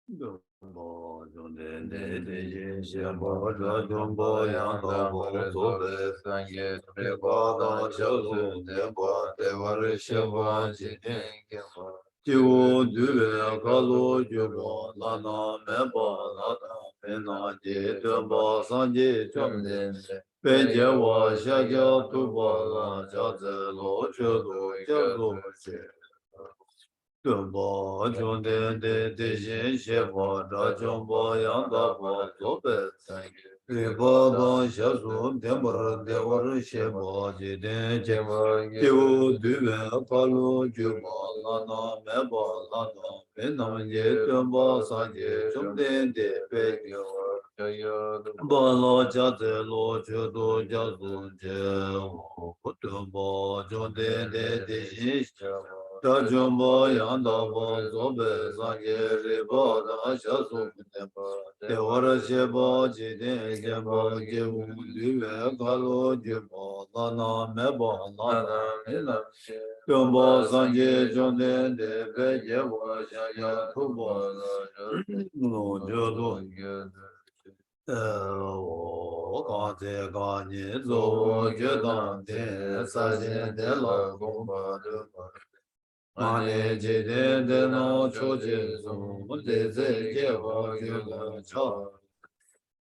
Dumbo, Junde, de Jin, Shepo, Rajumbo, Yandabo, Zobe, Ribo, Don, Shazu, Demor, Devor, Shepo, Jiden, Tiu, Duve, Palu, Jubo, Lana, Mebo, Lana, Penam, Ye, Dumbo, Sanje, Jumden, de Pe, Balo, Jate, Lo, Judo, Jazu, Je, Dumbo, Junde, de Jin, Jumbo Yandabo Zobe Zange Ribo Da Shasu Devara Shebo Jiden Jembo Jivu Duve Galo Jimbo Lana Mebo Lana Mina Jumbo Zange Jonden De Be Jevo Shaya Tubo No Jodo Kante Kanye Zo Jedan De Sajen De La Gomba Mane jide de no choje zung de ze je wa ge la cha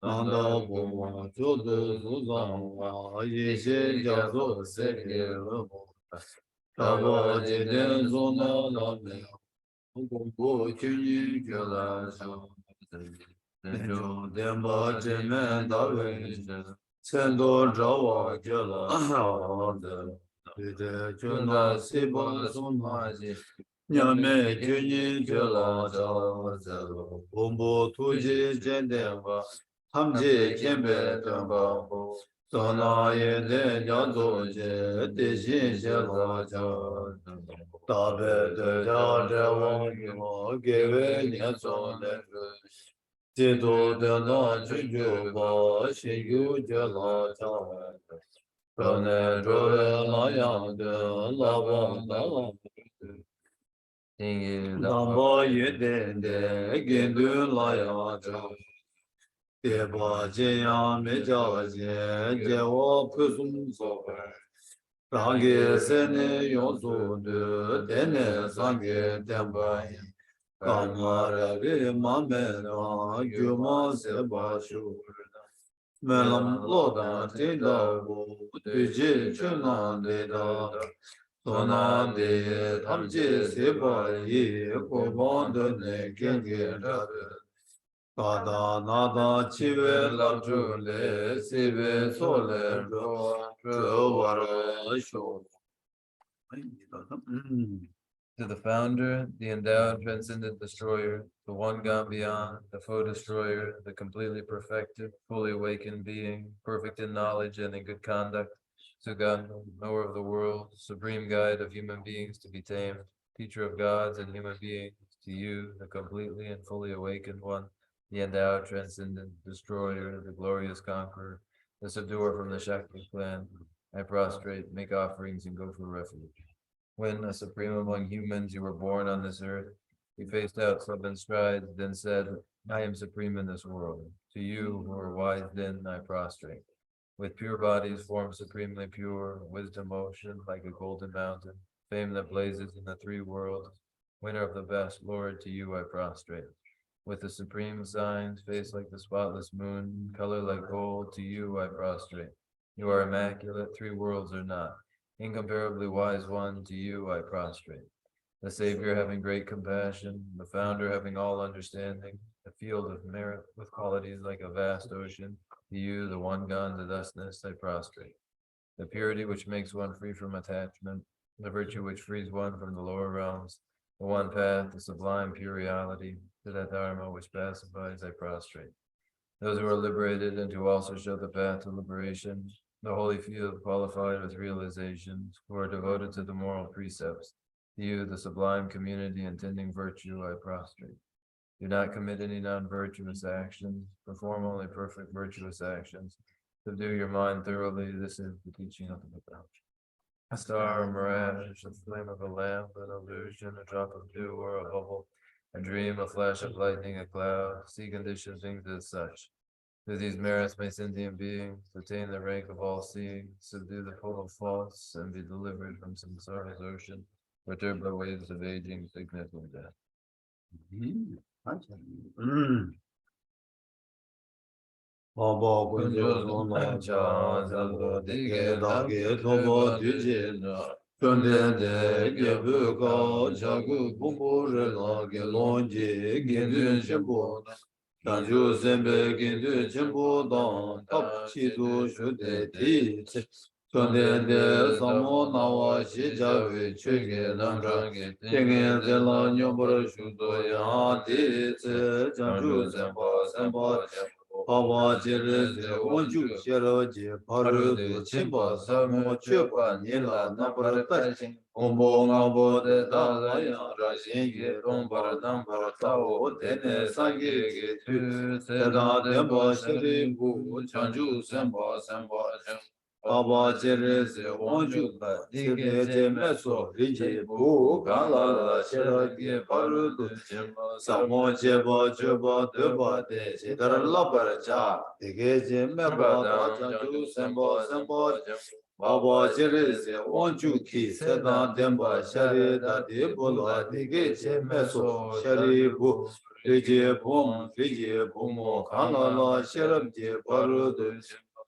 nanda bo ma jo do zu zang wa ye she ja zo se ge lo mo ta bo jide zo na la me gong bo chu yi ge la cha de jo de ba je men da we chen do zha wa ge la de ju na si ba zo ma Nyame kyunyi kyula cha zelo, Bumbu tuji jendenpa, Hamji kembe tenpa, Sona yende nyanzo je, Deshin shela cha, Tabe de ja jewa yuwa, Gewe nyanso le, Jidu dena chunju pa, Shingyu jela cha, Rane zhowe la yang de, Lava la Namba yedende gendu laya cha Deba jeya meja je jewa pusum sobe Rangi sene yonsu du dene sangi tenpa Kama ravi mame na gyuma seba shu Melam loda tinda bu tuji chuna deda Sona de tamji seba yi kubanda ne gengi rabe Kada nada chive la jule sive sole ro wara sho. To the founder, the endowed transcendent destroyer, the one gone beyond, the foe destroyer, the completely perfected, fully awakened being, perfect in knowledge and in good conduct, Suganda, knower of the world, supreme guide of human beings to be tamed, teacher of gods and human beings, to you, the completely and fully awakened one, the endowed transcendent destroyer, the glorious conqueror, the subduer from the Shakti clan, I prostrate, make offerings, and go for refuge. When, a supreme among humans, you were born on this earth, you faced out 7 strides, then said, I am supreme in this world. To you, who are wise then, I prostrate. With pure bodies formed supremely pure, wisdom ocean like a golden mountain, fame that blazes in the 3 worlds, winner of the best, Lord, to you I prostrate. With the supreme signs, face like the spotless moon, color like gold, to you I prostrate. You are immaculate, 3 worlds are not. Incomparably wise one, to you I prostrate. The Savior having great compassion, the Founder having all understanding, the field of merit with qualities like a vast ocean, to you, the one gone to thusness, I prostrate. The purity which makes one free from attachment, the virtue which frees one from the lower realms, the one path, the sublime pure reality, to that dharma which pacifies, I prostrate. Those who are liberated and who also show the path to liberation, the holy field qualified with realizations, who are devoted to the moral precepts, to you, the sublime community intending virtue, I prostrate. Do not commit any non-virtuous actions, perform only perfect virtuous actions. Subdue your mind thoroughly, this is the teaching of the Buddha. A star, a mirage, a flame of a lamp, an illusion, a drop of dew, or a bubble, a dream, a flash of lightning, a cloud, see conditioned things as such. Through these merits may sentient beings attain the rank of all seeing, subdue the full of false, and be delivered from samsara's ocean, perturbed by waves of aging, sickness, and death. Chanju sembe gindu jimbo don tap chidu shude di tse chonde de samo nawa shi jawe chuge namra tengen zela nyombra shudo ya di tse chanju semba semba pawa jire ze onju shero je paru du chimba samo chupa nila nambra tar Ombo ngabo de da la ya ra shin ge dong bar dang bar ta o de ne sang ge ge tu se da de ba shi ri bu chan ju sen ba chen ba ba che re se won ju ba di ge je me so ri ji bu ga la la she ra ge pa ru du chen ba sa mo che ba che ba de ba de che dar la bar cha de ge je me ba da chan ju sen ba chen Baba Jereze, Onju Ki, Sedan Demba, Shari Dadi Bula, Dige Meso, Shari Bu, Rije Bum, Rije Bumo, Kanala, Sherab Je Barudu,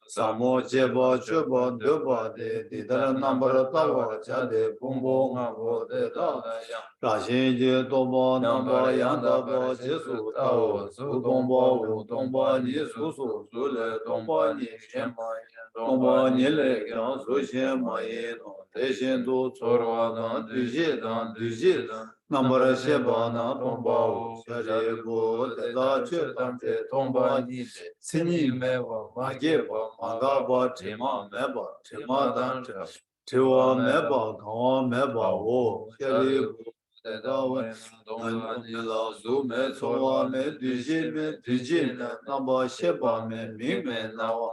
Samo Jeba, Chuba, Duba, De, Didara Nambara Tawa, Chade, Bumbo, Ngabo, De Da, Rashin Je Toba, Namba, Yanda Ba, Jesu, Tao, Su Tomba, Wu Tomba, Ni Su Su, Sule, Tomba, Ni Shemba, Tomba Nile Gyang Su Shen Ma Ye Tong Te Shen Tu Tsorwa Dan Du Je Dan Du Je Nambara Sheba Na Tomba Wu Shari Bu Te Da Che Tam Te Tomba Nile Sini Mewa Ma Ge Ba Ma Ga Ba Tima Me Ba Tima Dan Tiwa Me Ba Kawa Me Ba Wo Shari Bu Te Da We Tomba Nila Su Me Tsorwa Me Du Je Me Du Je Namba Sheba Me Mi Me Na Wa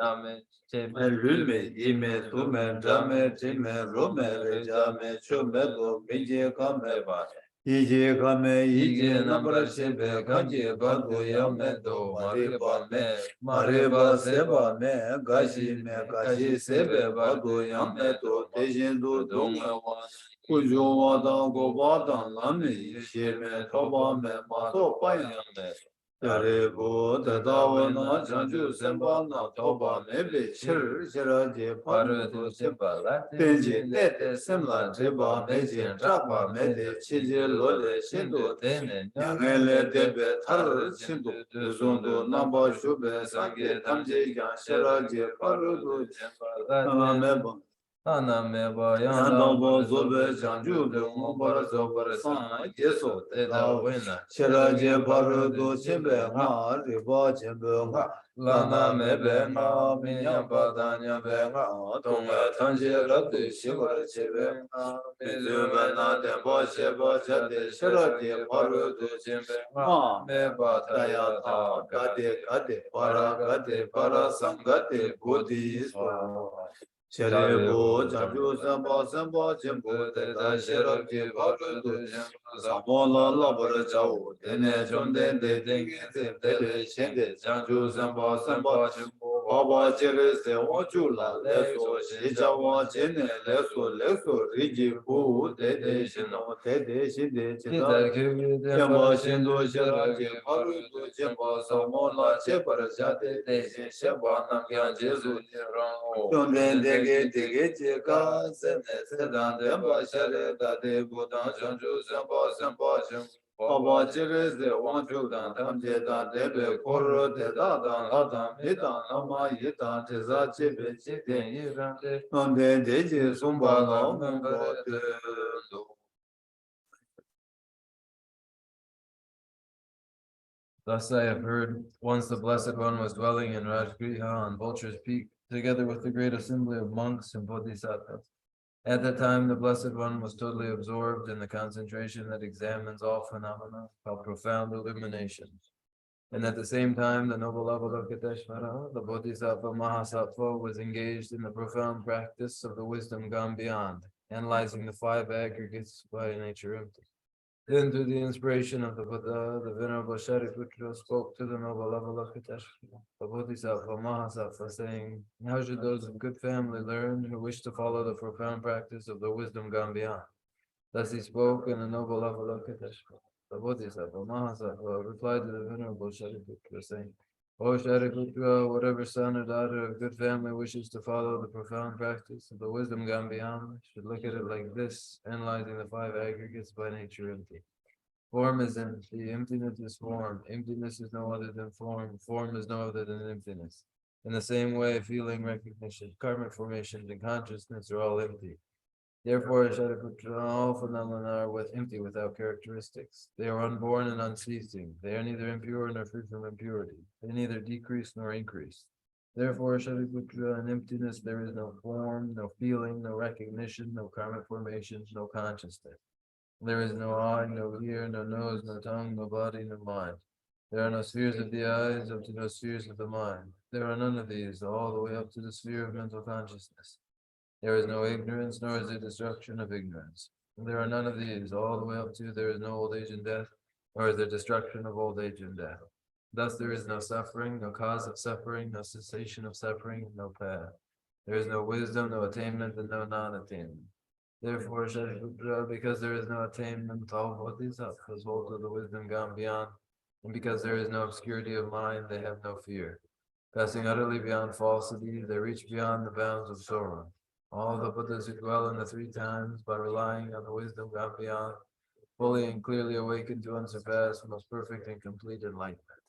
Amen. Lume, ime, tume, drame, time, rome, rejame, chume, do, mije, kame, ba. Ije, kame, ije, nambra, shebe, kanje, badu, yame, do, mariba, me, mariba, seba, me, gashi, me, gashi, sebe, badu, yame, do, tejin, do, dunga, wane. Kujo, wada, goba, lame, ishe, me, toba, me, mato, payame. Yare bu dada na chanchu sempa na toba mebe shir shira je paru tu sempa la tenji nete semla treba meji trapa mede chije lode shindu tene nyangele debe tar shindu zundu namba shube sange tamje yang shira je paru tu sempa la meba Anameba Yandabo Zobe Chanju de Mombara Zobara San Yeso Teda Wena Shiraje Parudo Chimbe Nga Riba Chimbe Nga Lana Mebe Nga Minyamba Danya Benga Tonga Tanje Ratu Shivara Chebe Nga Mizube Na Tembo Sheba Chade Shiraje Parudo Chimbe Nga Meba Tayata Gade Para Sangate Bodhisattva Sharibu, Chanju, Samba, Samba, Jimbo, Teta, Shiraki, Barudu, Samola, Labara, Chao, Tene, Chonde, Tengi, Tele, Shende, Chanju, Samba, Samba, Jimbo, Baba, Chile, Wachula, Leso, Shijawa, Chene, Leso, Rigi, Pu, Tete, Shino, Tete, Shinde, Chita, Yamba, Shindo, Shiraki, Barudu, Jimbo, Samola, Chepara, Jate, Sheba, Namyan, Jesu, Chonde, Dege, Cheka, Sene, Sedan, Demba, Share, Dade, Budan, Chanju, Samba, Jim, Baba, Chile, Wanchu, Dan, Tamje, Dan, Debe, Koro, Teda, Dan, Adam, Hitan, Nama, Yitan, Teza, Chibe, Chitin, Yiran, Chonde, Deji, Sumba, No, Mungo, Thus I have heard, once the Blessed One was dwelling in Rajgriha on Vulture's Peak, together with the great assembly of monks and bodhisattvas. At that time, the Blessed One was totally absorbed in the concentration that examines all phenomena, called profound illumination. And at the same time, the noble Avalokiteshvara, the Bodhisattva Mahasattva, was engaged in the profound practice of the wisdom gone beyond, analyzing the five aggregates by nature empty. Then, through the inspiration of the Buddha, the Venerable Shariputra spoke to the noble Avalokiteshvara, the Bodhisattva Mahasattva, saying, how should those of good family learn who wish to follow the profound practice of the wisdom gone beyond? Thus he spoke, and the noble Avalokiteshvara, the Bodhisattva Mahasattva, replied to the Venerable Shariputra, saying, O Shariputra, whatever son or daughter of good family wishes to follow the profound practice of the wisdom gone beyond should look at it like this, analyzing the five aggregates by nature empty. Form is empty, emptiness is form, emptiness is no other than form, form is no other than emptiness. In the same way, feeling, recognition, karmic formations, and consciousness are all empty. Therefore, Shariputra, all phenomena are empty without characteristics. They are unborn and unceasing. They are neither impure nor free from impurity. They neither decrease nor increase. Therefore, Shariputra, in emptiness there is no form, no feeling, no recognition, no karmic formations, no consciousness. There is no eye, no ear, no nose, no tongue, no body, no mind. There are no spheres of the eyes up to no spheres of the mind. There are none of these, all the way up to the sphere of mental consciousness. There is no ignorance, nor is there destruction of ignorance. There are none of these, all the way up to there is no old age and death, nor is there destruction of old age and death. Thus there is no suffering, no cause of suffering, no cessation of suffering, no path. There is no wisdom, no attainment, and no non-attainment. Therefore, Shariputra, because there is no attainment, all bodhisattvas hold to the wisdom gone beyond, and because there is no obscurity of mind, they have no fear. Passing utterly beyond falsity, they reach beyond the bounds of sorrow. All the Buddhas who dwell in the three times by relying on the wisdom gone beyond, fully and clearly awakened to unsurpassed, most perfect and complete enlightenment.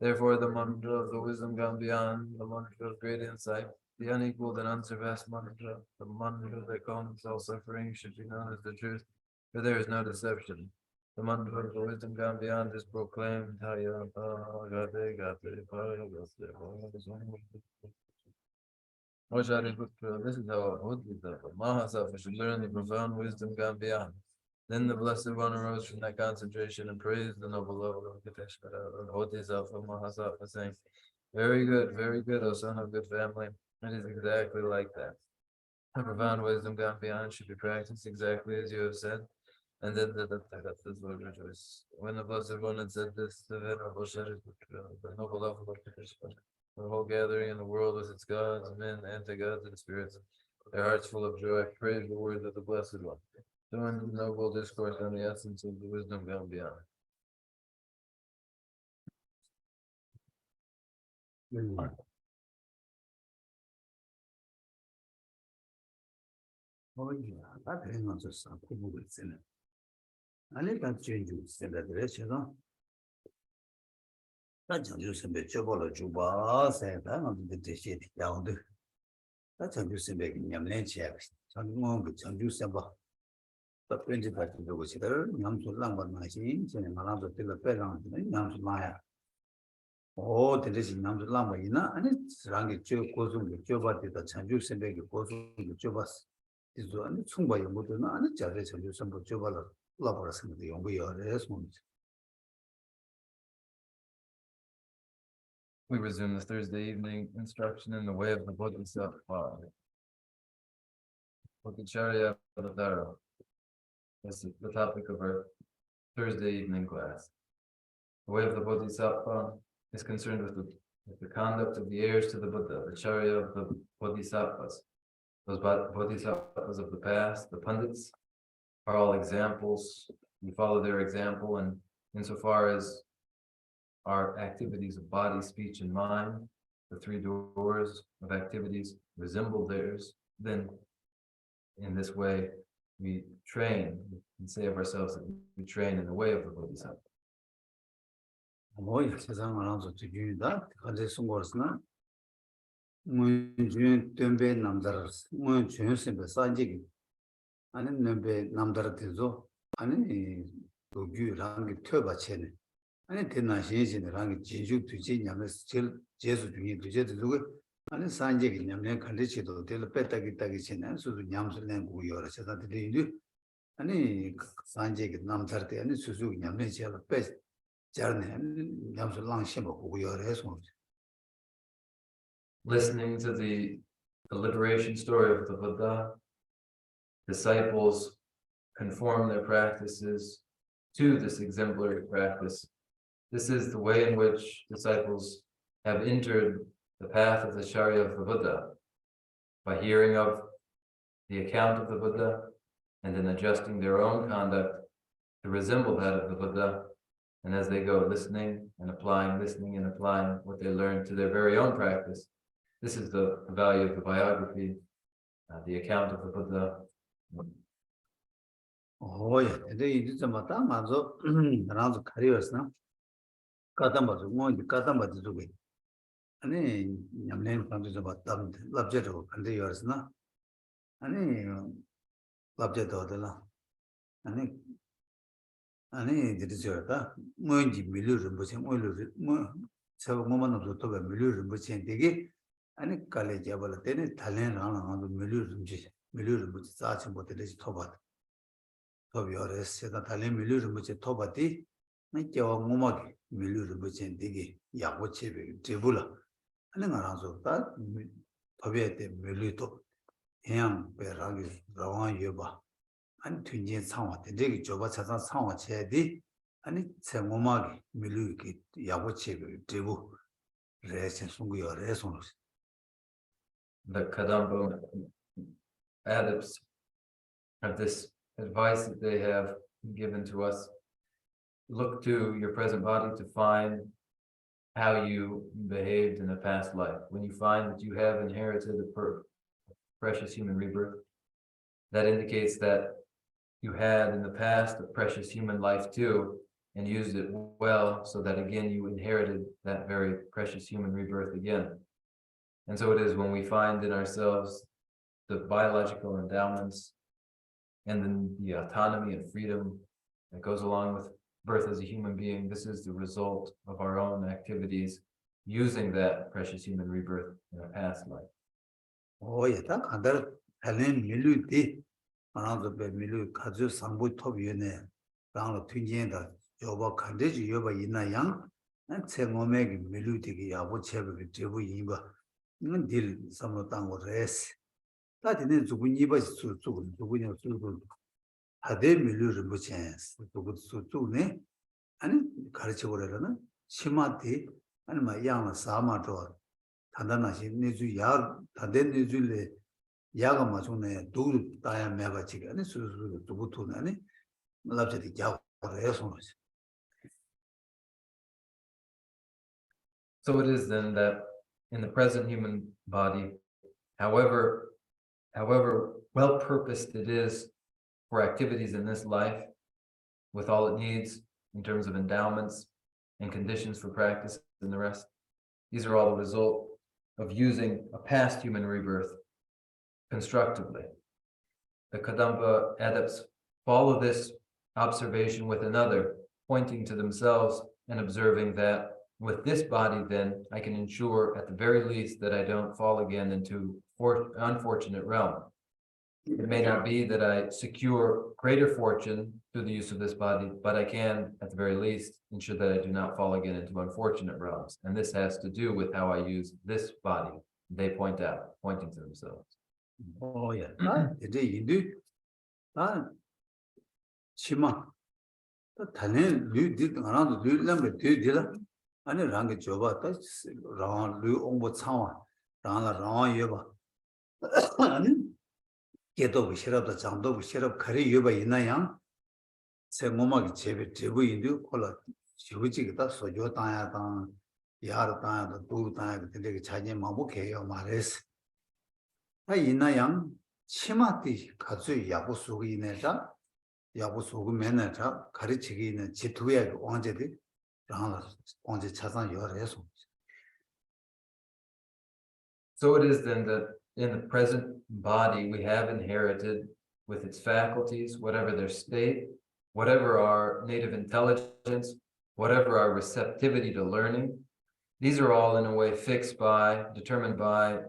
Therefore, the mantra of the wisdom gone beyond, the mantra of great insight, the unequaled and unsurpassed mantra, the mantra that calms all suffering, should be known as the truth, for there is no deception. The mantra of the wisdom gone beyond is proclaimed. O Shariputra, this is how Bodhisattva Mahasattva should learn the profound wisdom gone beyond. Then the Blessed One arose from that concentration and praised the noble level of Bodhisattva, Bodhisattva Mahasattva, saying, very good, O son of good family. It is exactly like that. The profound wisdom gone beyond should be practiced exactly as you have said. And then the Lord rejoiced. When the Blessed One had said this, the Venerable Shariputra, the noble level of Bodhisattva, the whole gathering in the world with its gods, men, anti-gods, and spirits, their hearts full of joy, praise the words of the Blessed One. So in the noble discourse on the essence of the wisdom gone beyond. 오, 대대시 남도 라마이나 아니 지랑게 저 고송게 저바디다 찬주 선배게 고송게 저바스 이zo 아니 충분히 못나 아니 자제 찬주 선배 저발라 라버스는데 용부여 레스몬 We resume the Thursday evening instruction in the way of the Bodhisattva. Bodhicharya Avadara. This is the topic of our Thursday evening class. The way of the Bodhisattva is concerned with the conduct of the heirs to the Buddha, the Charya of the Bodhisattvas. Those Bodhisattvas of the past, the Pandits, are all examples. We follow their example, and insofar as our activities of body, speech, and mind, the three doors of activities resemble theirs, then in this way we train and say of ourselves that we train in the way of the Bodhisattva. 뭐야 세상을 알아서 주기다 가제 송거스나 문준 덤베 남자를 문준 선배 산지기 아니 넘베 남자들도 아니 도규랑 터바체네 아니 대나신신이랑 진주 두지냐면 제수 중에 두제도 아니 산지기 냐면 간리치도 될 빼다기 따기 전에 수수 냠슬낸 고여라 세다들이 아니 산지기 남자들 아니 수수 냐면 제가 빼 Listening to the liberation story of the Buddha, disciples conform their practices to this exemplary practice. This is the way in which disciples have entered the path of the Charya of the Buddha, by hearing of the account of the Buddha and then adjusting their own conduct to resemble that of the Buddha. And as they go listening and applying what they learn to their very own practice. This is the value of the biography, the account of the Buddha. Oh, yeah, it is a matter. Around careers now. Katamba's going to Katamba's way. And then young name comes about them, Labjetto, and the years now. And then Labjetto the law. And then the desert, Moinji Milu, several moment of the top of Milu, and a college about a Italian on the Milu, which is arching what it is Tobat. Tobiores said that Italian Milu, which is Tobati, make your Momaki, Milu, which is Digi, Yawachi, Tibula, and then around so that Tobiate Miluto, Yam, Peragi, Rawan Yuba, and Twinjin Sama, the Digi Joba Sama Chedi, and it's a Momagi, Miluki, Yawachi, Tibu, Res and Sungi or Resonus. The Kadamba adepts have this advice that they have given to us. Look to your present body to find how you behaved in a past life. When you find that you have inherited a precious human rebirth, that indicates that you had in the past a precious human life too, and used it well, so that again you inherited that very precious human rebirth again. And so it is when we find in ourselves the biological endowments and then the autonomy and freedom that goes along with birth as a human being. This is the result of our own activities using that precious human rebirth in a past life. Oh, yeah, that other Helen Milu did around the Milu Kazu Sambu Tobiane, down the Twinjin, the Yoba Kandeji Yoba Yina Yang, and Semomeg Milu Tiki Abuchev with Jebu Yiba. Deal some of them was rest. That in it to win Yiba to win your children. Had they Milu chance to go to ne? And Karachivorana, Shimati, and my young Sama door. Tandanashi Nizu Yar, Taden Nizule Yagamazune, do Diam Mavachik, and it's to go to Nani, loves the Yav. So it is then that in the present human body, however well-purposed it is for activities in this life, with all it needs in terms of endowments and conditions for practice and the rest, these are all the result of using a past human rebirth constructively. The Kadamba adepts follow this observation with another, pointing to themselves and observing that with this body, then, I can ensure at the very least that I don't fall again into unfortunate realm. It may not be that I secure greater fortune through the use of this body, but I can, at the very least, ensure that I do not fall again into unfortunate realms. And this has to do with how I use this body. They point out, pointing to themselves. Oh, yeah. You do. Chima. The Tanin did around the number 2 and a rank job round Lu Ombo Tower, round around Yuba. Get over shut up the Jando, shut up Kari Yuba Inayang. Say Momaki Jebu Indu, Kola, Shibuchita, so your time, Yara time, the two time, the Chinese Mabuke or Mares. Inayang, Chimati, Katsu Yabusu in a job, Yabusu Menata, Karichigi in a Chituya, Wanjedi. So it is then that in the present body we have inherited with its faculties, whatever their state, whatever our native intelligence, whatever our receptivity to learning, these are all in a way fixed by, determined by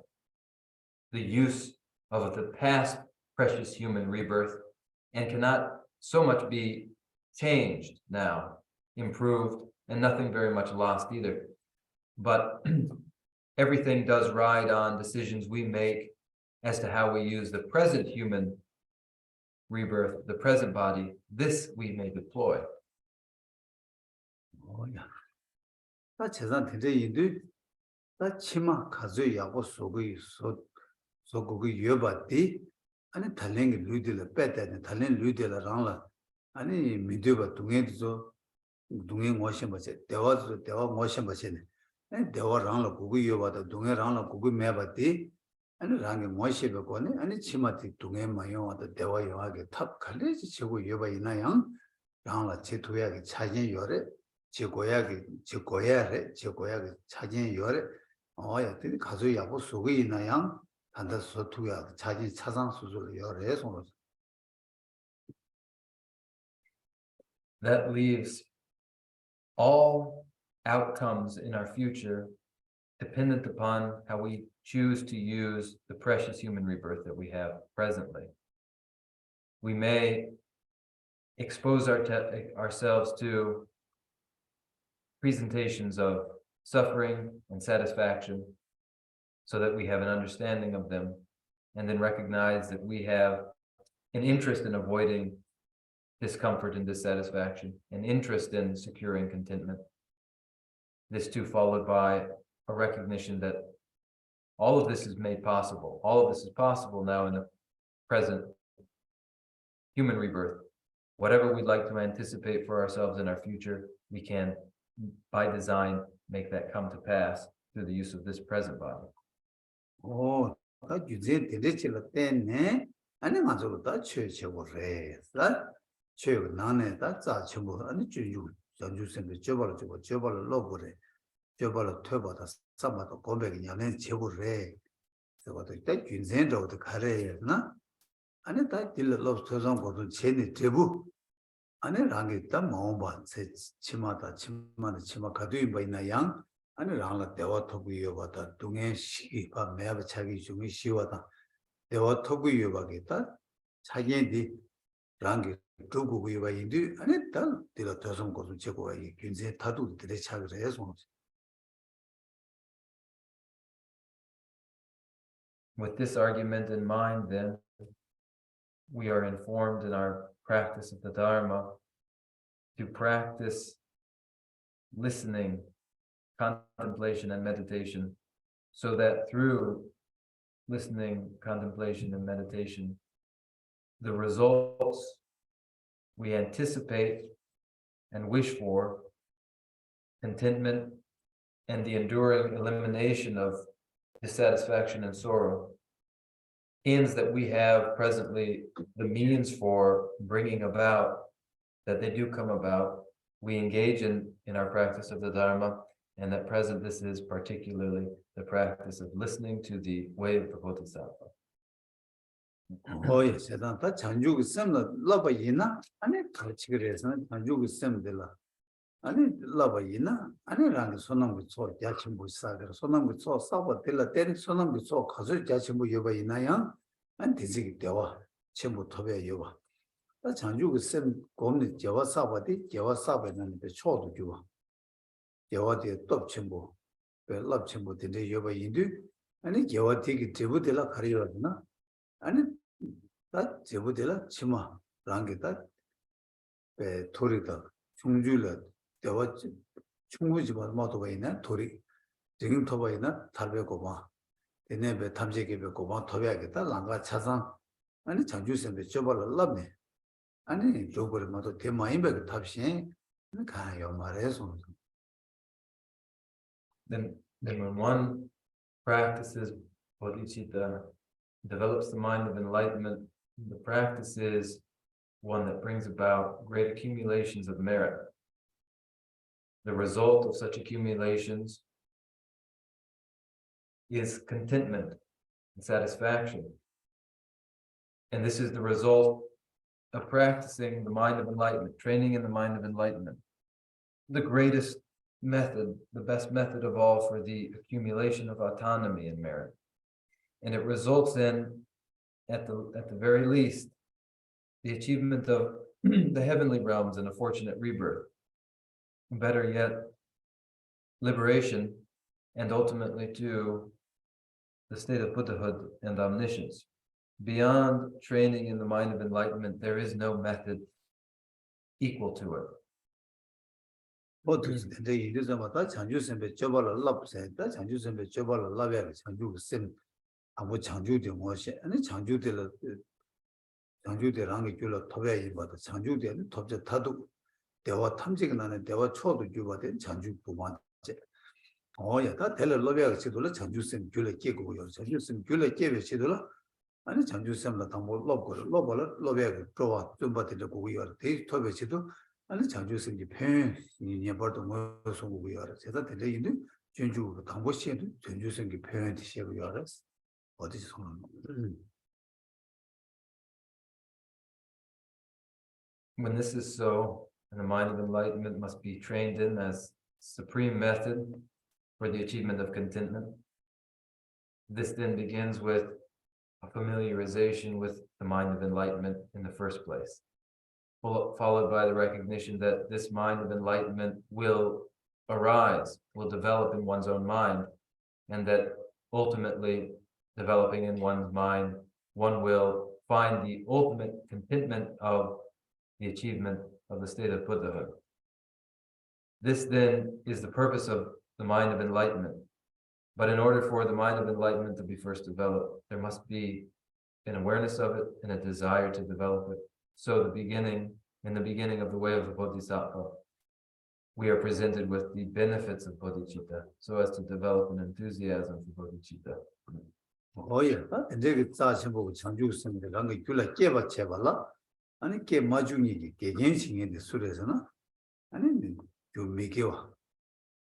the use of the past precious human rebirth and cannot so much be changed now, improved, and nothing very much lost either. But everything does ride on decisions we make as to how we use the present human rebirth, the present body. This we may deploy. 뭐야. 나 재산 대대인도 나 치마 가져 야고 속의 속의 여바디 아니 달랭이 루디를 빼다니 달랭이 루디라랑라 아니 미디어가 동해도 동해 모션 버세 대화 모션 버세네 아니 대화랑라 그거 여바다 동해랑라 그거 매바디 아니 랑게 모션 버거네 아니 치마티 동해 마요와다 대화 영하게 탑 갈래지 최고 여바 있나요 랑라 제도야게 차진 요래 제고야게 차진 요래 어야들이 가져 야고 속에 있나요 단다서 투야 자기 차상 수술을 여러 손으로 That leaves all outcomes in our future dependent upon how we choose to use the precious human rebirth that we have presently. We may expose ourselves to presentations of suffering and satisfaction so that we have an understanding of them, and then recognize that we have an interest in avoiding discomfort and dissatisfaction, an interest in securing contentment. This too followed by a recognition that all of this is made possible. All of this is possible now in the present human rebirth. Whatever we'd like to anticipate for ourselves in our future, we can, by design, make that come to pass through the use of this present body. 오, 다 유제 대대치를 때네 아니 맞아도 다 최고래 다 최고 나네 다 자체고 아니 주주 전주선도 저벌을 넣어버려 저벌을 퇴보다 삼아도 고백이냐는 최고래 저것도 일단 균생적으로 가래나 아니 다 딜러 소송 거도 제네 제부 아니 랑게 다 마음바 치마다 치마 가두이 바이나 양 아니 랑라 대화 토구이여 봤다 동해 시바 매바 차기 중에 시와다 대화 토구이여 봐겠다 자기의 랑게 두고구이와 인디 아니 다 들어 도선 것을 제거가 이 균세 다도 들에 차를 해서 With this argument in mind, then, we are informed in our practice of the Dharma to practice listening, contemplation, and meditation, so that through listening, contemplation, and meditation, the results we anticipate and wish for, contentment, and the enduring elimination of dissatisfaction and sorrow, ends that we have presently the means for bringing about, that they do come about, we engage in our practice of the Dharma, and at present this is particularly the practice of listening to the way of the Bodhisattva. 어이 세상 다 전주고 쌤을 러버이나 아니 같이 그래서 전주고 쌤들라 아니 러버이나 아니라는 손남고 초 야침부 사들 손남고 초 싸버 들라 때리 손남고 초 가서 야침부 여바이나야 안 되지 대화 전부 토배 여바 다 전주고 쌤 고문이 대화 싸버디 대화 싸버는 데 초도 주와 대화대 또 전부 럽 전부 되게 여바인데 아니 대화되게 제부들라 가려나 아니 다 제부들라 치마 랑게다 배 토리다 중주를 대화 충분히 봐도 봐이나 토리 지금 토바이나 달배고 봐 내내 탐색에 배고 봐 토배하겠다 랑가 차상 아니 장주선배 저벌을 럽네 아니 저거를 모두 대마인배 탑시 가요 말해서 Then when one practices Bodhicitta, develops the mind of enlightenment, the practice is one that brings about great accumulations of merit. The result of such accumulations is contentment and satisfaction. And this is the result of practicing the mind of enlightenment, training in the mind of enlightenment. The greatest method, the best method of all for the accumulation of autonomy and merit. And it results in, at the very least, the achievement of the heavenly realms and a fortunate rebirth. Better yet, liberation, and ultimately to the state of Buddhahood and omniscience. Beyond training in the mind of enlightenment, there is no method equal to it. Bodhisattva Yidizamata, Chanju Sembe Jobala Lab said that Chanju Sembe Jobala Labia, Chanju Sim, Abu Chanju de Moshe, and Chanju de Rangula Toya, but Chanju de Topja Tadu, there were Tamjigan and there were Chodu Juba, Chanju Puman. Oh, yeah, that tell a Lovia Sidula, Chanju Sim Gula Kigo, Chanju Sim Gula gave Sidula, and Chanju Sem Latamo Lobola, Lovia, Proa, Tumbati the Guya, they Tobe Sidu. 아니 장주생이 팬 이년버도 뭐서 우리가 제가 들리는데 전주 당보시에도 전주생이 팬한테 시작을 알았어. 어디서 손을 When this is so, and the mind of enlightenment must be trained in as supreme method for the achievement of contentment. This then begins with a familiarization with the mind of enlightenment in the first place, followed by the recognition that this mind of enlightenment will arise, will develop in one's own mind, and that ultimately, developing in one's mind, one will find the ultimate contentment of the achievement of the state of Buddhahood. This then is the purpose of the mind of enlightenment. But in order for the mind of enlightenment to be first developed, there must be an awareness of it and a desire to develop it. So in the beginning of the way of the Bodhisattva, we are presented with the benefits of Bodhicitta, so as to develop an enthusiasm for Bodhicitta. Oh yeah, and they get such a book, Chanju the Rangi Kula Keva Chevala, and it came Majuni, dancing in the Suresana, and then you make you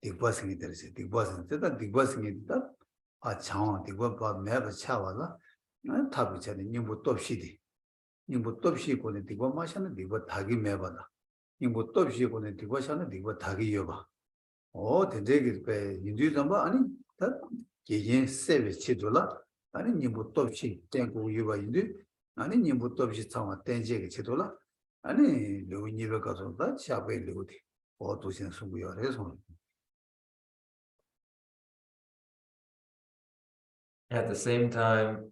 digbasing it, digbasing that digbasing it that a chow, the work of Mava Chavala, and Tabicha, the new top shitty. You top sheep on the Digwa Mashan, Digwa Tagi Mevada. You top sheep on the Digwa Shana, Digwa Tagi Yoba. Oh, the day is by Induzamba, and that Gajan Savage Chidula, and you top sheep, Tango Yuba Indu, and you top sheep sama Tanjak Chidula, and you never got on that Shabe Ludi, or to send some your reason. At the same time,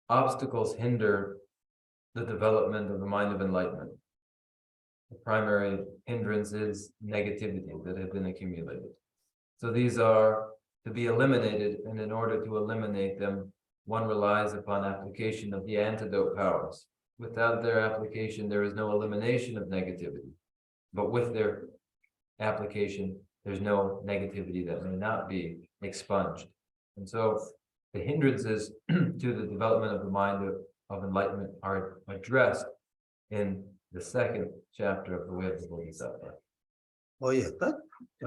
obstacles hinder the development of the mind of enlightenment. The primary hindrance is negativity that has been accumulated. So these are to be eliminated, and in order to eliminate them, one relies upon application of the antidote powers. Without their application, there is no elimination of negativity. But with their application, there's no negativity that may not be expunged. And so the hindrances to the development of the mind of enlightenment are addressed in the second chapter of the way of the Bodhisattva. Oh yeah, that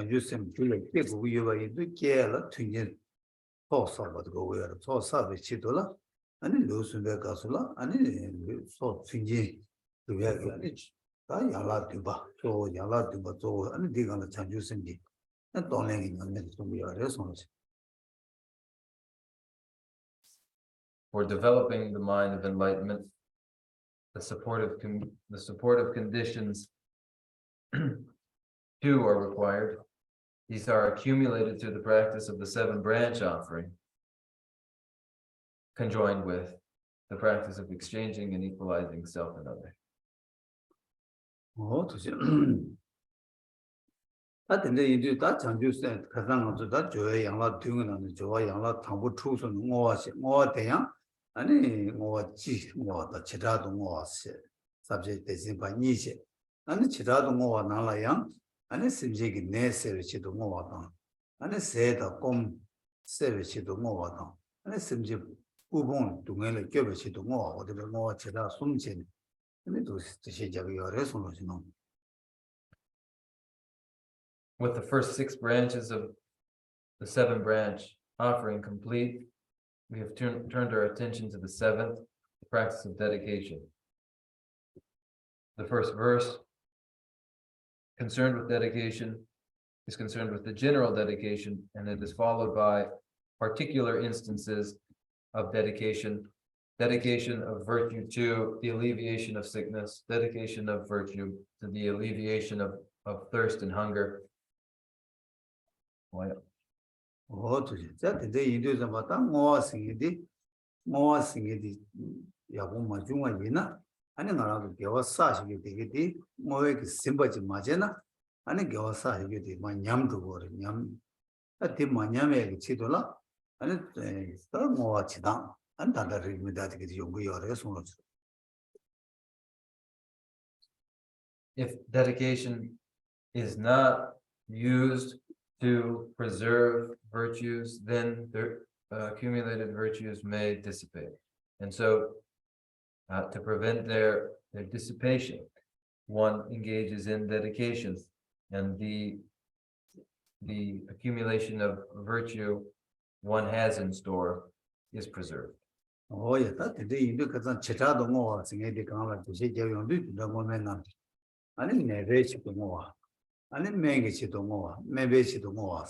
you seem to like people you were in the Gala to get Tosa, but go where Tosa with Chitola, and losing the Gasula, and so Finji to get Yala Tuba, so Yala Tuba, so and dig on the Chanju Sendi, and don't let in the minutes to be a response. For developing the mind of enlightenment, the supportive conditions too are required. These are accumulated through the practice of the 7 branch offering, conjoined with the practice of exchanging and equalizing self and other. Oh, to see. That in the Indu that Chanju said, Kazan of that Joy Yangla Dungan and Joy Yangla Tambu Trus and more Dayang. 아니 뭐 지라도 뭐 subject 대신 바니시 아니 지라도 뭐 나라양 아니 심지기 내 세르치도 뭐 와다 아니 세다 꼼 세르치도 뭐 와다 아니 심지 부분 동행을 껴버치도 뭐 어디를 뭐 지라 숨진 아니 또 시작이 열어서 놓지는. With the first 6 branches of the 7 branch offering complete, we have turned our attention to the 7th, the practice of dedication. The first verse, concerned with dedication, is concerned with the general dedication, and it is followed by particular instances of dedication of virtue to the alleviation of sickness, dedication of virtue to the alleviation of thirst and hunger. Oh, to see that the Indus and Matam was singing Yabuma Juma Yina, and another Gava Sash, you take it, Moek Simbaji Majena, 아니 겨사 이게 뭐 냠도 거래 냠 어디 뭐 냠에 치도라 아니 뭐 같이다 안 다다리 미다지 용구 여러 손으로 If dedication is not used to preserve virtues, then the accumulated virtues may dissipate. And so, to prevent their dissipation, one engages in dedication, and the accumulation of virtue one has in store is preserved. 예, 다 근데 인도 가서 제자도 뭐 생애디 강을 두세 개용도 너무면 아니 내배치도 뭐 아니 매개치도 뭐 매배치도 뭐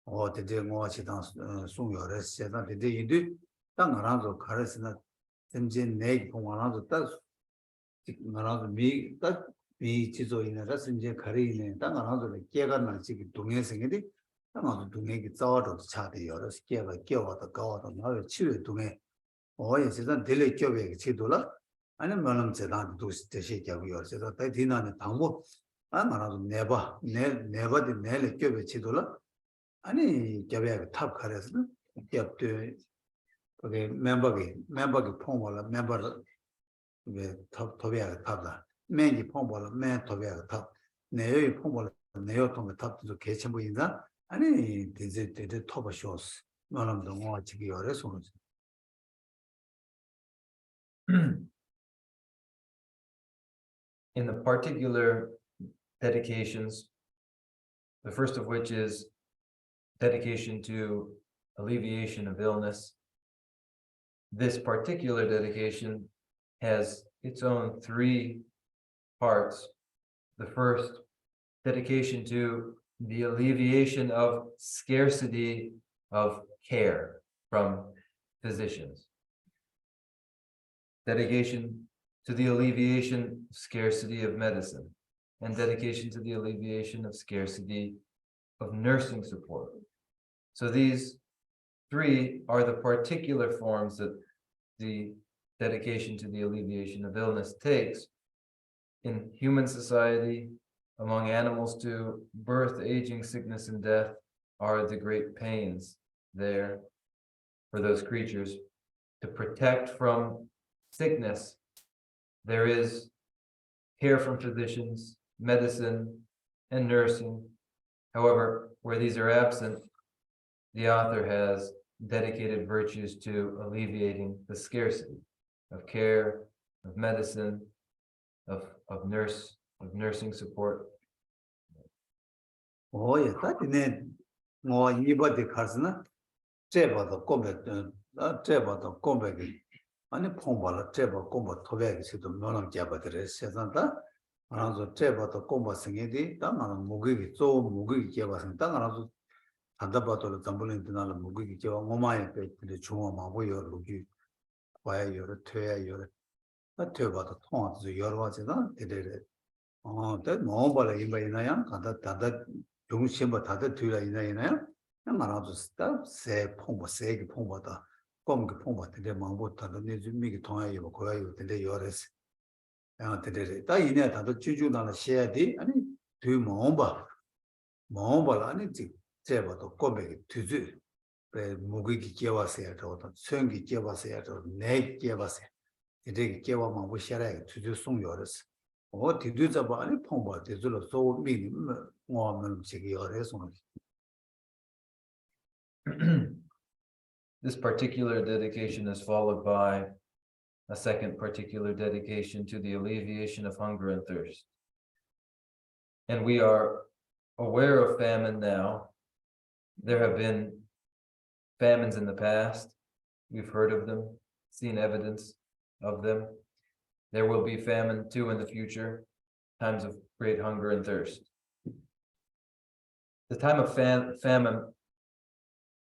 어때 뭐 지당 송여를 세상 근데 인도 땅하나도 가르스나 전진 내 공원하도 딱 나라도 미딱 미지조이나라 이제 가리네 땅하나도 깨가나 지금 동해생이디 땅하나도 동해기 싸워도 차대 여러 깨가 깨워도 가와도 나를 치료 동해 예 세상 딜레 껴베 치도라 아니 말은 제가 또 대시 껴고요 제가 다 디나는 당고 말아도 네바디 내레 껴베 치도라 아니 껴베 탑 가려서 껴때 그게 멤버기 폼을 멤버 왜 토비아가 탑다 맨이 폼을 맨 토비아가 탑 내의 폼을 내의 통에 탑도 개체 보인다 아니 이제 토버 쇼스 말은 뭐 지기 어려서 In the particular dedications, the first of which is dedication to alleviation of illness. This particular dedication has its own three parts. The first, dedication to the alleviation of scarcity of care from physicians. Dedication to the alleviation of scarcity of medicine, and dedication to the alleviation of scarcity of nursing support. So these three are the particular forms that the dedication to the alleviation of illness takes in human society. Among animals too, birth, aging, sickness, and death are the great pains there for those creatures. To protect from sickness, there is care from physicians, medicine, and nursing. However, where these are absent, the author has dedicated virtues to alleviating the scarcity of care, of medicine, of nursing support. 예, 사진에 뭐 이버디 가서는 제바도 꼼백이 아니 폼발라 제바 꼼바 토백이 지도 너는 잡아들어 세상다 알아서 제바도 꼼바 생이디 당하는 무기기 무기기 제바선 당하나서 단다바도 담불린드나는 무기기 제바 오마에 배들이 중앙만 보여 루기 와야 여러 퇴야 여러 퇴바도 통화도 여러 가지다 데데레 때 뭐발라 이바이나야 다다 중심부 다들 뒤라 이나이나요? 말아도 세 폼보 세기 폼보다 꼼기 폼보 되게 망보다도 내 준비기 통하여 고야요 되게 여래스 되게 다 이내 다들 주주나는 시야디 아니 뒤 뭐봐 아니 제바도 꼼백이 뒤주 배 무기기 깨와서야 저도 수영기 깨와서야 저내 깨와서 이렇게 깨와 망보 시야에 뒤주 송 여래스 뒤주자 봐 아니 폼보 뒤주로 소 미니 This particular dedication is followed by a second particular dedication to the alleviation of hunger and thirst. And we are aware of famine now. There have been famines in the past. We've heard of them, seen evidence of them. There will be famine too in the future, times of great hunger and thirst. The time of famine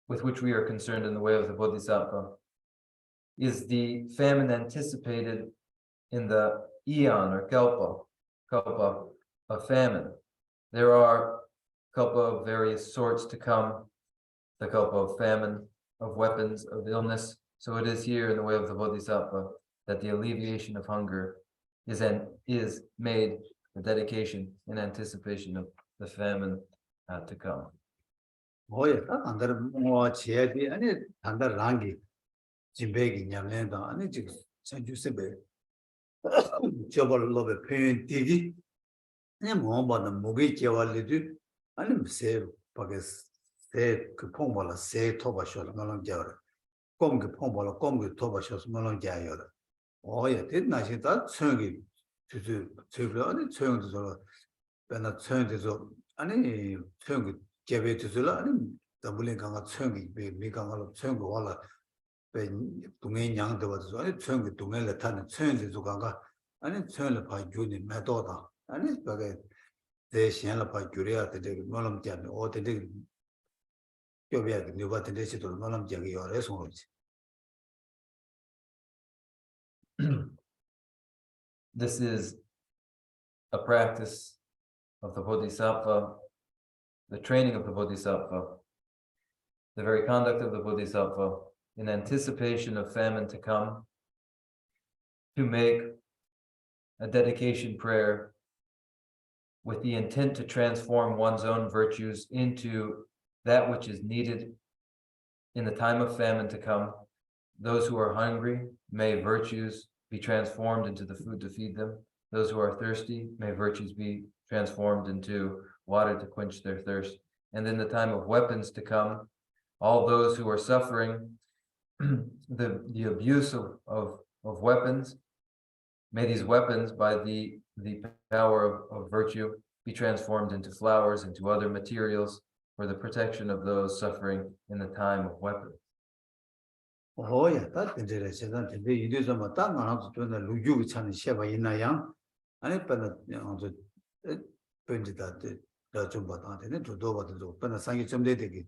with which we are concerned in the way of the Bodhisattva is the famine anticipated in the eon or kalpa of famine. There are kalpa of various sorts to come, the kalpa of famine, of weapons, of illness. So it is here in the way of the Bodhisattva that the alleviation of hunger is made a dedication in anticipation of the famine to come. 뭐야, 안들 뭐 지야디 아니 단다 랑기 진백이 냠낸다 아니 지금 전주세베 저벌로베 펜티기 아니 뭐 봐도 목이 제월리도 아니 세 밖에 세그 퐁벌라 세 토바쇼를 말랑 자라 꼼그 퐁벌라 꼼그 토바쇼스 말랑 자요라 뭐야 됐나시다 처기 주주 저거 아니 처형도 저 배나 처형도 아니 처형이 개베트슬라 아니 더블링 강가 처형이 미강가로 처형이 와라 배 동해 양도 봐서 아니 처형이 동해를 타는 처형도 강가 아니 처형을 봐 주니 매도다 아니 그게 대신에 봐 주려야 되게 뭐는 게 어디 교배야 누가 되지도 뭐는 게 여러 소리지. This is a practice of the Bodhisattva, the training of the Bodhisattva, the very conduct of the Bodhisattva in anticipation of famine to come, to make a dedication prayer with the intent to transform one's own virtues into that which is needed in the time of famine to come. Those who are hungry, may virtues be transformed into the food to feed them. Those who are thirsty, may virtues be transformed into water to quench their thirst. And in the time of weapons to come, all those who are suffering the abuse of weapons, may these weapons, by the power of virtue, be transformed into flowers, into other materials for the protection of those suffering in the time of weapons. 뭐야, 다 된대래. 제가 근데 이래서 뭐 땅을 하고 또 루주기 차는 셰바 있나요? 아니 뻔나 저 던지다 좀 받아 되네. 저도 받아도 뻔나 상이 좀 되게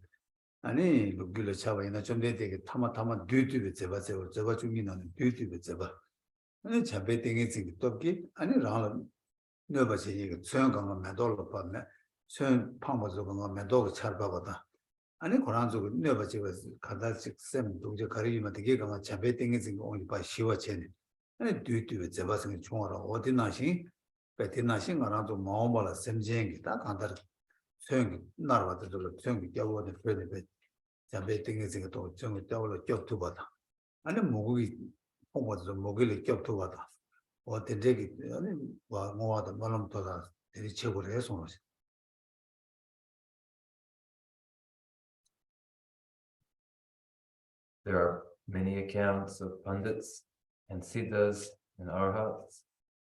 아니 루기를 차바 있나 좀 되게 타마 뒤뒤에 제가 중기는 뒤뒤에 제가 아니 잡에 땡이 지기 또기 아니 라는 너버지 이거 소형강가 매도로 봤네. 소형 방법으로 강가 매도를 잘 봐거다. 아니 고란族너버지 가다식 셈 동저 가리면 되게 강가 잡에 땡이 지기 오늘 봐 쉬워체네. 아니 뒤뒤에 제가 생각 중하라 어디 나시 베티나시 가라도 마음발아 셈쟁이 다 간다. 소형이 나라와도 소형이 겨워도 그래 잡에 땡이 지기 또 정을 떠올려 겹투 받아. 아니 목이 홍보도 목을 겹투 받아. 어때 되게 아니 뭐하다 말하면 더다 되게 최고로 해서 There are many accounts of Pandits and Siddhas and Arhats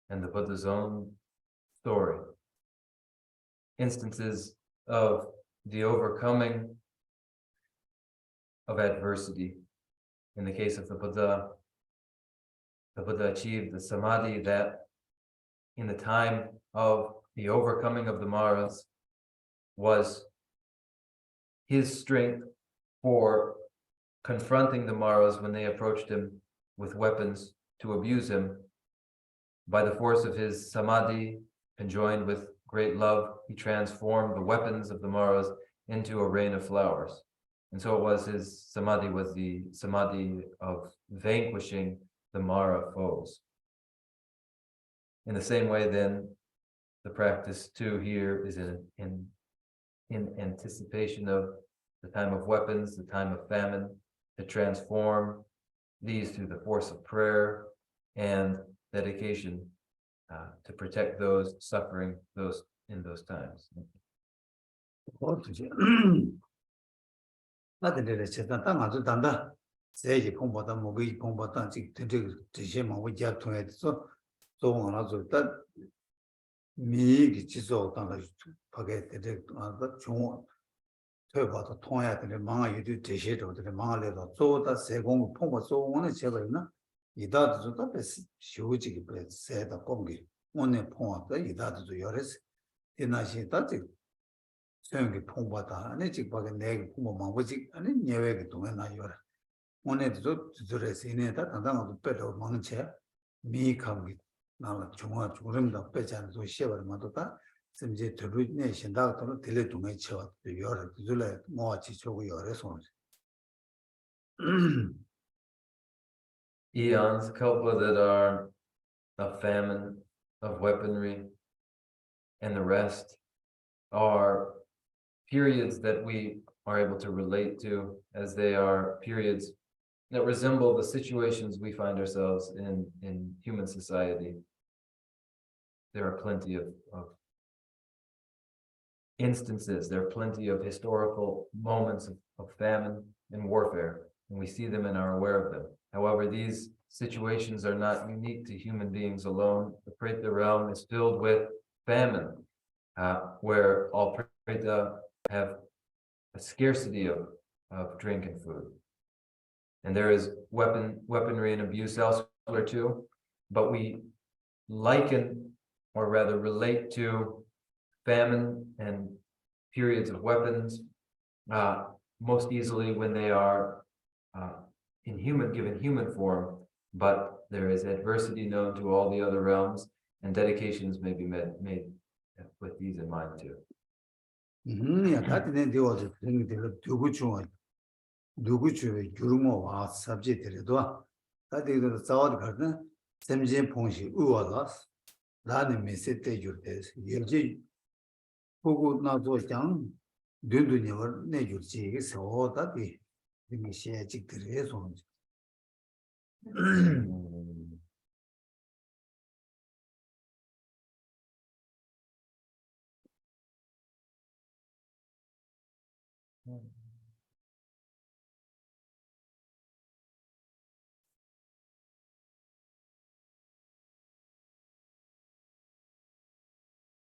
and the Buddha's own story. Instances of the overcoming of adversity. In the case of the Buddha achieved the samadhi that in the time of the overcoming of the Maras was his strength for confronting the Maras when they approached him with weapons to abuse him. By the force of his samadhi, conjoined with great love, he transformed the weapons of the Maras into a rain of flowers. And so it was his samadhi was the samadhi of vanquishing the Mara foes. In the same way, then, the practice too here is in anticipation of the time of weapons, the time of famine, to transform these through the force of prayer and dedication to protect those suffering in those times. 나들이 제가 땅 아주 단다. 세지 공부다 목이 공부다 지금 지시만 우리가 통해서 좋은 하나도 딱 미기 지소 땅가 파게 되게 아까 중 퇴바도 통해야 되는 망아 유도 제시도 되는 망아래도 좋다 세공 공부 좋은 제가 있나 이다도 좋다 쉬우지기 그래 세다 공기 오늘 통화도 이다도 열어서 이나시 다지 소용이 통보다 아니 직박에 내가 공부 망보지 아니 예외가 동에 나요라 오늘도 저래서 이내다 당당하고 빼도 망체 미감이 나와 중앙 중림도 빼지 않고 시험을마다 심지 들으네 신다도 들레 동에 쳐 여러 줄에 뭐지 저거 여러서 Eons, kalpa that are of famine, of weaponry, and the rest are periods that we are able to relate to, as they are periods that resemble the situations we find ourselves in human society. There are plenty of instances, there are plenty of historical moments of famine and warfare, and we see them and are aware of them. However, these situations are not unique to human beings alone. The Preta realm is filled with famine, where all Preta have a scarcity of drink and food. And there is weaponry and abuse elsewhere too, but we liken, or rather relate to, famine and periods of weapons most easily when they are given human form, but there is adversity known to all the other realms, and dedications may be made with these in mind too.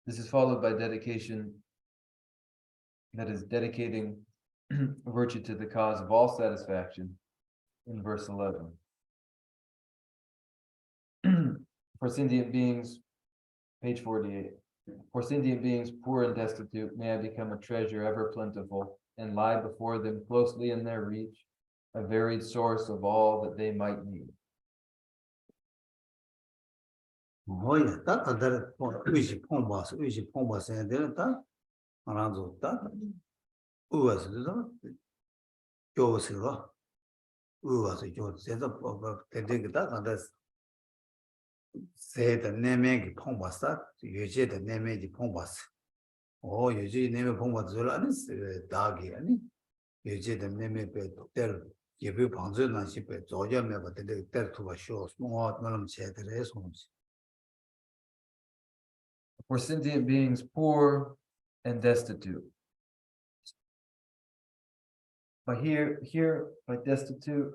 This is followed by dedication, that is dedicating virtue to the cause of all satisfaction, in verse 11. For sentient beings, page 48. For sentient beings poor and destitute, may I become a treasure ever plentiful, and lie before them closely in their reach, a varied source of all that they might need. Say the name Pombasa, you did the name Pombas. Oh, you did name Pombazula, doggy, and you did the name there. Give you Ponzun and ship it, Georgia, never did there to a show, small, Madam said the response. For sentient beings poor and destitute. But here, by destitute,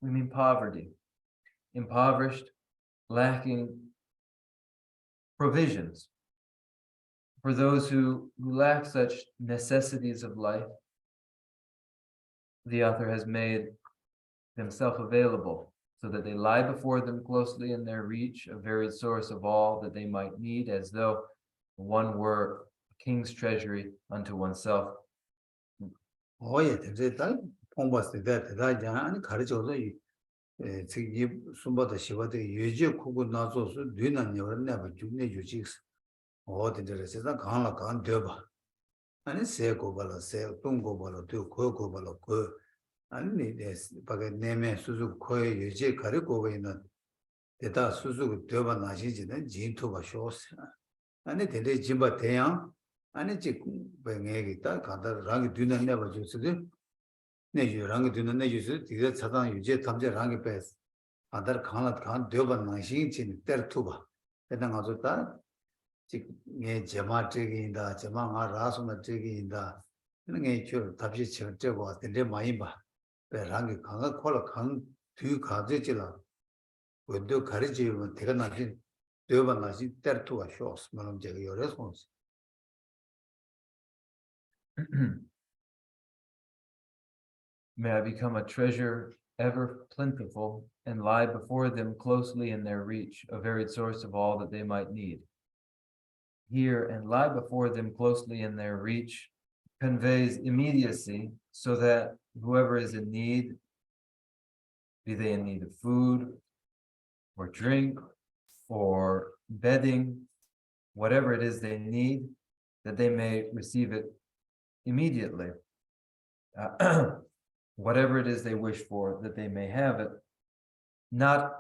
we mean poverty, impoverished, lacking provisions. For those who lack such necessities of life, the author has made himself available so that they lie before them closely in their reach, a varied source of all that they might need, as though one were a king's treasury unto oneself. Oh, yeah, that Pombas did that, and courage also. Sumba the Shiva, the Yuji Kuku Nazo, Duna never junior Ujix. Oh, the Resida Kanla Kan Deba. And it's Seko Bala, Tungo Bala, two Koko Bala, and this Pagan name Suzu Koi, Yuji Kariko in the Da Suzu Deba Nashi, and Jin Tuba shows. And it is Jimba Teang, and it's Bengita, Kata Rangi Duna never used to do. Neju Rangi Duna Neju, the Satan Yuji Tamja Rangi Pass. Other Kanat Khan Deba Nashi in Tertuba. Then Azota. Jama trigger in the Jama Rasuna trigger in the nature Tabi Church, the Maimba, the Rangi Kanga Kola Kang, two Kazilla. With do courage, you take a nothing, Deva Nashi, there to a shows, Madam Jaggy, your response. May I become a treasure ever plentiful, and lie before them closely in their reach, a varied source of all that they might need. Here and lie before them closely in their reach conveys immediacy, so that whoever is in need, be they in need of food or drink or bedding, whatever it is they need, that they may receive it immediately. Whatever it is they wish for, that they may have it. Not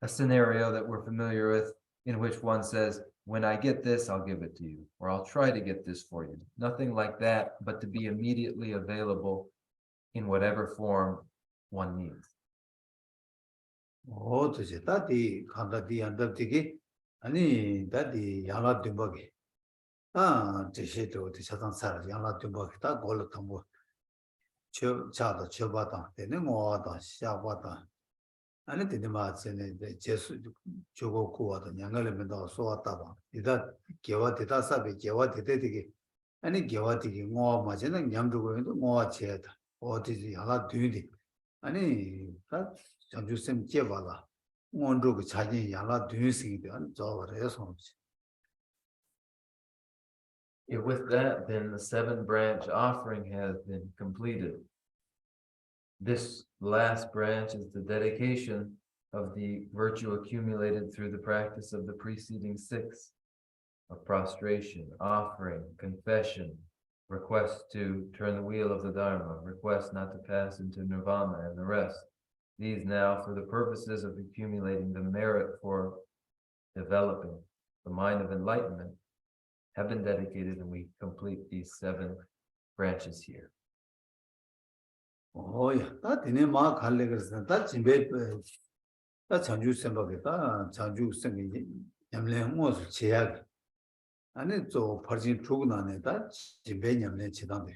a scenario that we're familiar with, in which one says, when I get this, I'll give it to you, or I'll try to get this for you. Nothing like that, but to be immediately available in whatever form one needs. Oh, to say that the Kandati and the Tiki, any that the Yala Dumbagi. The shade of the Satan Sar, Yala Dumbagi, that Golatambo. Chada, Chobata, the Nemoada, Shabata. And it didn't matter the Jesu Jogoku, the young element of Soataba. Did that Giva did Sabi, Giva did it. Any Giva did more much and Yamdu into more chat. Or did the Yala duty. Any that Janjusem Jevala. One drug charging Yala doing and Java response. With that, then the 7-branch offering has been completed. This last branch is the dedication of the virtue accumulated through the practice of the preceding 6 of prostration, offering, confession, request to turn the wheel of the Dharma, request not to pass into nirvana, and the rest. These now, for the purposes of accumulating the merit for developing the mind of enlightenment, have been dedicated, and we complete these 7 branches here. Oh, yeah, that in a mark, that's in bed. That's Chanju Sembagita, Chanju Semi, Yamle was Chiag. And it's so Parjin Trugan, that Jimbeniam Chidame.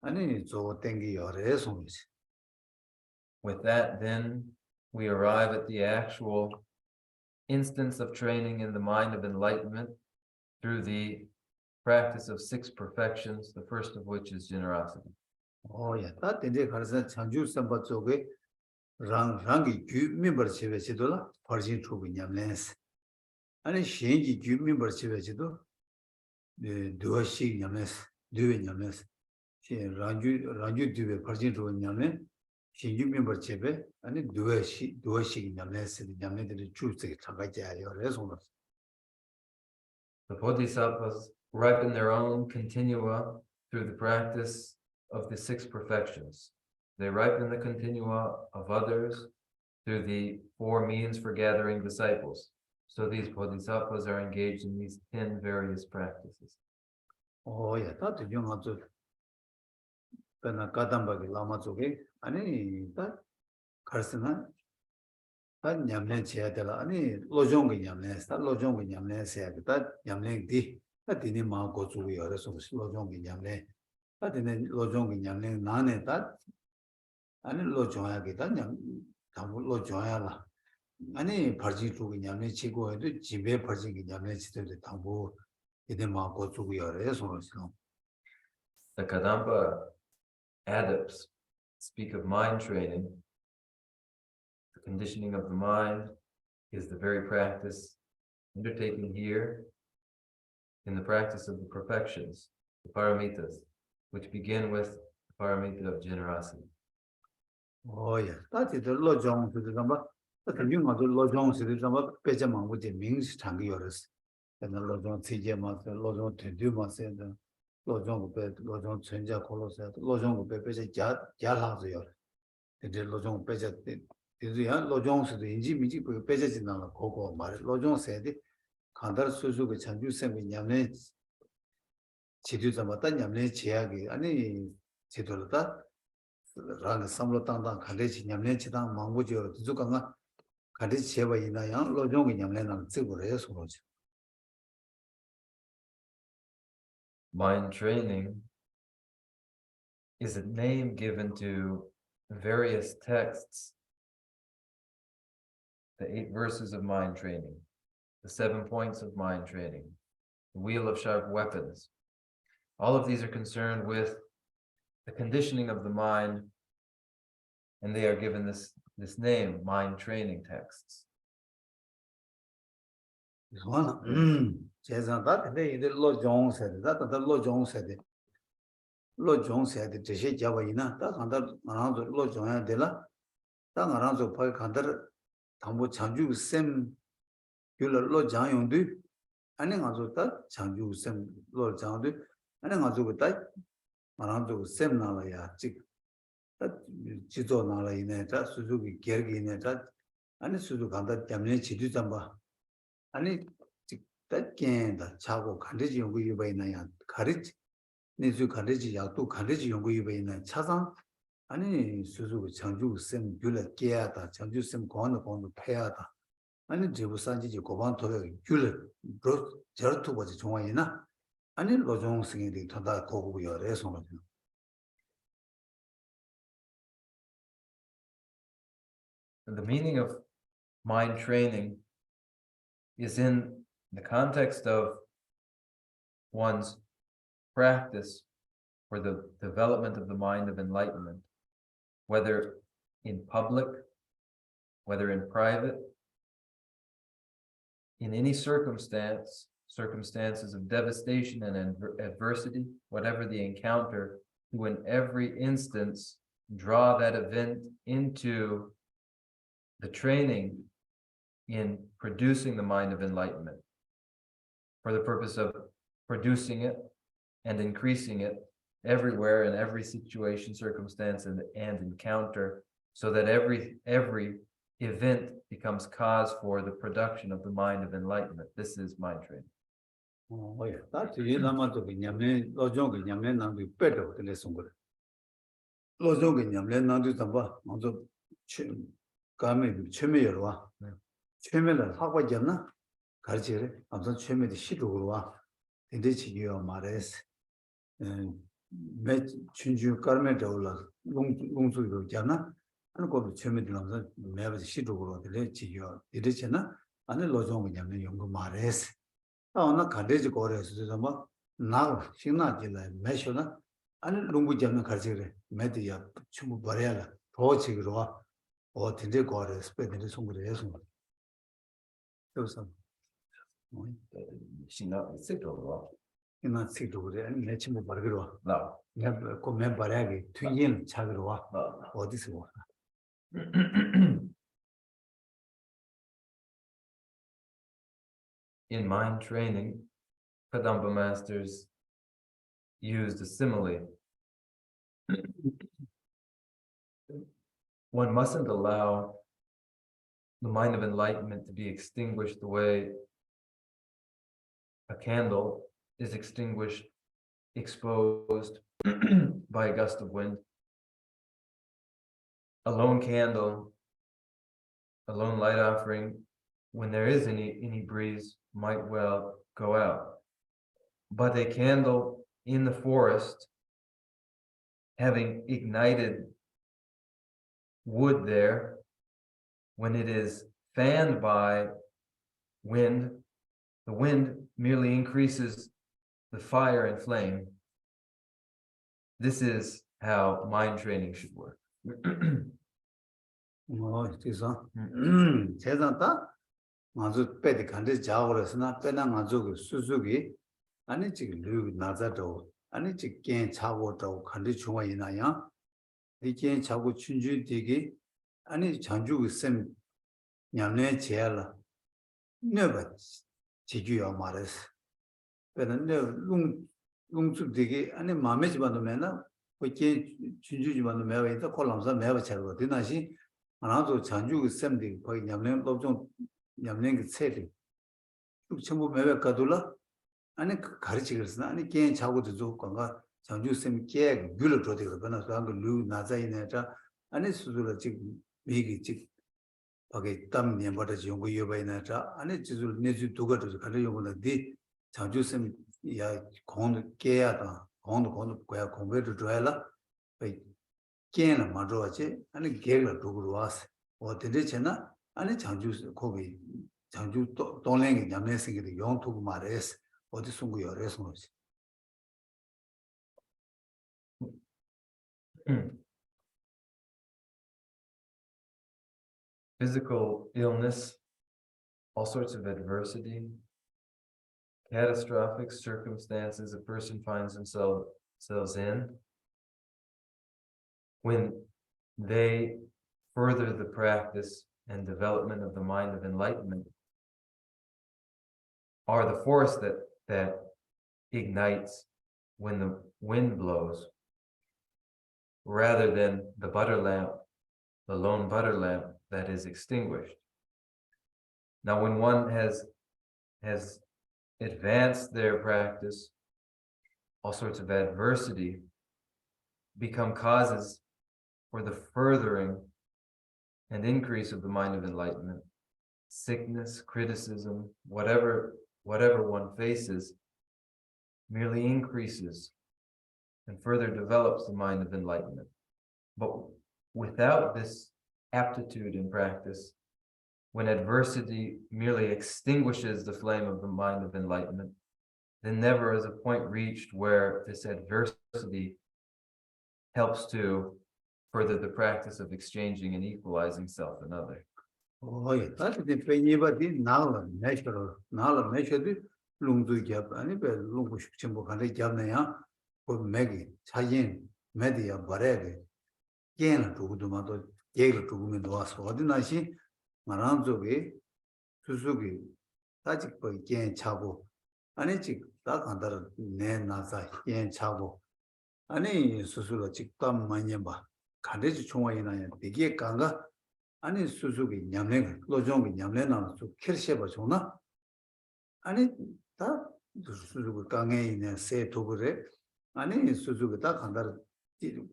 And it's so Tengi or Resons. With that, then, we arrive at the actual instance of training in the mind of enlightenment through the practice of 6 perfections, the first of which is generosity. Oh, yeah, that in the Karsan Chanju Sambatsoge, Rangi, you member Chivechidola, Parjin Trugan Yamlens. And a Shingi, you member Chivechido, the Duashi Yamles, doing Yamles. Ranju Dube, Parjin Trugan Yamlen. Shinju member Chebe, and it Duashi Yamles, the Yamlet, the truth, the Tagaja, your resonance. The Bodhisattvas ripen their own continua through the practice of the 6 perfections. They ripen the continua of others through the 4 means for gathering disciples. So these Bodhisattvas are engaged in these 10 various practices. Oh, yeah, that's young also. Pena Kadambagi Lama Zoge, and that Karsana. That Yamlen Chiadela, any Lojongi Yamlens, that Lojongi Yamlen said that Yamlen di, that didn't mark go to your resource, Lojongi Yamlen, that in Lojongi Yamlen, none that, and Lojoyagi, that Yam Lojoyala, any party to Yamlen Chico, and Jibe party Yamlen to the Tambo, didn't mark go to your resource. The Kadampa adepts speak of mind training. The conditioning of the mind is the very practice undertaken here in the practice of the perfections, the paramitas, which begin with the paramita of generosity. Oh, yeah, that is the Lojong to the number, but the young of the Lojong to the number, Pejama with the means Tangiorus, and the Lojong Tijama, the Lojong Tenduma said, the Lojong Bed, Lojong Chenja Colos, Lojong Bepe Jalazio, the Lojong Peja. Lojong said the Injimiji Pejas in the Coco, Lojong said, Kandar Suzu, which can do some in Yamne Chiduzamata, Yamne Chiagi, any Chidulata, Rang Samlotanga, Kadich, Yamne Chidang, Mangujo, Zukanga, Kadich Cheva in a young Lojong in Yamlen and Zibures. Mind training is a name given to various texts, the 8 verses of mind training, the 7 points of mind training, the wheel of sharp weapons. All of these are concerned with the conditioning of the mind, and they are given this name, mind training texts. One, Jason, that day the Lord Jones said that the Lord Jones said it. Lord Jones said it to say Javaina, that under around the Lord Joan de la, that around the Park under Tambo Chanju Sem, you Lord John do, and then also that Chanju Sem Lord John do, and then also with that around the Sem Nalaya, Chick, that Chito Nala in it, that Suzuki Kergi in it, and Suzukanda Jamne Chidutamba. And it that gain the chago kanji yungu yubay na ya karich nizu kanji ya tu kanji yungu yubay na chazang 아니 수수 창주 쌤 귤을 깨야다 창주 쌤 고는 패야다 아니 제부 산지 고반 토에 귤을 로 저투 버지 종아이나 아니 로종 승인이 다다 고고요 레송을 And the meaning of mind training is in the context of one's practice for the development of the mind of enlightenment, whether in public, whether in private, in any circumstances of devastation and adversity, whatever the encounter, to in every instance draw that event into the training in producing the mind of enlightenment for the purpose of producing it and increasing it everywhere in every situation, circumstance, and encounter, so that every event becomes cause for the production of the mind of enlightenment. This is mind training. Oh yeah, that's the Lama to be Yamlin, Lojong, Yamlin, and we better than the Sungur. Lojong, Yamlin, and do the also Kami, Chimera, Chimela, how about Yamna? Karjere, I'm not Chimmy the Shidurua, in this year, Mares, and met Chinju Carmetola, Lungsu Jana, and go to Chimmy, never the Shidurua, the Lechio, the Richena, and the Lojong Yamin Yungu Mares. Oh, not Kadej Gores, now she not Meshona, and Lungu Jana Karjere, Media, Chumu Barella, Rochigua, or Tinde Gores, spending the Sungus. Do some. She not sick or In that seat over there, and let him Bargua. no. Never come Baragi, 2 yen Chagrua, or this one. In mind training, Kadamba masters used a simile. One mustn't allow the mind of enlightenment to be extinguished the way a candle is extinguished, exposed by a gust of wind. A lone candle, a lone light offering, when there is any breeze, might well go out. But a candle in the forest, having ignited wood there, when it is fanned by wind, the wind merely increases the fire and flame. This is how mind training should work. Oh, it is on. Chezanta, Mazu Pedi Kandi Javrasna, Pena Mazu Suzuki, and it's Lu Nazato, and it's again Chavoto, Kandi Chua Inaya, the Ken Chavu Chunju Digi, and it's Chanju Sem Yamne Chiela. Never Chiju Mares. But never Lung Digi, and a Mamage Bandamena, we can't Chunju Bandamera, the columns are never Chavo, didn't she? Another Chanju is sending by Yamlin Lobjon Yamling setting. Chumbu Meva Kadula, and a Karichis, and a cane Chawu to Zokanga, Chanju sem Keg, Gulatroti, Lu Nazaineta, and it's Suzula Chick, Big Chick, okay, Tam Yambata Jungu Yubainata, and it is Nizu Tuga to the Karayu D. Chanju sem Ya Kond Keata, Kond converted to Ella. Ken Madroche, and a Gala Duguas, or the Richena, and a Chanju Kobe, Chanju Toling, Yamesing the Yon to Mares, or the Sungu Resmos. Physical illness, all sorts of adversity, catastrophic circumstances a person finds themselves in, when they further the practice and development of the mind of enlightenment, are the force that ignites when the wind blows, rather than the butter lamp, the lone butter lamp that is extinguished. Now, when one has advance their practice, all sorts of adversity become causes for the furthering and increase of the mind of enlightenment. Sickness, criticism, whatever one faces, merely increases and further develops the mind of enlightenment. But without this aptitude in practice, when adversity merely extinguishes the flame of the mind of enlightenment, then never is a point reached where this adversity helps to further the practice of exchanging and equalizing self and other. Oh, yeah, that's the penibadi nala measure lungdu jab, and if lungush chimbo can jamnaya, put Maggie, Chayin, Media, Barere, Yen to Gudumato, Yale to Women was ordinary, Maranzogi, Suzuki, Tajik by Yen Chabo, Anichik, that under Nen Nasa, Yen Chabo, Ani Susula Chiktam Manyamba, Kadej Chunga, Bigi Kanga. 아니 수수기 냠내 로종기 냠내나 수 킬셰바 좋나 아니 다 수수기 강에 있는 세 도구래 아니 수수기 다 간다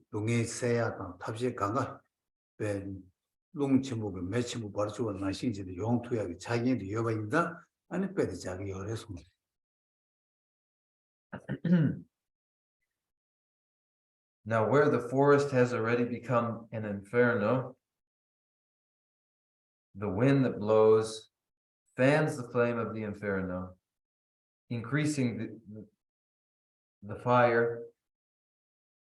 동에 세야다 탑시 강가 배 롱침목을 매침목 버르주고 나신지도 용투야기 자기도 여바인다 아니 배도 자기 열에서 Now where the forest has already become an inferno, the wind that blows fans the flame of the inferno, increasing the fire.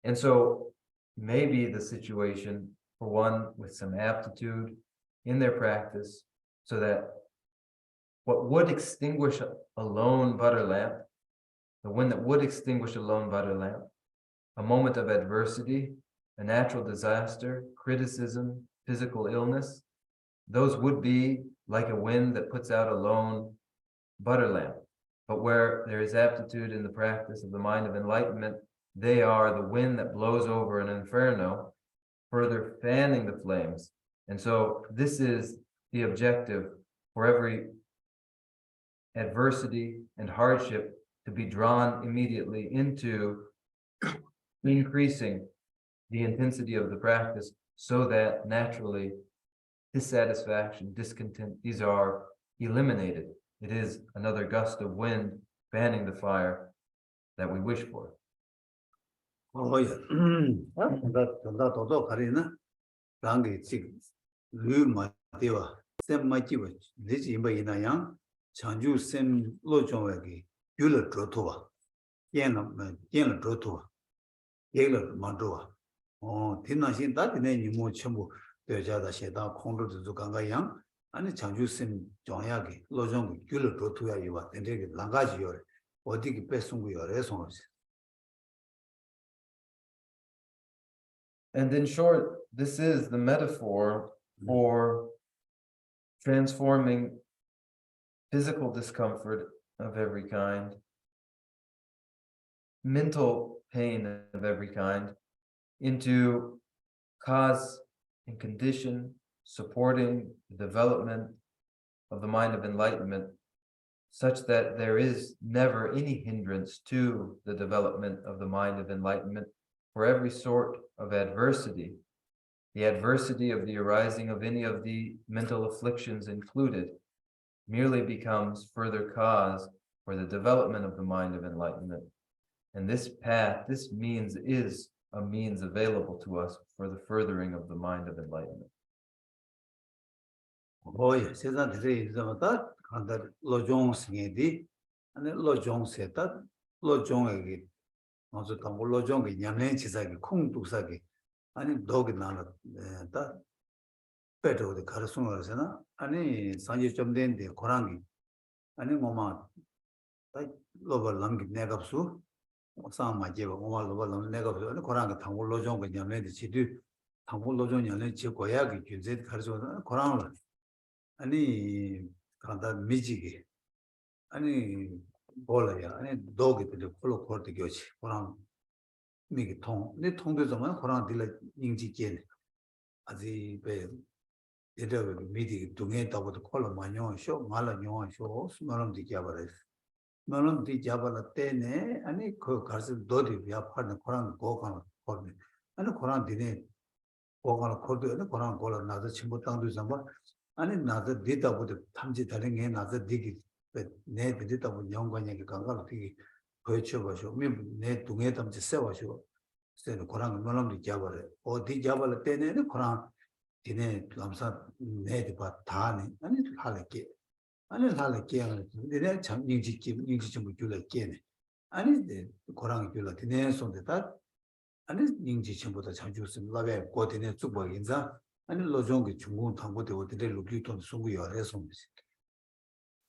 And so maybe the situation for one with some aptitude in their practice, so that what would extinguish a lone butter lamp, the wind that would extinguish a lone butter lamp, a moment of adversity, a natural disaster, criticism, physical illness, those would be like a wind that puts out a lone butter lamp. But where there is aptitude in the practice of the mind of enlightenment, they are the wind that blows over an inferno, further fanning the flames. And so this is the objective for every adversity and hardship, to be drawn immediately into increasing the intensity of the practice, so that naturally dissatisfaction, discontent, these are eliminated. It is another gust of wind fanning the fire that we wish for. Oh, yeah. That Toto Karina, Rangi Chick, Luma Deva, Sem Machiva, this Imba Yang, Chanju Sem Lojongagi, Yula Drotua, Yena Drotua, Yela Mandua. Oh, Tinashin, that name you more chumbo, Bejada Sheda, Kondo to Ganga Yang, and Chanju Sem Jongyagi, Lojong, Yula Drotua, you are, and take it Langaji or Odi Pesung your resonance. And in short, this is the metaphor for transforming physical discomfort of every kind, mental pain of every kind, into cause and condition supporting the development of the mind of enlightenment, such that there is never any hindrance to the development of the mind of enlightenment. For every sort of adversity, the adversity of the arising of any of the mental afflictions included, merely becomes further cause for the development of the mind of enlightenment. And this path, this means, is a means available to us for the furthering of the mind of enlightenment. Oh, yes, that is that, and that Lojong Singedi, and then Lojong said that Lojong again. Also, Lojong, Yamlen Chisaki, Kung Tusaki, and dog nana that better the Karasuna, and Sanji Chomden, the Korangi, and Moma, like Lover Lamgi Negapsu, some my Java, Moma Lover Negapsu, and Koranga, Tango Lojong, Yamlen, the Chidu, Tango Lojong, Yamlen Chikoyaki, Juzet Karsuna, Koranga, and Kanda Mijigi, and Bolaya, and dog it the full of Portuguese, Korang. Make tong, the tong is a man, Koran Dilla Yingji Jen, as the meeting to get over the color Magnon show, Mala Nyon show, Smaram de Cabaret. 너는 네 잡아라 때네 아니 그 가서 너도 야 파는 거랑 고가는 거네 아니 거랑 되네 고가는 거도 거랑 고라 나도 친구 땅도 잡아 아니 나도 뒤다보다 탐지 다른 게 나도 되게 내 뒤다보 연관이 간가로 되게 거쳐 봐줘 내 동에 탐지 세워줘 그래서 거랑 너는 잡아라 어디 잡아라 때네 거랑 되네 감사 내도 봐 다네 아니 할게 아니 할게 내가 참 인지 좀 줄을 깨네 아니 고랑 줄을 되네 손대다 아니 인지 전부터 참 좋습니다 라베 고되네 주보 인자 아니 로종의 중공 탐보대 어디를 루기톤 수고 열해서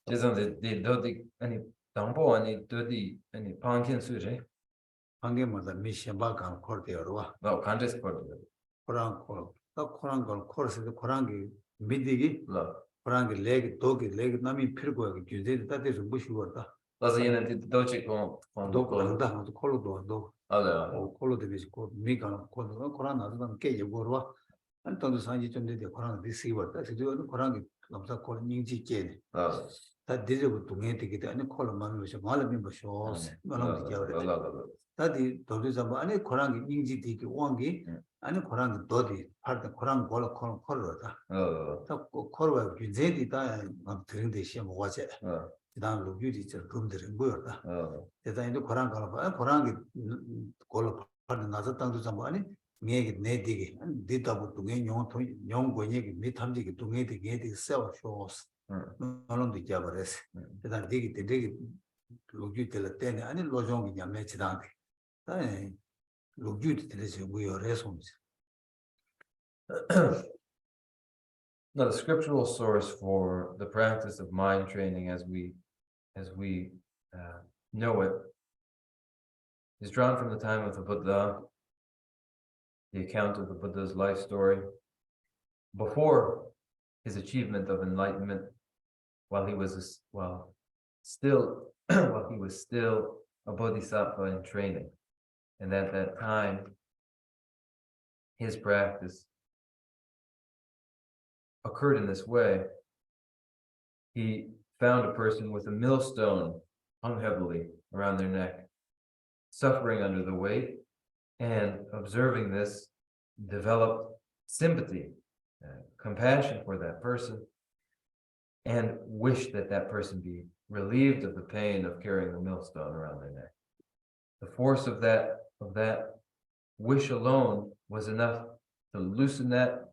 죄송한데 너디 아니 당보 아니 너디 아니 방켄 수제 방개마다 미션바가 콜대어와 너 간데스 거든 고랑 고랑 걸 콜스도 고랑이 미디기 라 고랑이 레기 도기 레기 남이 필고하게 규제도 따대서 무시거다 그래서 얘는 도치 고 도고 한다 콜로도 도 알아 콜로도 비스고 미가 콜로 고랑 나도 게 예고로 안 돈도 산지 좀 되게 고랑 비스이버다 그래도 고랑이 감사 콜 닝지 깨네 아 다 되고 동해 되게 아니 콜로만 뭐셔 말하면 뭐셔 말하면 되게 다디 도도 잡아 아니 고랑이 닝지 되게 왕기 아니 고랑이 도디 팔다 고랑 콜로 콜로다 딱 콜로 규제디 다 들은데 시험 뭐가지 그다음 로규디 저 금들은 뭐였다 대단히도 고랑 봐 고랑이 콜로 팔다 나서 땅도 잡아 아니 내게 내디게 디다부 동해 용 권역이 미탐지기 동해 되게 세워 쇼스 말론도 잡아레스 대단 되게 로규들 때문에 아니 로종이 냠매 지단데 네 로규들 때문에 뭐요 레송스 Now, the scriptural source for the practice of mind training as we know it is drawn from the time of the Buddha, the account of the Buddha's life story before his achievement of enlightenment, while he was still a Bodhisattva in training, and at that time, his practice occurred in this way. He found a person with a millstone hung heavily around their neck, suffering under the weight, and observing this, developed sympathy, compassion for that person, and wished that that person be relieved of the pain of carrying the millstone around their neck. The force of that wish alone was enough to loosen that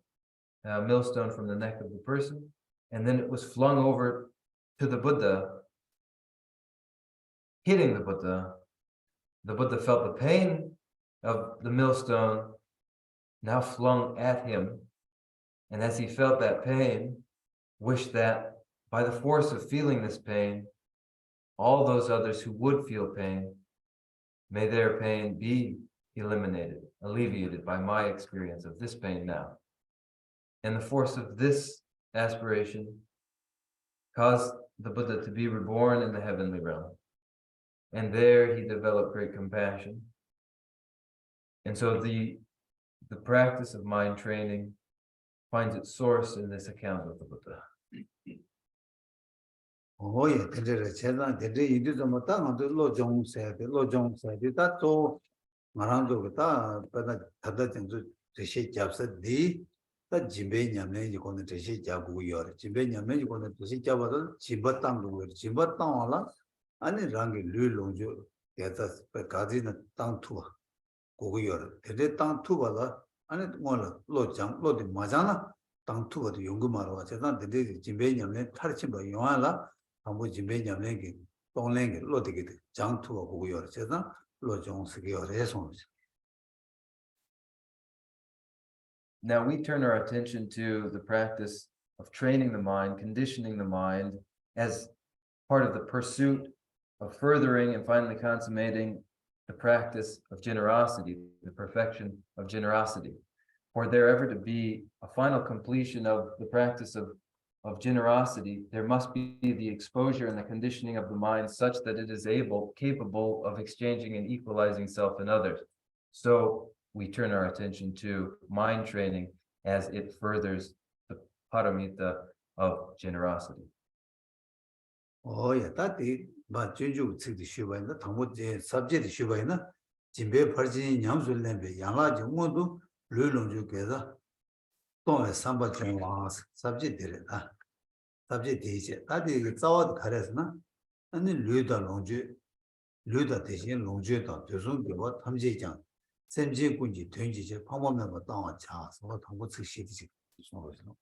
millstone from the neck of the person, and then it was flung over to the Buddha, hitting the Buddha. The Buddha felt the pain of the millstone now flung at him, and as he felt that pain, wished that by the force of feeling this pain, all those others who would feel pain, may their pain be eliminated, alleviated by my experience of this pain now. And the force of this aspiration caused the Buddha to be reborn in the heavenly realm. And there he developed great compassion. And so the practice of mind training finds its source in this account of the Buddha. Oh yeah, 근데 제가 근데 이제 좀 땅도 로종세 다또 말한도 그다 받아 다다 정도 대시 잡서디 다 집에 냠내 이거는 대시 잡고요. 집에 냠내 이거는 대시 잡아도 집어 땅도 집어 땅라 아니 랑게 류롱조 대다 가지는 땅 투 고고요. 대대 땅 투바다 아니 뭐라 로장 로디 맞잖아. 땅 투바도 연구하러 제가 대대 집에 냠내 탈치 뭐 용하라 아무 집에 냠내게 동랭게 로디게 장 투가 고고요. 제가 로종스게 해서 Now we turn our attention to the practice of training the mind, conditioning the mind as part of the pursuit of furthering and finally consummating the practice of generosity, the perfection of generosity. For there ever to be a final completion of the practice of generosity, there must be the exposure and the conditioning of the mind such that it is capable of exchanging and equalizing self and others. So we turn our attention to mind training as it furthers the paramita of generosity. Oh yeah, that 바 준주 측의 쉬바이나 당부 subject 쉬바이나 진배 벌진 냠술렘베 양라지 모두 르롱주께서 또 삼바 정와 subject 되다. subject 되지. 다들 자와도 가려서나 아니 르다 롱주 르다 대신 롱주다 조선교와 탐지장 샘지군지 된지제 방법면과 땅와 차서 당부 측시지 소로서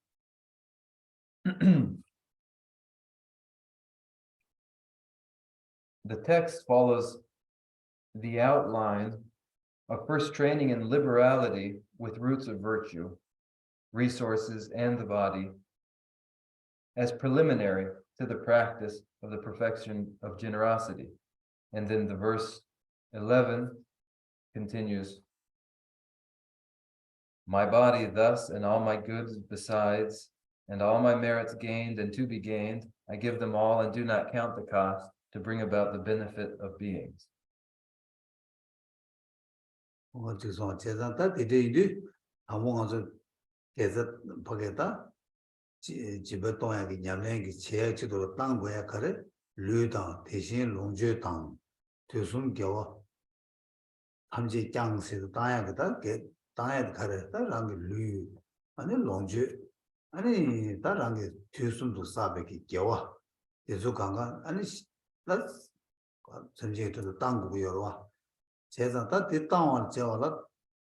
The text follows the outline of first training in liberality with roots of virtue, resources, and the body as preliminary to the practice of the perfection of generosity. And then the verse 11 continues, my body thus and all my goods besides, and all my merits gained and to be gained, I give them all and do not count the cost to bring about the benefit of beings. 어디서 제자다 되되이디 아무가서 제자 보겠다 집에 동양이 냠랭이 제약지도 땅 거야 그래 류당 대신 롱주당 교순교 함지 장세도 땅야거다 게 땅에 가래다랑 류 아니 롱주 아니 다랑게 교순도 사베기 겨와 예수 강가 아니 나 전제도 땅고 여러와 제자다 대땅을 제와라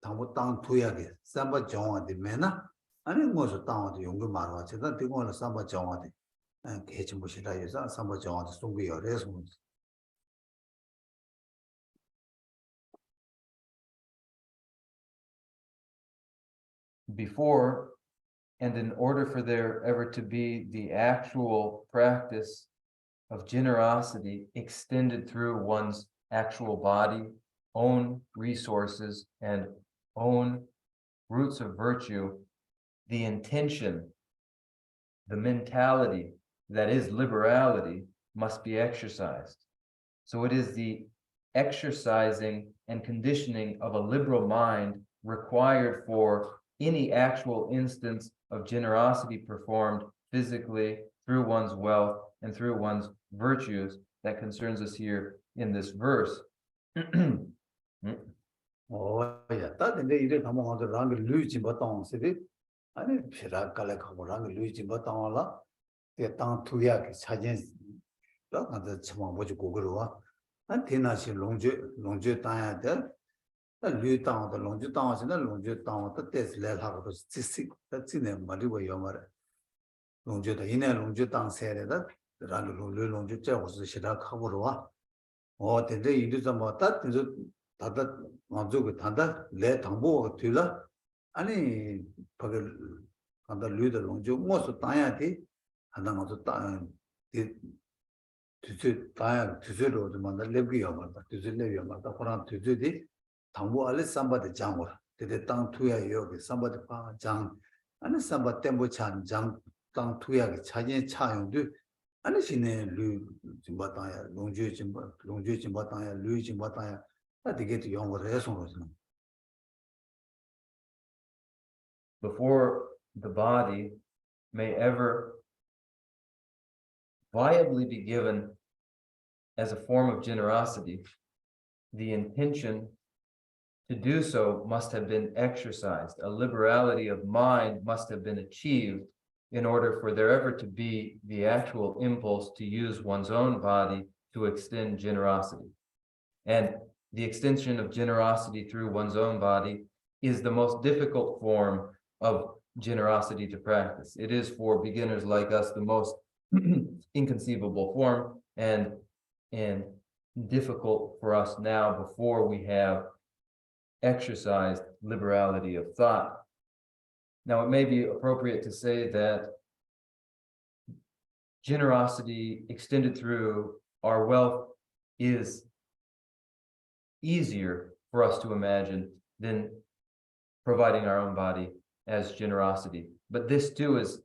당부 땅 투야게 삼바 정화데 메나 아니 뭐서 땅어도 용거 말와 제가 되고는 삼바 정화데 개치 무시라 해서 삼바 정화데 송기 열에서 Before and in order for there ever to be the actual practice of generosity extended through one's actual body, own resources, and own roots of virtue, the intention, the mentality that is liberality must be exercised. So it is the exercising and conditioning of a liberal mind required for any actual instance of generosity performed physically through one's wealth and through one's virtues that concerns us here in this verse. 야, 다른데 이래 담아가서 랑을 루이지 못하고 세대 아니 피라깔에 가고 랑을 루이지 못하고라 땅 투야게 사진 또 가서 처음 보지 고그러와 한 대나시 롱주 땅야 돼 류 땅도 롱주 땅에서는 롱주 땅도 때스래 하고도 지식 지네 말이고 요말 롱주도 이내 롱주 땅 세례다 랑을 롱주 째고서 시작하고 와 근데 이리서 뭐 따뜻해서 다다 먼저 단다 내 당보가 되라 아니 거기 간다 류도 롱주 뭐서 따야 돼 하나 먼저 따 뒤에 따야 뒤로 좀 랩기야 말다 뒤에 랩이야 말다 그런 뒤에 당보 알레 삼바데 장고라 되게 땅 투야 여기 삼바데 파장 아니 삼바 템보 장땅 투야게 차진 차용도 아니 신에 류 짐바타야 롱주 짐바타야 류 짐바타야 되게 영어를 해서 Before the body may ever viably be given as a form of generosity, the intention to do so must have been exercised. A liberality of mind must have been achieved in order for there ever to be the actual impulse to use one's own body to extend generosity. And the extension of generosity through one's own body is the most difficult form of generosity to practice. It is for beginners like us the most inconceivable form and difficult for us now before we have exercised liberality of thought. Now, it may be appropriate to say that generosity extended through our wealth is easier for us to imagine than providing our own body as generosity. But this too is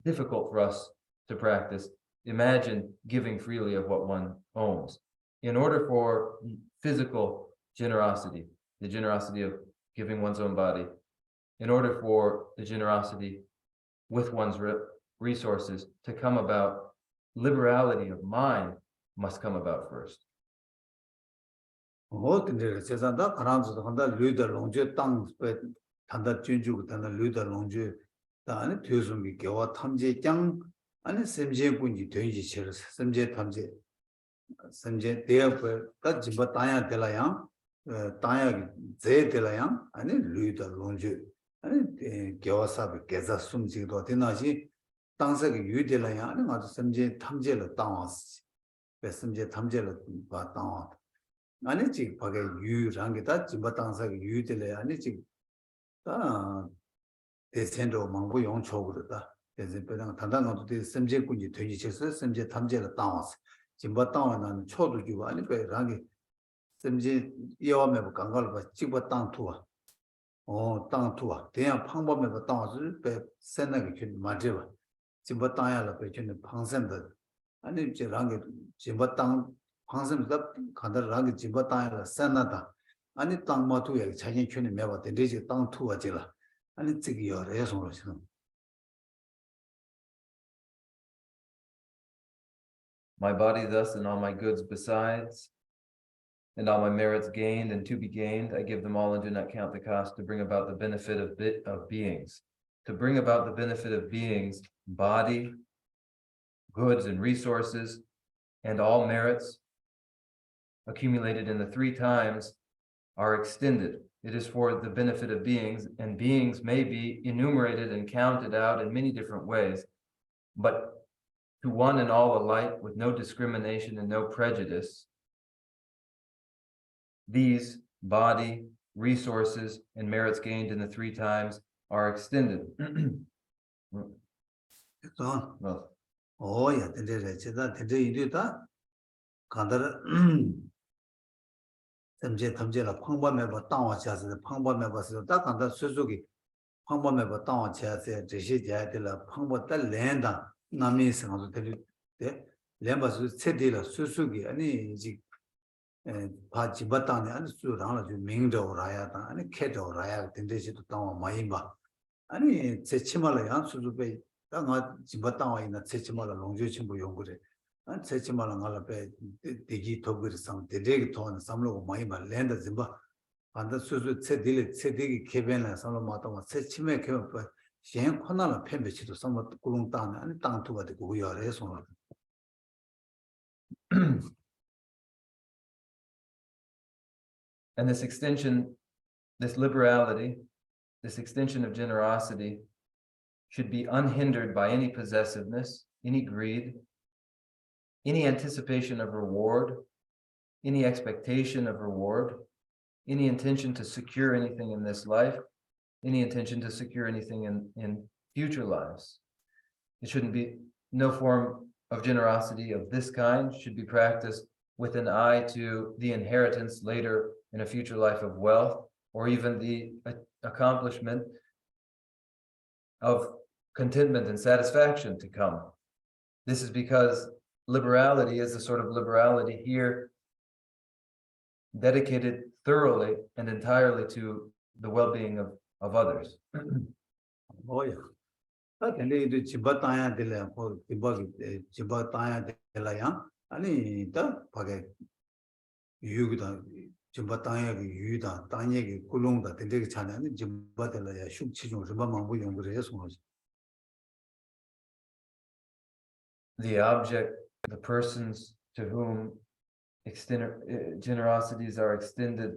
difficult for us to practice. Imagine giving freely of what one owns. In order for physical generosity, the generosity of giving one's own body, in order for the generosity with one's resources to come about, liberality of mind must come about first. Oh, the Cesanda, Karanzo, the Luda Longe, tongues, but Tanda Junju, Tanda Luda Longe, the Anatuzum, Gawa Tamje Yang, and the Semje Bunji, Tunji Chairs, Semje Tamje, Semje, there, that Jibataya Delayang, Taya Ze Delayang, and then Luda Longe, and Gawasabi, Gaza Sumji, Dotinaji, Tansa Yu Delayang, and Semje Tamjela Dance, Semje Tamjela Dance. 아니 지 밖에 유랑게다 지바당사가 유들래 아니 지 대센도 망고 용초거다 그래서 배당 단단한 것도 심제군이 되지 쳐서 심제 탐제를 당왔어 지바 당와는 초도 주고 아니 배랑게 심제 이와매 강가를 봐 지바 당투와 당투와 대양 방법에 당와서 배 센나게 좀 맞아 지바 당야라 배 주는 방선도 아니 지랑게 지바 당 방송에서 간다라게 집어다야 산나다 아니 땅마투에 자신 촌에 매봤대 이제 땅 투어지라 아니 저기 여래서 My body thus and all my goods besides, and all my merits gained and to be gained, I give them all and do not count the cost to bring about the benefit of beings. To bring about the benefit of beings, body, goods and resources, and all merits accumulated in the three times are extended. It is for the benefit of beings, and beings may be enumerated and counted out in many different ways, but to one and all alike, with no discrimination and no prejudice, these body, resources, and merits gained in the three times are extended. Oh, yeah, semje tamjela 방법에버 땅와 자세 방법에버서 다 간다 수수기 방법에버 땅와 자세 제시 자야들라 방법 달 랜다 남이 생각도 될때 랜바스 체딜라 수수기 아니 이제 바지 바탕에 아니 수랑을 좀 명도라야다 아니 캐도라야 된데지도 땅와 많이 봐 아니 제치말이야 수수배 땅아 집바탕와 있는 제치말을 농조 친구 연구래 세치마랑 알아배 되기 도그르상 되게 돈 삼로고 많이 말 랜드 짐바 반다 수수 세딜이 개변에 삼로 마다마 세치메 개변 신 코나나 펜베치도 삼로 꾸릉 땅에 아니 땅투가 되고 위아래서 And this extension, this liberality, this extension of generosity should be unhindered by any possessiveness, any greed, any anticipation of reward, any expectation of reward, any intention to secure anything in this life, any intention to secure anything in future lives. It shouldn't be, no form of generosity of this kind should be practiced with an eye to the inheritance later in a future life of wealth, or even the accomplishment of contentment and satisfaction to come. This is because liberality is the sort of liberality here dedicated thoroughly and entirely to the well-being of others. Oh yeah. 근데 이 집바타야 될래 뭐 집바타야 될래야 아니 다 밖에 유기다 집바타야 유다 땅에 굴롱다 되게 차는 집바들래야 숙치중什么망부 연구를 해서 The object, the persons to whom generosities are extended,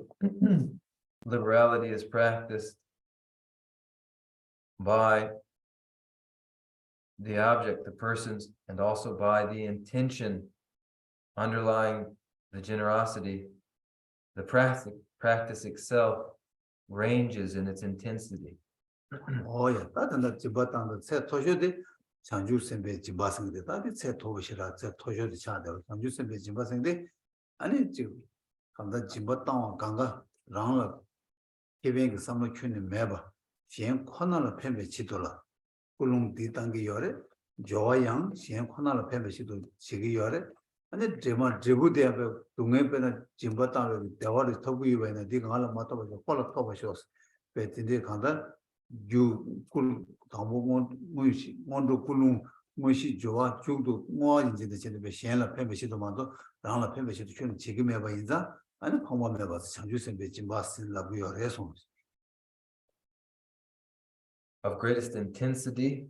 liberality is practiced by the object, the persons, and also by the intention underlying the generosity. The practice itself ranges in its intensity. Oh yeah, that's 집바탕도 새 토셔데 장주선배 집바생데 다들 새 토시라 새 토셔데 차들 장주선배 집바생데 아니 지금 간다 집바탕 간가 랑라 개변 그 삼로 큐는 매바 시행 코너를 펴매 지도라 꿀롱 뒤단계 열에 조양 시행 코너를 펴매 지도 지기 열에 아니 제만 제부대 동해변에 집바탕을 대화를 터고 이외에는 네가 하나 맞다고 콜라 터버셔스 배진데 간다 유 꿀 담보몬 무시 몬도 꿀롱 무시 좋아 죽도 뭐 이제 되는 게 시행을 폐배시도 만도 라나 폐배시도 좀 지금 해봐 인자 아니 방법해 봐서 창조선 배지 마스라고 요래서 Of greatest intensity,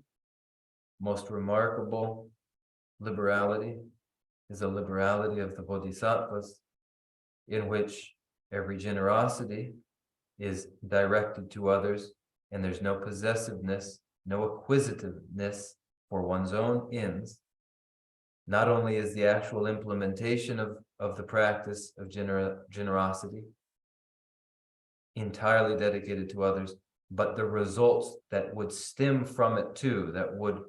most remarkable liberality is the liberality of the Bodhisattvas, in which every generosity is directed to others, and there's no possessiveness, no acquisitiveness for one's own ends. Not only is the actual implementation of the practice of generosity entirely dedicated to others, but the results that would stem from it too, that would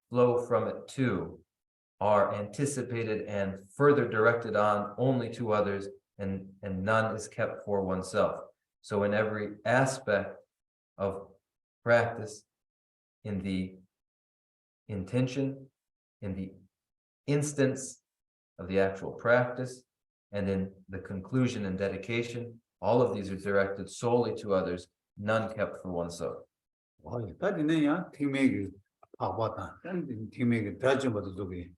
flow from it too, are anticipated and further directed on only to others, and none is kept for oneself. So in every aspect of practice, in the intention, in the instance of the actual practice, and in the conclusion and dedication, all of these are directed solely to others, none kept for oneself. 다디네야 팀메기 파바다 팀메기 다좀도 저기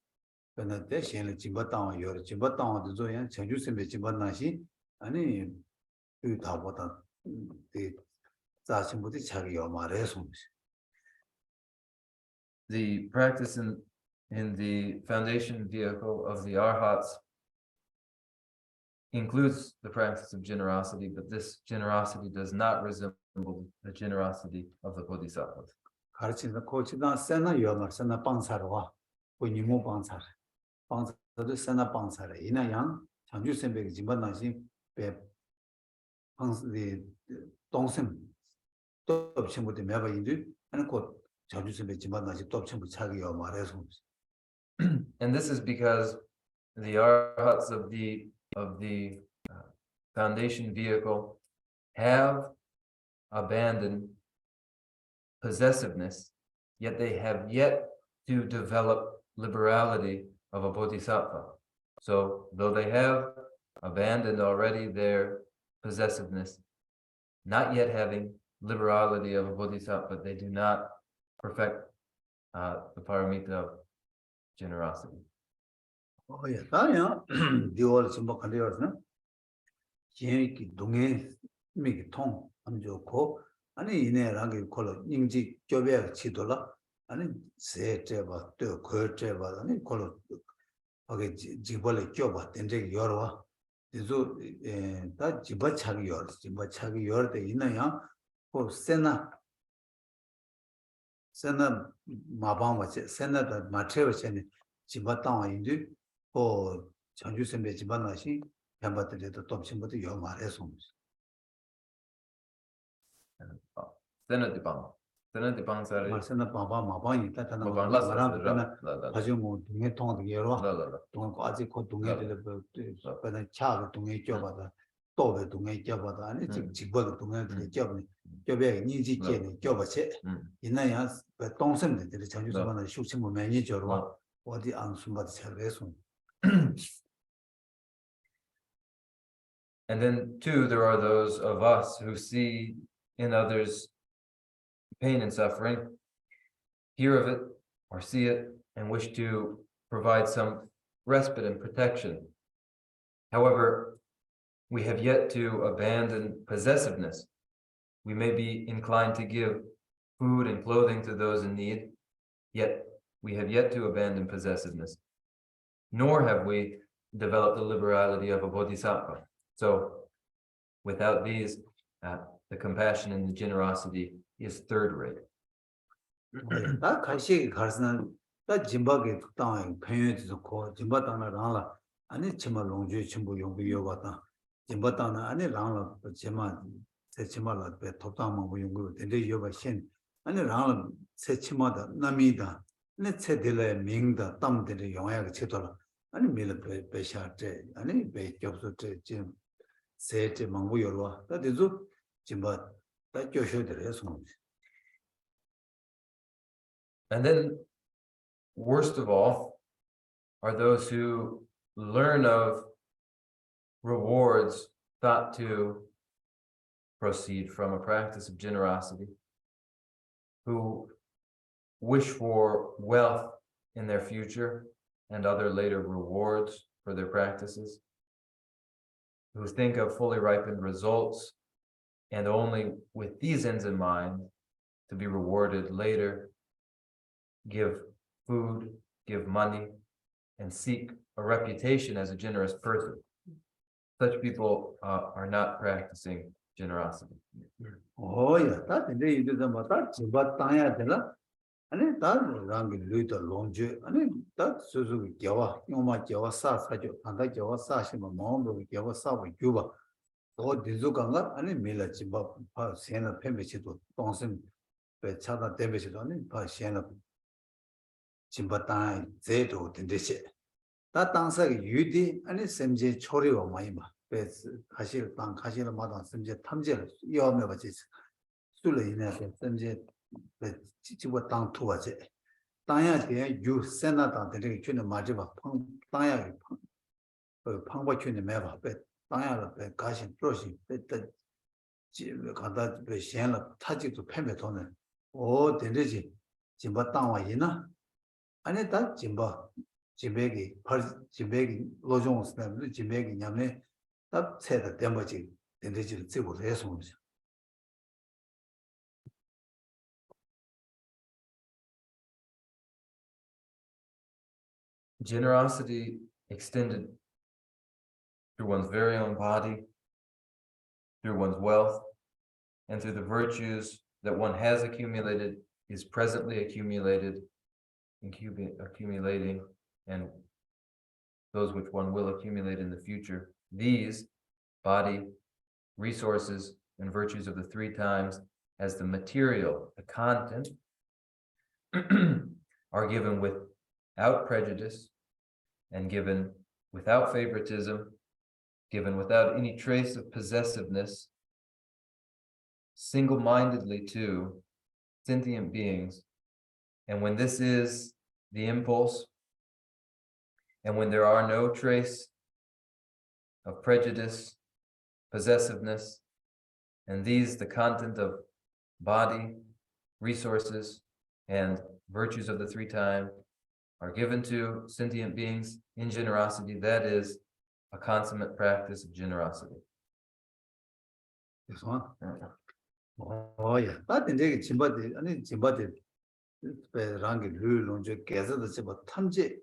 근데 대신에 집었다고 요 집었다고 저야 전주선배 집었나시 아니 그 다보다 그 자신부터 자기가 말해서 The practice in the foundation vehicle of the Arhats includes the practice of generosity, but this generosity does not resemble the generosity of the Bodhisattvas. 가르치는 코치다 세나 요말 세나 방사로와 본인모 방사 방사도 세나 방사래 이나양 장주선배 집었나시 배 방스리 동생 또 친구들 매바 인도 아니 곧 장주선배 집었나시 또 친구 자기가 말해서 And this is because the Arhats of the foundation vehicle have abandoned possessiveness, yet they have yet to develop liberality of a bodhisattva. So though they have abandoned already their possessiveness, not yet having liberality of a bodhisattva, they do not perfect the paramita of generosity. 예, 다야 디월 좀 간대요는 제기 동에 미기 통 암좋고 아니 이내랑게 콜로 인지 교배 지도라 아니 세제바 또 거제바 아니 콜로 거기 지벌에 껴봐 된데 열어 그래서 다 지바 차기 열 때 있나요 그 세나 마방와체 세나다 마트에서는 지바 땅와 인도 그 전주선배 집안나시 양바들에도 톱친부터 요 말해서 Senadipang sari. 말세나 바바 마방이 따다나 Mabang 말아 가지고 뭐 동해 통도 열어 la. 동 아직 그 동해들 그는 차가 동해 껴봐다 또배 동해 껴봐다 아니 지벌 동해들 껴버니 껴배 니지 껴니 껴봐체 이나야 동생들 전주선배나 숙친모 매니저로 어디 안 숨바도 잘 해서 And then two, there are those of us who see in others pain and suffering, hear of it or see it, and wish to provide some respite and protection. However, we have yet to abandon possessiveness. We may be inclined to give food and clothing to those in need, yet we have yet to abandon possessiveness, nor have we developed the liberality of a bodhisattva. So without these, the compassion and the generosity is third rate. 나 가시 가르스는 나 짐바게 땅에 편유도 좋고 짐바 땅에 랑라 아니 정말 농주 전부 용비 요바다 짐바 땅에 아니 랑라 제마 세치마라 배 톱땅만 용고 근데 요바 신 아니 랑라 세치마다 남이다 네 세들의 명다 땅들의 영향을 치더라 아니 밀 배샤테 아니 배 겹소테 지금 세트 망고 열와 다데도 짐바 다 교쇼들에서 And then, worst of all, are those who learn of rewards thought to proceed from a practice of generosity, who wish for wealth in their future and other later rewards for their practices, who think of fully ripened results and only with these ends in mind to be rewarded later, give food, give money, and seek a reputation as a generous person. Such people are not practicing generosity. Oh, yeah, that's the day you do the matter, but Tanya Della, and that Rangi Luta Longju, and that Suzu Java, Yoma Java Sajo, and that Java Sashima Mombo, Java Sawa Juba, or Dizuganga, and Mila Chiba, Siena Pembechito, Tonson, Chata Debechito, Siena Chimbatan, Zeto, Tindishe. That dancer Yudi, and Semje Chori or Maima. 가실 땅 가시는 마당 선제 탐제를 이어며 같이 술에 인해서 선제 지지고 땅 투어제 땅야 대 유세나다 되게 주는 마지막 땅야 방법 주는 매바 땅야를 가신 프로시 지 간다 시행을 타지도 패매 돈을 오 되지 진바 땅와 있나 아니 다 진바 지배기 지배기 로종스는 지배기 냠네 Generosity extended through one's very own body, through one's wealth, and through the virtues that one has accumulated, is presently accumulating, and those which one will accumulate in the future. These, body, resources, and virtues of the three times as the material, the content, are given without prejudice and given without favoritism, given without any trace of possessiveness, single-mindedly to sentient beings. And when this is the impulse, and when there are no trace of prejudice, possessiveness, and these, the content of body, resources, and virtues of the three times, are given to sentient beings in generosity. That is a consummate practice of generosity. This one? Oh, yeah. That in the Zimbabwe, I mean, Zimbabwe, Rangi Lulunja, gathered the Zimbabwe Tamji,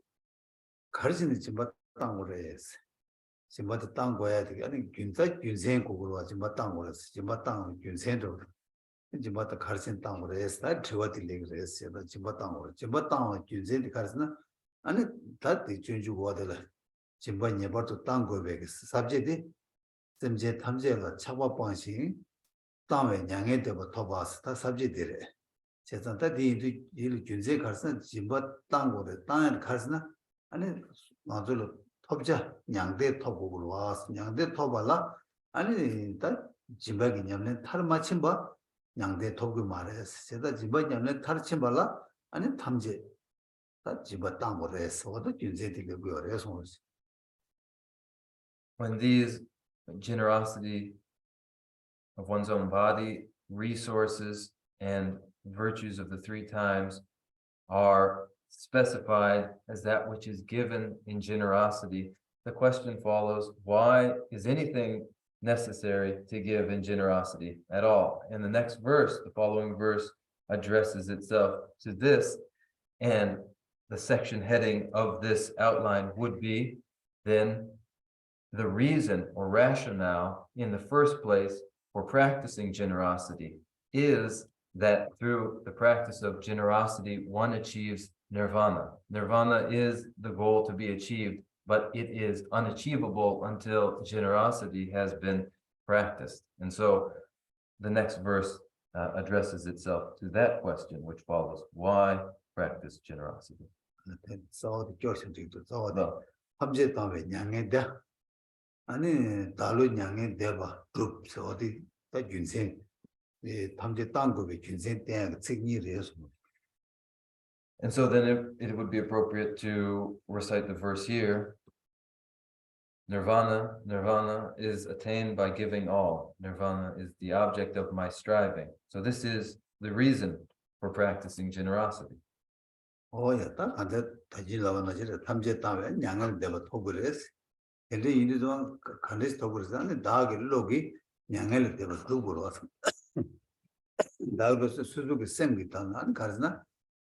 Karjin Zimbabwe Tangores. Zimbabwe Tangoya, I think Gunsa Gunsen Guru, Zimbabwe Tangores, Zimbabwe Gunsen, Zimbabwe Karjin Tangores, that what the legs is, the Zimbabwe Gunsen, the Karsna, and that the Junju water, Zimbabwe never to Tango Vegas, subject, Zemje Tamjela, Chapa Ponsi, Tame Yange de Tobas, that subject did it. Says that the Junse Karsan, Zimbabwe Tango, the Tan Karsna, and then Mazulu. Topja Yangde Tobu was Yangde Tobala, and that Jimbagi Yamne Tarmachimba, Yangde Togu Mares, said that Jimbagi Yamne Tarchimbala, and then Tamje, that Jibatang res, or the Junzeti response. When these generosity of one's own body, resources, and virtues of the three times are specified as that which is given in generosity, the question follows, why is anything necessary to give in generosity at all? And the next verse, the following verse, addresses itself to this, and the section heading of this outline would be then the reason or rationale in the first place for practicing generosity is that through the practice of generosity, one achieves nirvana. Nirvana is the goal to be achieved, but it is unachievable until generosity has been practiced. And so the next verse addresses itself to that question, which follows, why practice generosity? So the question to the Hamjet of Yangeda, and Dalu Yangedeva group, so the Junsen, the Tamjet Tango, Junsen, and Signi. And so then it would be appropriate to recite the verse here. Nirvana is attained by giving all. Nirvana is the object of my striving. So this is the reason for practicing generosity. Oh, yeah, that 다질라와나지를 탐제 따면 양을 내가 토그레스. 근데 이리도 간데스 토그레스는 다게 로기 양을 내가 토그로 와서 다그스 수수기 생기다는 가르나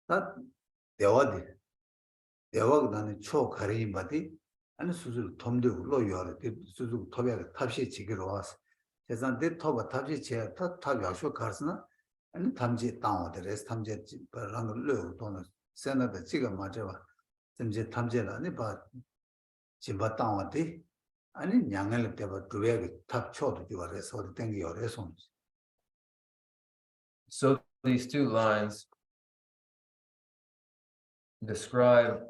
다 대화디 대화가 나는 초 가리인 바디 아니 수술 톰들로 요래 수술 토비가 탑시 지기로 와서 세상대 토바 탑시 제 탑야쇼 가르나 아니 탐지 땅어들에서 탐지 바랑을 돈을 세나다 지금 맞아 봐. 탐지 탐지라니 봐. 지바 땅어디 아니 양을 때봐 두배가 탑 쳐도 좋아해서 어디 땡기요래 손. So these two lines describe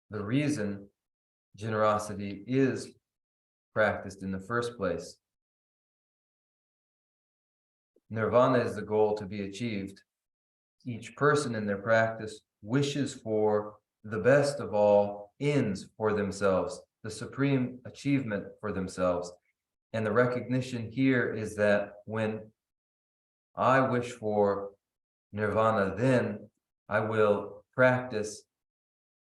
the reason generosity is practiced in the first place. Nirvana is the goal to be achieved. Each person in their practice wishes for the best of all ends for themselves, the supreme achievement for themselves. And the recognition here is that when I wish for nirvana, then I will practice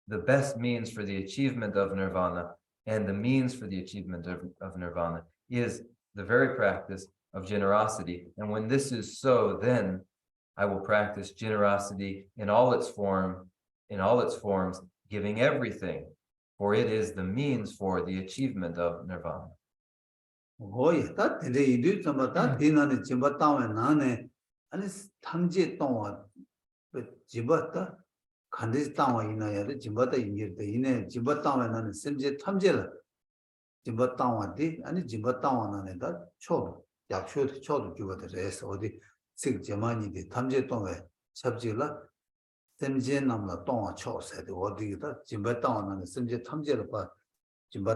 the best means for the achievement of nirvana, and the means for the achievement of nirvana is the very practice of generosity. And when this is so, then I will practice generosity in all its forms, giving everything, for it is the means for the achievement of nirvana. 오예 다 근데 이들 좀 다 디나는 지바 땅에 나네 아니 탐지 땅와 지바다 간데 땅와 이나야데 지바다 인게데 이네 지바 땅에 나는 심지 탐지를 지바 땅와디 아니 지바 땅와 나네다 초 약초도 초도 주거들에서 어디 식 제만이디 탐지 땅에 섭지라 심지 남나 땅와 초세데 어디다 지바 땅와 나네 심지 탐지를 봐 And in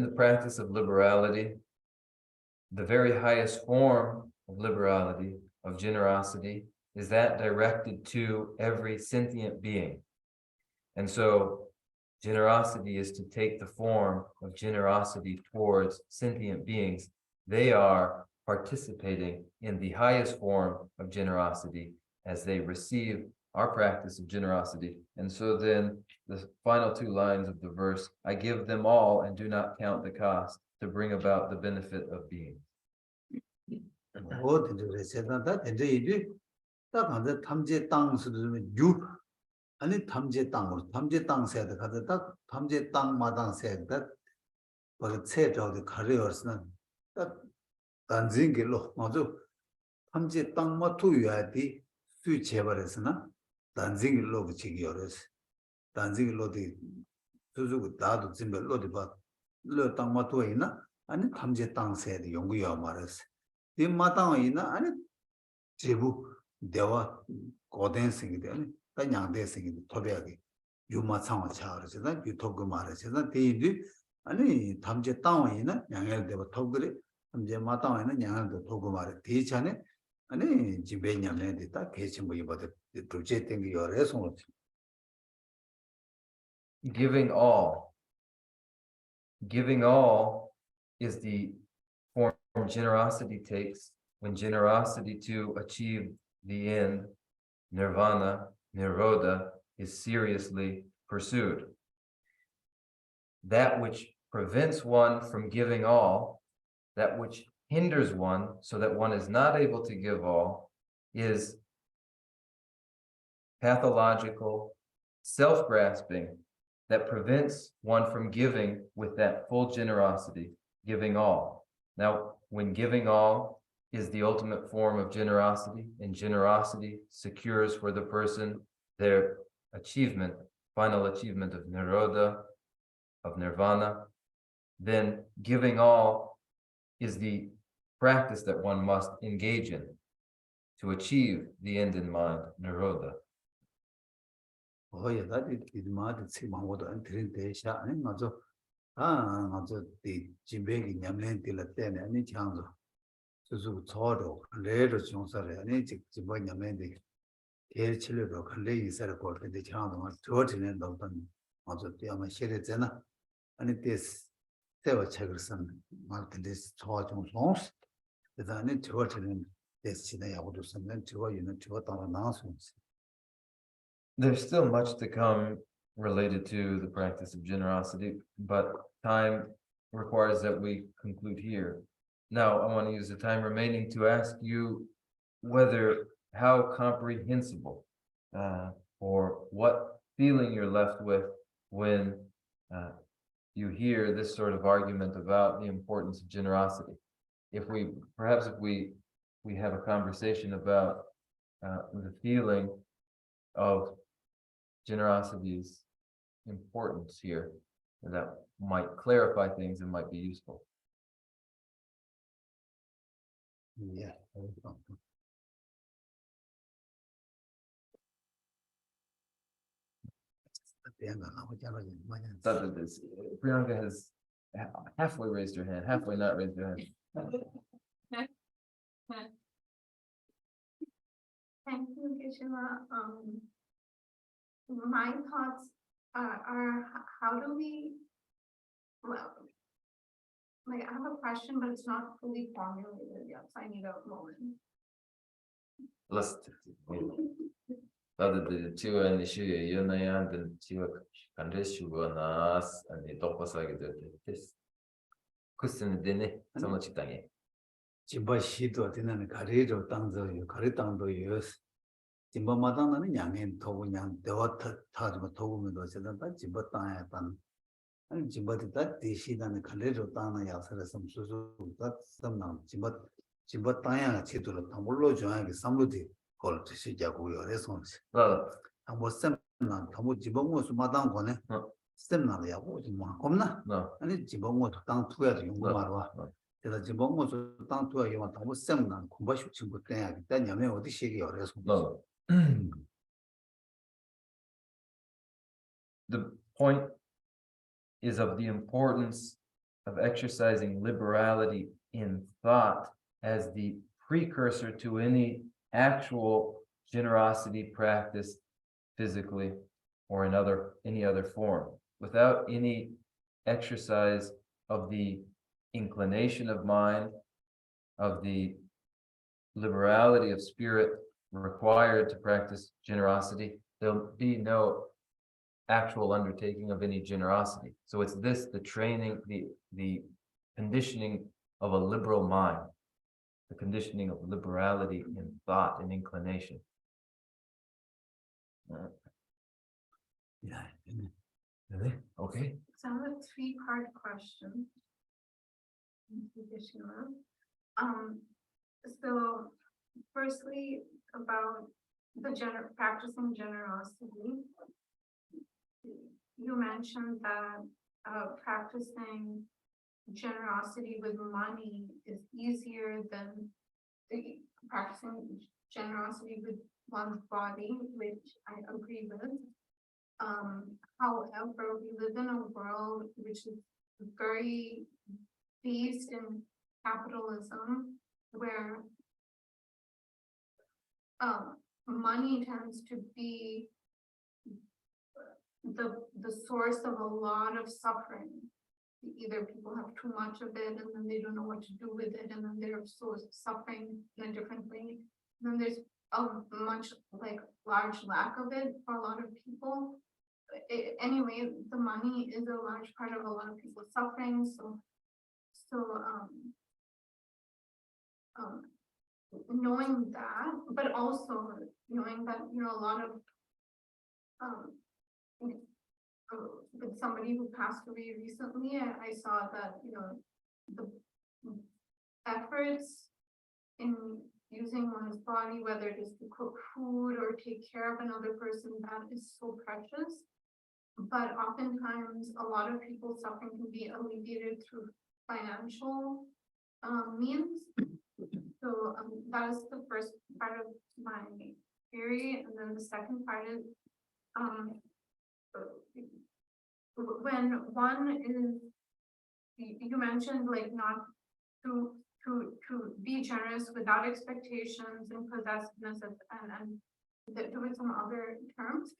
the practice of liberality, the very highest form of liberality, of generosity, is that directed to every sentient being. And so generosity is to take the form of generosity towards sentient beings. They are participating in the highest form of generosity as they receive our practice of generosity. And so then the final two lines of the verse, I give them all and do not count the cost to bring about the benefit of being. 단징 로그 지기어스 단징 로디 수수고 다도 짐벨 로디 바르 땅마토 있나 아니 탐제 땅세의 연구야 말았어 이 마땅 있나 아니 제부 대화 고den생이 아니 단양대생이 토비하게 유마 상황 차르잖아 유토그 말하잖아 대인이 아니 탐제 땅에 있나 양을 대고 토그리 탐제 마땅 있는 양을 토그 말해 대찬에 아니 집에냐면 됐다 계신 뭐 이거들 둘째 땡기 열에서 Giving all is the form generosity takes when generosity to achieve the end, nirvana, nirodha, is seriously pursued. That which prevents one from giving all, that which hinders one so that one is not able to give all, is pathological self-grasping that prevents one from giving with that full generosity, giving all. Now, when giving all is the ultimate form of generosity, and generosity secures for the person their achievement, final achievement of nirodha, of nirvana, then giving all is the practice that one must engage in to achieve the end in mind, nirodha. 오예 다디 이마드 치망고도 안트린데샤 아니 맞아 맞아 디 진백이 냠렌딜 때네 아니 창조 수수 저도 레로 종사래 아니 직접 냠렌디 대치료도 근래 인사를 거는데 창조가 저지는 너던 맞아 때문에 싫어잖아 아니 데스 때와 책을 쓴 말든지 저종 송스 그다음에 저지는 There's still much to come related to the practice of generosity, but time requires that we conclude here. Now, I want to use the time remaining to ask you whether how comprehensible or what feeling you're left with when you hear this sort of argument about the importance of generosity. If we have a conversation about the feeling of generosity's importance here, that might clarify things and might be useful. Yeah. Priyanka has halfway raised her hand, halfway not raised her hand. Thank you, Kishima. My thoughts are how do we, well, like I have a question, but it's not fully formulated yet, so I need a moment. Let's the two and the shoe you know and two condition us and the top was like this. Question dinner, so much thing. Jimbashi to dinner carriero tanzo you carritando years. Jimba Madana Yang Toguyan, the water Tajma Togumido said that Jimbatan and Jimbati that dishi than the carriero tana yasera some susu that some now Jimbataya Chitula Tamulo Joang somebody called Shijaku response. And was some Tamu Jibongo Madame Gone, Stemna Yabu Komna, and it Jibongo to down to a young Marwa. The Jibongo to down to a young Tamu Semna, Kumbashu Chimbutan, then you know the Shigi or response. The point is of the importance of exercising liberality in thought as the precursor to any actual generosity practice physically or in any other form. Without any exercise of the inclination of mind, of the liberality of spirit required to practice generosity, there'll be no actual undertaking of any generosity. So it's this, the training, the conditioning of a liberal mind, the conditioning of liberality in thought and inclination. Yeah. Okay. So I have a three-part question. So firstly, about the practicing generosity. You mentioned that practicing generosity with money is easier than practicing generosity with one's body, which I agree with. However, we live in a world which is very based in capitalism, where money tends to be the source of a lot of suffering. Either people have too much of it and then they don't know what to do with it, and then they're so suffering in a different way. And then there's a much large lack of it for a lot of people. Anyway, the money is a large part of a lot of people's suffering. So knowing that, but also knowing that, you know, a lot of with somebody who passed away recently, I saw that, you know, the efforts in using one's body, whether it is to cook food or take care of another person, that is so precious. But oftentimes, a lot of people's suffering can be alleviated through financial means. So that is the first part of my theory, and then the second part is when one is, you mentioned not to be generous without expectations and possessiveness and with some other terms,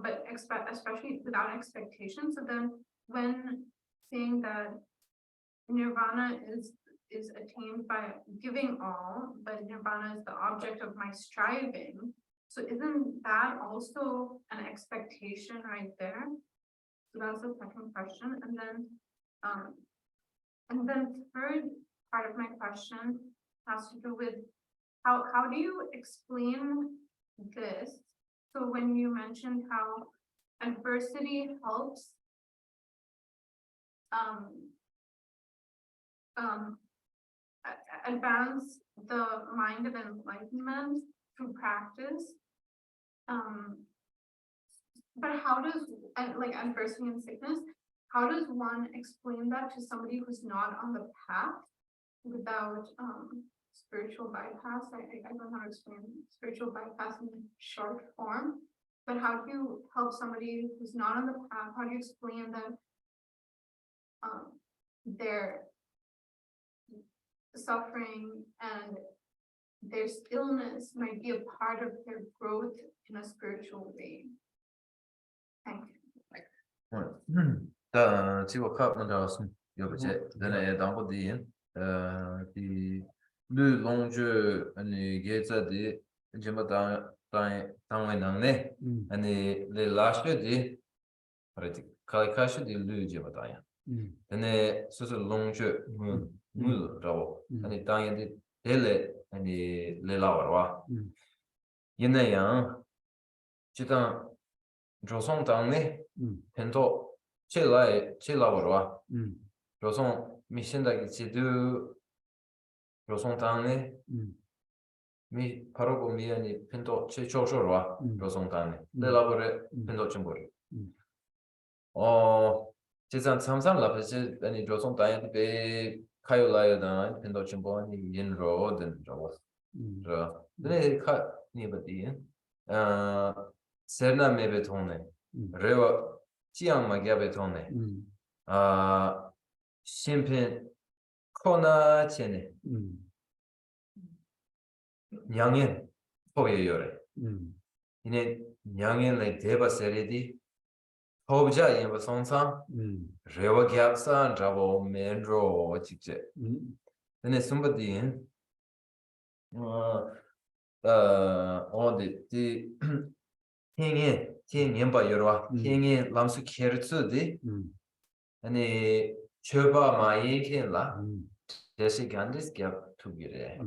but especially without expectations. So then when saying that nirvana is is attained by giving all, but nirvana is the object of my striving. So isn't that also an expectation right there? So that's the second question. And then third part of my question has to do with how do you explain this? So when you mentioned how adversity helps advance the mind of enlightenment through practice. But how does, like adversity and sickness, how does one explain that to somebody who's not on the path without spiritual bypass? I don't know how to explain spiritual bypass in short form, but how do you help somebody who's not on the path? How do you explain that their suffering and their stillness might be a part of their growth in a spiritual way? Thank you. 지금 카면 나왔음 여보제 내가 당고디 이 르롱주 아니 게자디 제마다 당외낭네 아니 레 라스디 그렇지 칼카시디 르제마다야 근데 소소 롱주 무라고 아니 당연히 델레 아니 레라와와 얘네야 지금 조선당네 펜도 첼라와와 조선 미신다기 지도 조선당네 미 바로 보미안이 펜도 최초로와 조선당네 레라버레 펜도 정보를 지산 삼삼 라베지 아니 조선당에 배 카요라야다 펜도 정보니 인로든 저거 근데 카 니버디 세나 메베톤네 레와 지앙 마게베톤네 심펜 코나 체네 냥엔 포예요레 이네 냥엔레 데바세레디 호브자 예바 손상 레와 갸프산 자보 멘로 직제 근데 숨바디 어디天把열와天람수 케르츠디 아니 쳐봐 마이켄라 대시 간디스 갭 투기래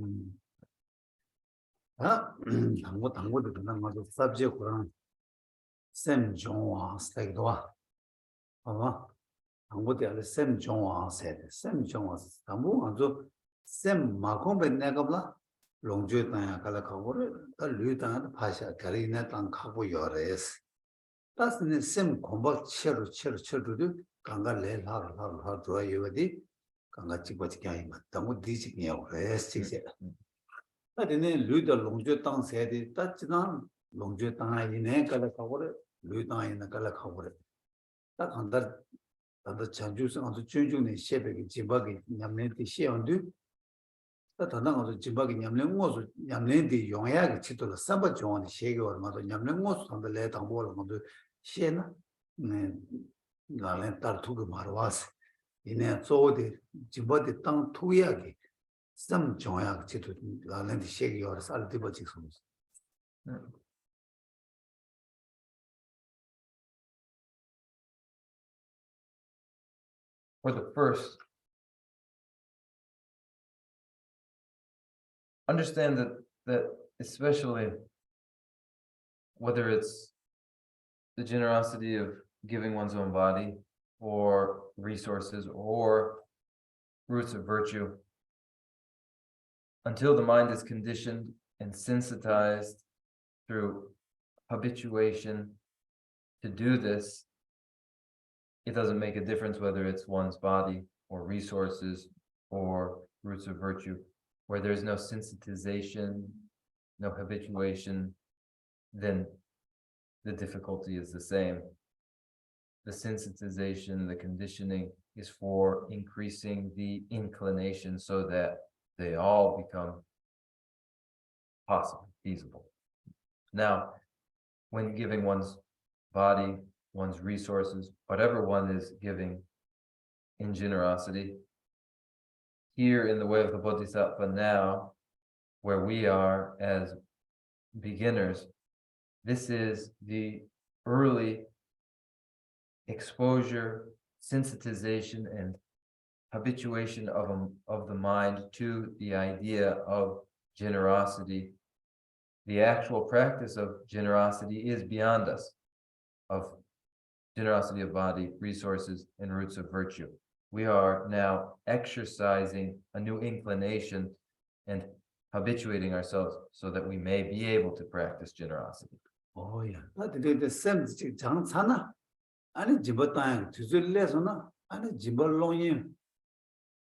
당고도 그냥 아주 sabject랑 샘 종화 스택도와 당고도 알아 샘 종화 세대 샘 종화 당고 아주 샘 마콤베 내가블라 롱주에 땅에 갈라 가고를 르다는 파샤 가리네 땅 가고 열에스 따스는 샘 공부 체르도 강가 레하르 도와요디 강가 찍어지게 하면 너무 디지니요 그래서 찍세 아니네 르다 롱주에 땅 세대 따지나 롱주에 땅에 있네 갈라 가고를 르다에 있는 갈라 가고를 딱 한달 전주성 아주 준중의 셰백이 지박이 냠네티 시온도 다나가서 지박이 냠랭고서 냠랭디 용야게 치도로 삼바 좋은 시계월 마도 냠랭고서 한달에 당보를 모두 시에나 나는 따르투고 말와서 이내 조디 지바디 땅 투야게 삼 좋아야 치도 나는 시계월 살디버 직송 For the first, understand that especially whether it's the generosity of giving one's own body or resources or roots of virtue, until the mind is conditioned and sensitized through habituation to do this, it doesn't make a difference whether it's one's body or resources or roots of virtue. Where there's no sensitization, no habituation, then the difficulty is the same. The sensitization, the conditioning is for increasing the inclination so that they all become possible, feasible. Now, when giving one's body, one's resources, whatever one is giving in generosity, here in the way of the Bodhisattva now, where we are as beginners, this is the early exposure, sensitization, and habituation of the mind to the idea of generosity. The actual practice of generosity is beyond us, of generosity of body, resources, and roots of virtue. We are now exercising a new inclination and habituating ourselves so that we may be able to practice generosity. Oh yeah, the same 장사나 아니 집어따야 뒤질래서나 아니 집어롱이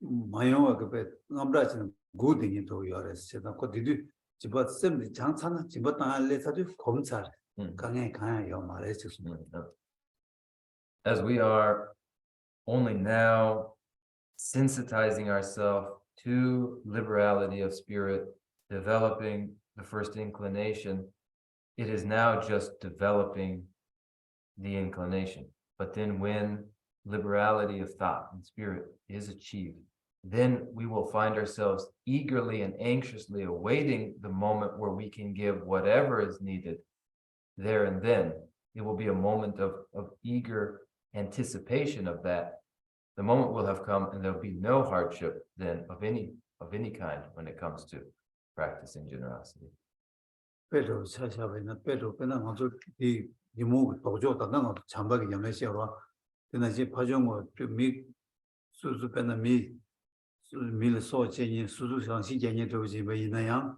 마요가 그배 남라지는 고딩이 더 요래서 그 뒤뒤 집어 쌤 장사나 집어따야래서도 검찰 강에 가요 말해서 As we are only now sensitizing ourselves to liberality of spirit, developing the first inclination, it is now just developing the inclination. But then when liberality of thought and spirit is achieved, then we will find ourselves eagerly and anxiously awaiting the moment where we can give whatever is needed there and then. It will be a moment of eager anticipation of that. The moment will have come and there'll be no hardship then of any kind when it comes to practicing generosity. 배로 차샤베나 배로 배나 먼저 이 이모 도저다 나도 잠박이 염내셔와 되나지 파종어 미 수수 배나 미 밀 소제니 수수 상시 제니 도지 베이나야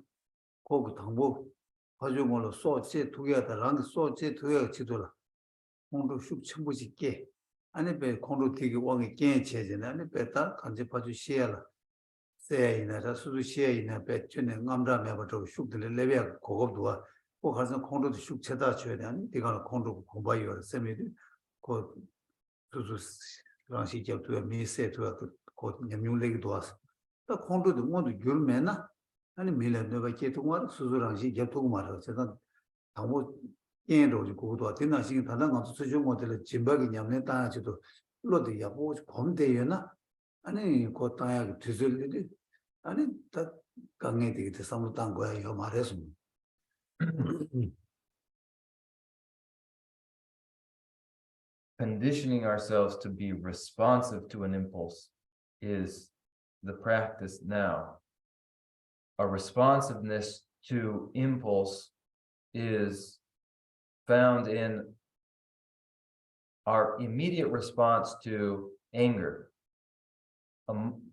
고그 당보 파종어로 소제 두개다랑 소제 두개 지도라 공도 슉 첨부지게 아니 배 공도 되게 왕이 깨 체제네 아니 배다 간지 파주 시야라 세이나 수수 시야이나 배 전에 남자매 버도 슉들 레벨 고급도와 꼭 가서 공도도 슉 쳐다 줘야 돼 아니 이거는 공도 공부해요 세미도 그 수수 상시 제도에 미세도가 그 냠뇽레기 도와서 또 공도도 모두 줄매나 아니 밀에 내가 계통와 수수랑시 제도고 말아 제가 당고 예로지 고도 되나시 다른 것도 수준 모델을 진박이 냠내 따지도 로도 야고 검대요나 아니 그 땅에 뒤질리 아니 다 강에 되게 대상으로 딴 거야 요 말해서 Conditioning ourselves to be responsive to an impulse is the practice now. A responsiveness to impulse is found in our immediate response to anger.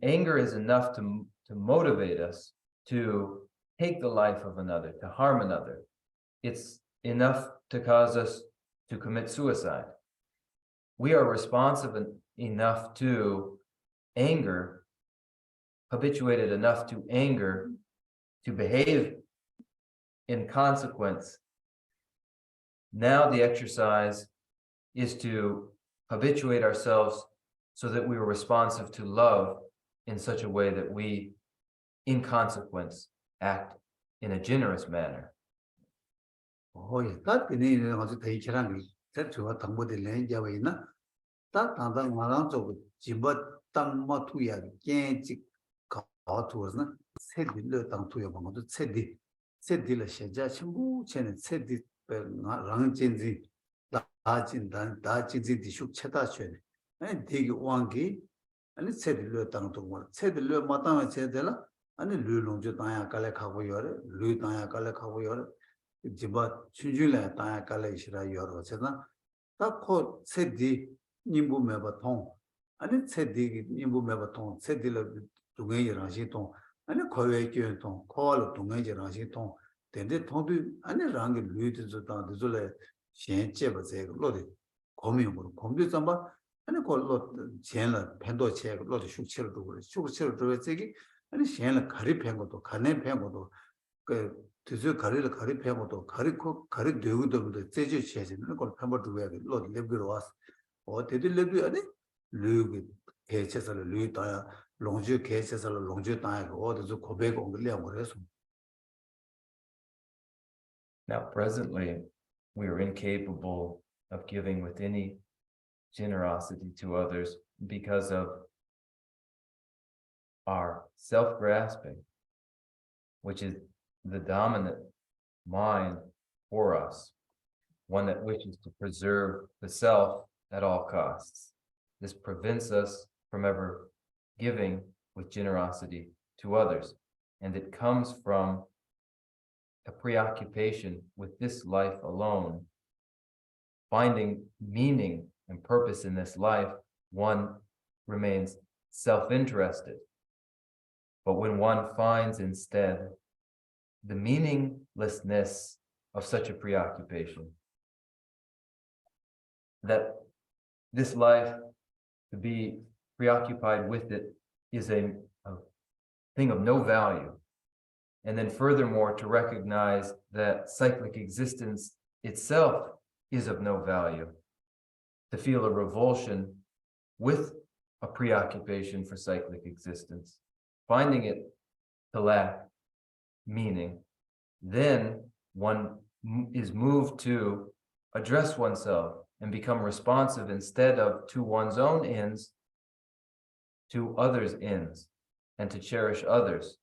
Anger is enough to motivate us to take the life of another, to harm another. It's enough to cause us to commit suicide. We are responsive enough to anger, habituated enough to anger, to behave in consequence. Now the exercise is to habituate ourselves so that we are responsive to love in such a way that we, in consequence, act in a generous manner. Oh, that the also take that to what somebody land Javina. That Tanda Maranzo Jibat Tamatuya, Genji Kautus, said the Tang to your mother, said the Shajachimbu, Chen, said the Rangenzi, Dajin, Dajin, the Shuk Chetachin, and dig one gate, and it said the Tang to one, said the Lur Matama Chedela, and the Lulunjutaya Kalekavoyor, Lutaya Kalekavoyor, Jibat Chujula Taya Kaleshra Yor, that called said the Nimbu Mebaton, and it said the Nimbu Mebaton, said the Tunga Rajiton, and a Koyaton, call Tunga Rajiton, then they told you, and a rang looted the Zule, Shen Cheba, Lodi, Commune, Computer, and a call lot Chandler, Pendo check, lot of shook chill to it, and a Shen Kari Pengoto, Kane Pengoto, to Karil Kari Pengoto, Kariko, Kari Dude, the Teju Chase, and called Pember to wear the Lord Libby or did you live with Lug, cases of Lutaya, Longu cases of Longu time, or the Quebec on the Leon. Now, presently, we are incapable of giving with any generosity to others because of are self-grasping, which is the dominant mind for us, one that wishes to preserve the self at all costs. This prevents us from ever giving with generosity to others, and it comes from a preoccupation with this life alone. Finding meaning and purpose in this life, one remains self-interested. But when one finds instead the meaninglessness of such a preoccupation, that this life, to be preoccupied with it, is a thing of no value. And then furthermore, to recognize that cyclic existence itself is of no value. To feel a revulsion with a preoccupation for cyclic existence, finding it to lack meaning, then one is moved to address oneself and become responsive instead of to one's own ends, to others' ends, and to cherish others.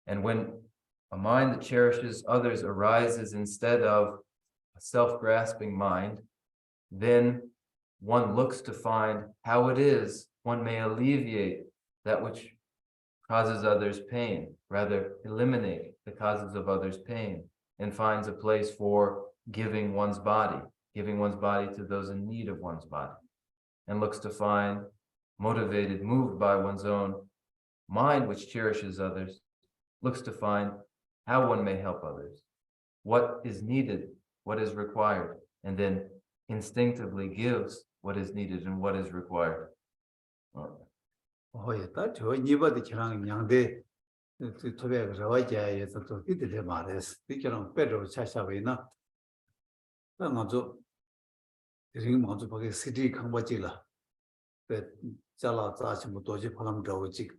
And when a mind that cherishes others arises instead of a self-grasping mind, then one looks to find how it is one may alleviate that which causes others pain, rather eliminate the causes of others' pain, and finds a place for giving one's body to those in need of one's body, and looks to find, motivated, moved by one's own mind which cherishes others, looks to find how one may help others, what is needed, what is required, and then instinctively gives what is needed and what is required. 다 저 니버드 기랑 양대 토베 저와자에서 또 이들에 말했어. 이처럼 빼로 차샤베나. 나가서 지금 먼저 보게 시티 강바지라. 그 잘라 자신부 도지 팔람 저지.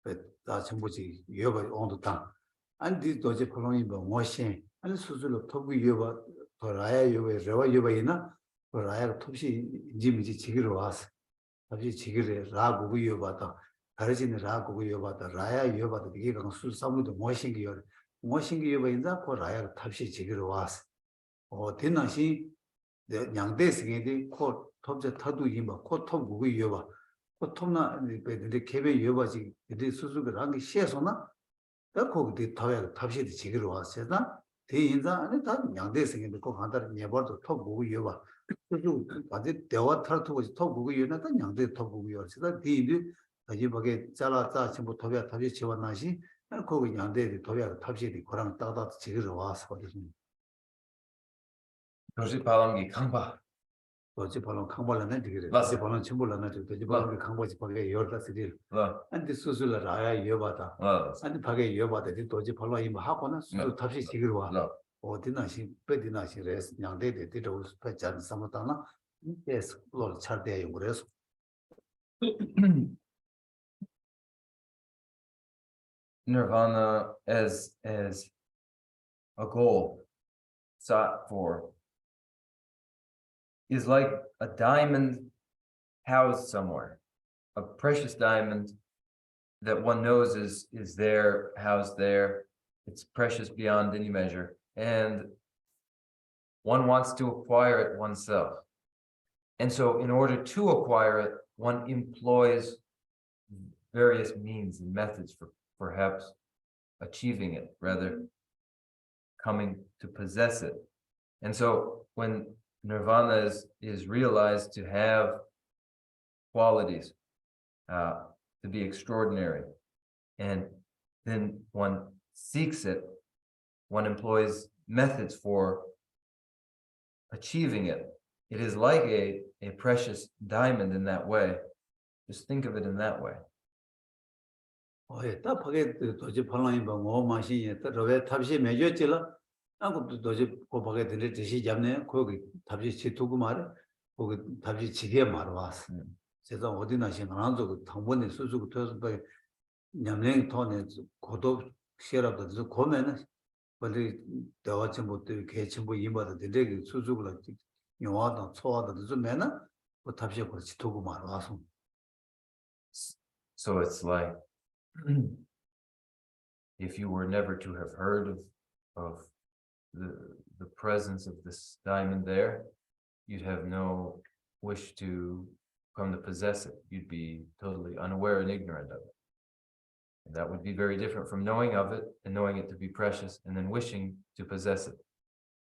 그 자신부지 여바 온도다. 안디 도지 팔람이 뭐 뭐신. 아니 수술로 토부 여바 돌아야 여바 저와 여바이나 돌아야 톱시 지미지 지기로 왔어. 갑자기 지기를 라고 여바다. 다르지는 라고 여바다. 라야 여바다. 이게 그 수사무도 뭐신기요. 뭐신기요 바인다. 그 라야 탑시 지기로 왔어. 대나시 양대생에도 코 톱제 타도 이마 코톱 구구 여바. 코톱나 근데 개배 여바지. 근데 수수를 한게 시에서나 다 거기 타야 탑시 지기로 왔어다. 대인자 안에 다 양대생에도 꼭 한다는 예버도 톱 구구 여바. 그래서 아직 대화 탈투고 톱 구구 여나다 양대 톱 구구 여서다. 뒤에 다시 보게 잘라자 전부 톱야 탑시 지원나시. 거기 양대의 톱야 탑시 거랑 따다 지기로 왔어. 도시 발음기 강바. 도시 발음 강발라는 되게. 도시 발음 침불라는 되게. 도시 발음 강바지 밖에 열다스들. 안데 수술을 아야 여바다. 안데 밖에 여바다. 도시 발음 이 하고는 수술 탑시 지기로 와. 어디나시 빼디나시 레스 양대대 되도 스페셜 삼다나. 예스 로 차대요 그래서. Nirvana as a goal sought for is like a diamond housed somewhere, a precious diamond that one knows is there, housed there. It's precious beyond any measure, and one wants to acquire it oneself. And so in order to acquire it, one employs various means and methods for perhaps achieving it, rather coming to possess it. And so when nirvana is realized to have qualities, to be extraordinary, and then one seeks it, one employs methods for achieving it. It is like a precious diamond in that way. Just think of it in that way. 딱 밖에 도지 팔랑이 뭐 맛이 왜 탑시 매졌지라 아무도 도지 그 밖에 들을 듯이 잡네 거기 탑시 지투고 말에 거기 탑시 지게 말아 왔어. 그래서 어디 나신 하나도 당번에 수수고 터서 냠랭 토네 고도 시라도 고면은 원래 대화치 못들 개침부 이마도 되게 수수고 영화도 초화도 좀 매나 그 탑시 그 지투고 말아 왔어. So it's like if you were never to have heard of the presence of this diamond there, you'd have no wish to come to possess it. You'd be totally unaware and ignorant of it. And that would be very different from knowing of it and knowing it to be precious and then wishing to possess it.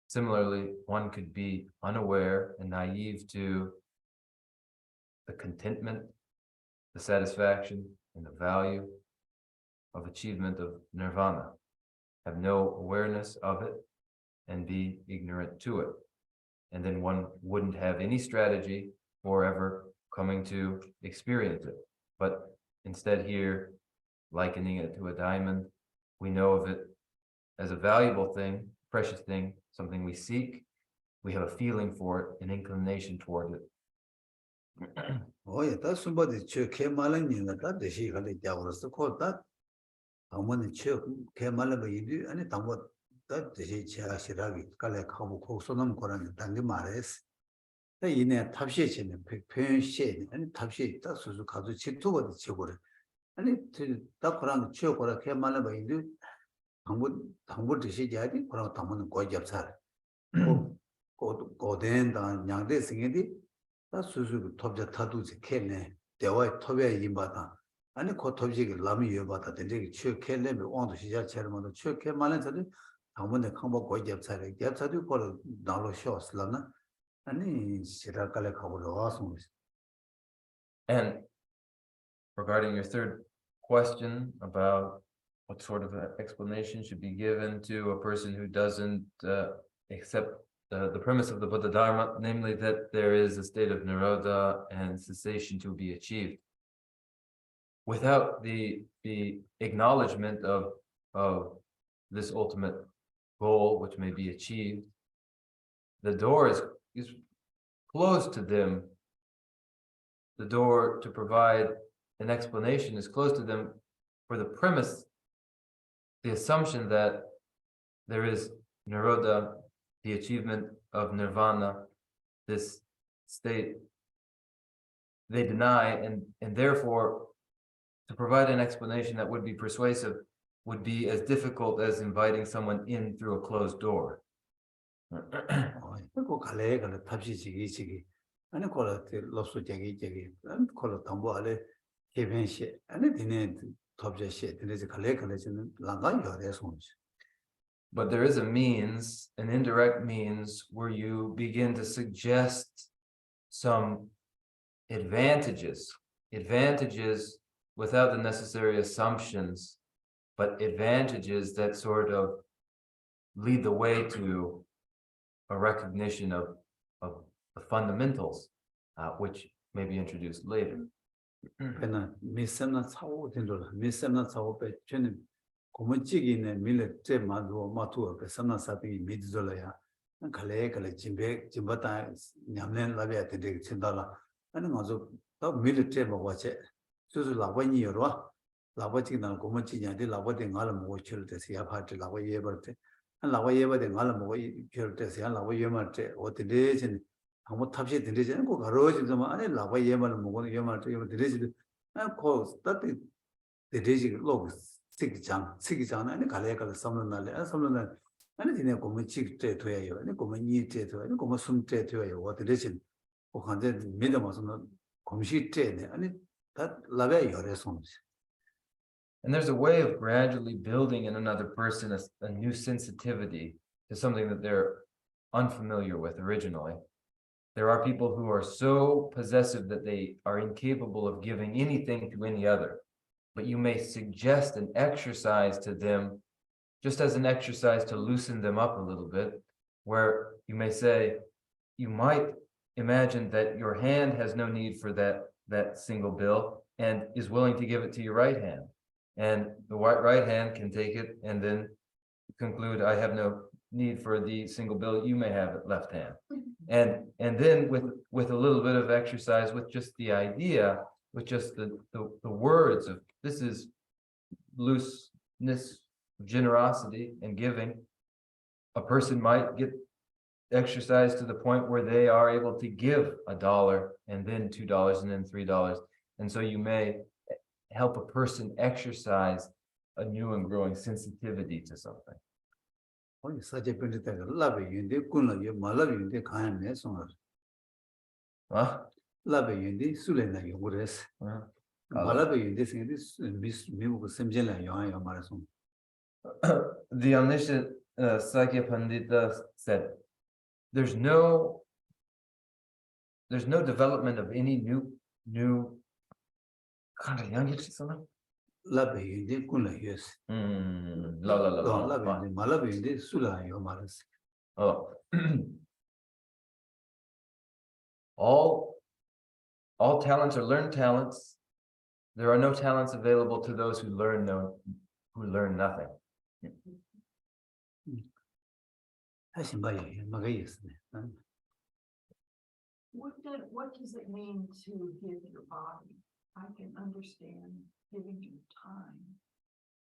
Similarly, one could be unaware and naive to the contentment, the satisfaction, and the value of achievement of nirvana, have no awareness of it, and be ignorant to it. And then one wouldn't have any strategy for ever coming to experience it. But instead here, likening it to a diamond, we know of it as a valuable thing, precious thing, something we seek. We have a feeling for it, an inclination toward it. Oh, yeah, that's somebody check malang you that the she had the called that. And when the check came malaba you do any time what that the she shiragi, Kalek Hamu Kosonam Koran, Tangi Mares. The in a tapshe in a pen shade, and tapshe, that's Suzukazu Chitu with the children. And it Takuran check or a came malaba you do. Tambut the she jadi, or Taman Gojapsar. Go then, young day singing. 수수 톱자 타두지 켈네 대화 톱에 임바다 아니 그 톱지기 라미 여바다 된데 추 켈레미 온도 시작 처럼도 추 켈만한서도 아무데 컴보 고접차래 접차도 걸 나로 쇼스라나 아니 시라칼에 가보러 와서. And regarding your third question about what sort of explanation should be given to a person who doesn't accept the premise of the Buddha Dharma, namely that there is a state of nirodha and cessation to be achieved. Without the acknowledgement of this ultimate goal, which may be achieved, the door is closed to them. The door to provide an explanation is closed to them for the premise, the assumption that there is nirodha, the achievement of nirvana, this state, they deny, and therefore to provide an explanation that would be persuasive would be as difficult as inviting someone in through a closed door. But there is a means, an indirect means, where you begin to suggest some advantages without the necessary assumptions, but advantages that sort of lead the way to a recognition of the fundamentals, which may be introduced later. 고문직이네 밀레트 마도 마투어 베스나 사비 미드졸라야 칼레 짐베 짐바타 냠넨 라비아 데데 친다라 아니 가서 또 밀레트 먹어체 수수 라바니 여러 라바직난 고문직이한테 라바데 가라 먹어 줄때 야파트 라바 예버때 라바 예버데 가라 먹어 줄때 라바 예마테 어디데 아무 탑시 데데 고 가로지도 아니 라바 예마를 먹어 예마테 이거 데데 고 스타트 데데 로그 시기장 아니 갈래갈 섬는날에 섬는날 아니 디네 고문직 때 돼요 아니 고문이 때 돼요 아니 고문 숨때 돼요 어디래진 고한데 믿어서는 공시 때네 아니 다 라베 열에서. And there's a way of gradually building in another person a new sensitivity to something that they're unfamiliar with originally. There are people who are so possessive that they are incapable of giving anything to any other. But you may suggest an exercise to them, just as an exercise to loosen them up a little bit, where you may say, you might imagine that your hand has no need for that single bill and is willing to give it to your right hand. And the right hand can take it and then conclude, I have no need for the single bill, you may have it left hand. And then with a little bit of exercise, with just the idea, with just the words of this is looseness, generosity, and giving, a person might get exercised to the point where they are able to give $1 and then $2 and then $3. And so you may help a person exercise a new and growing sensitivity to something. 거기 사제 변했다. 라베 윤데 군을 말라 윤데 가야네 손을. Huh? 라베 윤데 술래나 요구레스. 말라베 윤데 생데 미국 semjel라 요아요 말아서. The omniscient Sakya Pandita said, there's no development of any new kind of young 라베 윤데 군을 요스. 라베 윤데 말라베 윤데 술라요 말아서. Oh. All talents are learned talents. There are no talents available to those who learn nothing. 다시 봐요. 뭐가 있으네. What does it mean to give your body? I can understand giving your time,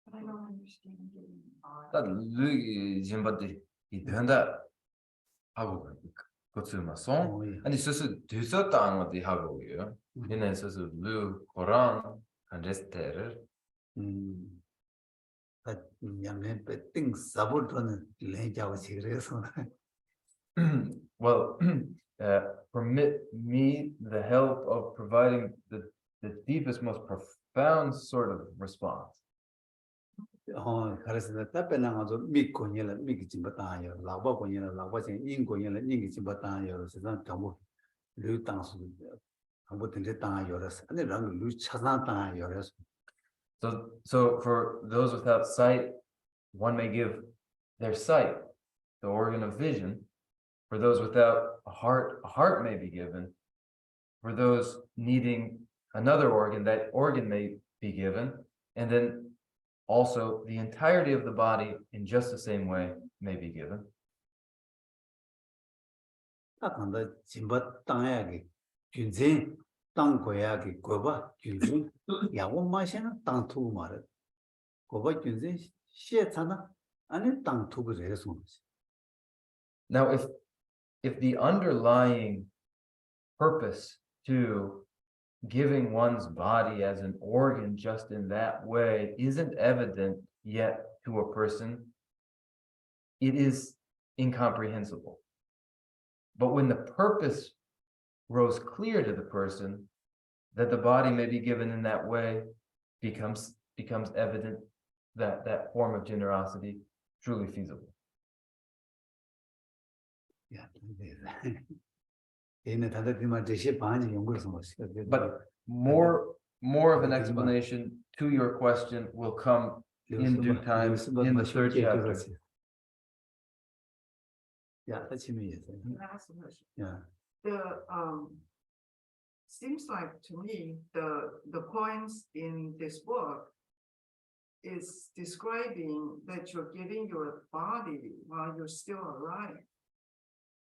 but I don't understand giving your body. 딱 루기 짐바디 이된다 하고 고츠마송 아니 스스 뒤섰다는 것도 하고요. 얘는 스스 루 코랑 간데스테르 냠네 띵 사보르는 레자고 시그레서. Well, permit me the help of providing the deepest, most profound sort of response. 그래서 답변은 아주 믿고니라 믿지 못하요. 라바고니라 라바진 인고니라 인기지 못하요. 그래서 전부 류 땅수 아무 데나 땅아요라서 아니 랑 류 차산 땅아요라서. So for those without sight, one may give their sight, the organ of vision. For those without a heart may be given. For those needing another organ, that organ may be given. And then also the entirety of the body in just the same way may be given. 딱한다 짐바 땅야기 균진 땅 고야기 고바 균진 야고 마시는 땅 투고 말을 고바 균진 시에잖아 아니 땅 투고 해서. Now if the underlying purpose to giving one's body as an organ just in that way isn't evident yet to a person, it is incomprehensible. But when the purpose grows clear to the person, that the body may be given in that way becomes evident that that form of generosity truly feasible. But more of an explanation to your question will come in due time in the third chapter. Yeah, that's me. Can I ask a question? Yeah. Seems like to me, the points in this book is describing that you're giving your body while you're still alive.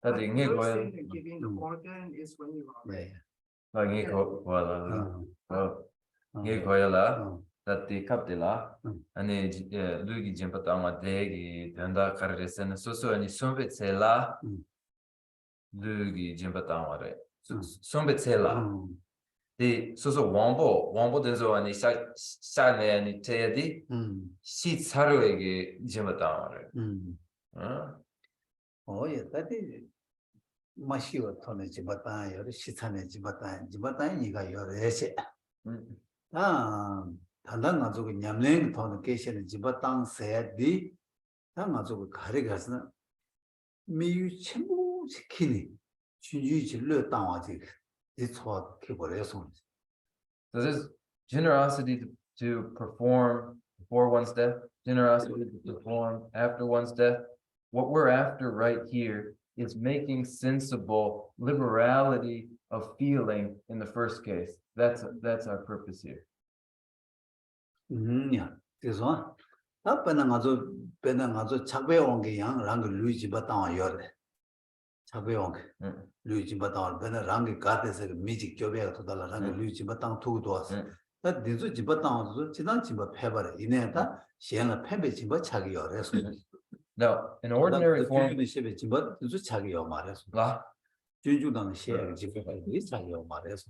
But the first thing you're giving the organ is when you are dead. That kaptila ani lugi jimpatanga degi denda karresene soso ani sombetsela lugi jimpatanga re sombetsela the soso wambo denzo ani sa ne ani tedi si saruege jimpatanga re Oh yeah, that is Mashio Tone Jibata, or Shitane Jibata, Yiga Yorese. Tandanazu Yamling Tonation Jibatan said the Tamazu Karigasna Miyu Chimu Kini, Chuji Le Tamazik. It's what Kiboresons. So there's generosity to perform before one's death, generosity to perform after one's death. What we're after right here is making sensible liberality of feeling in the first case. That's our purpose here. Yeah, this one. Up and another Chabeong young Rang Luigi Baton Yore. Chabeong Luigi Baton, Benarang got as a magic job to the Rang Luigi Baton 2 doors. That this Jibaton, Chidanchiba Pebber in Eta, she and a Pebble but Chagi or rescue. Now, in ordinary form, but Chagi or Mares. Juju don't share Chagi or Mares.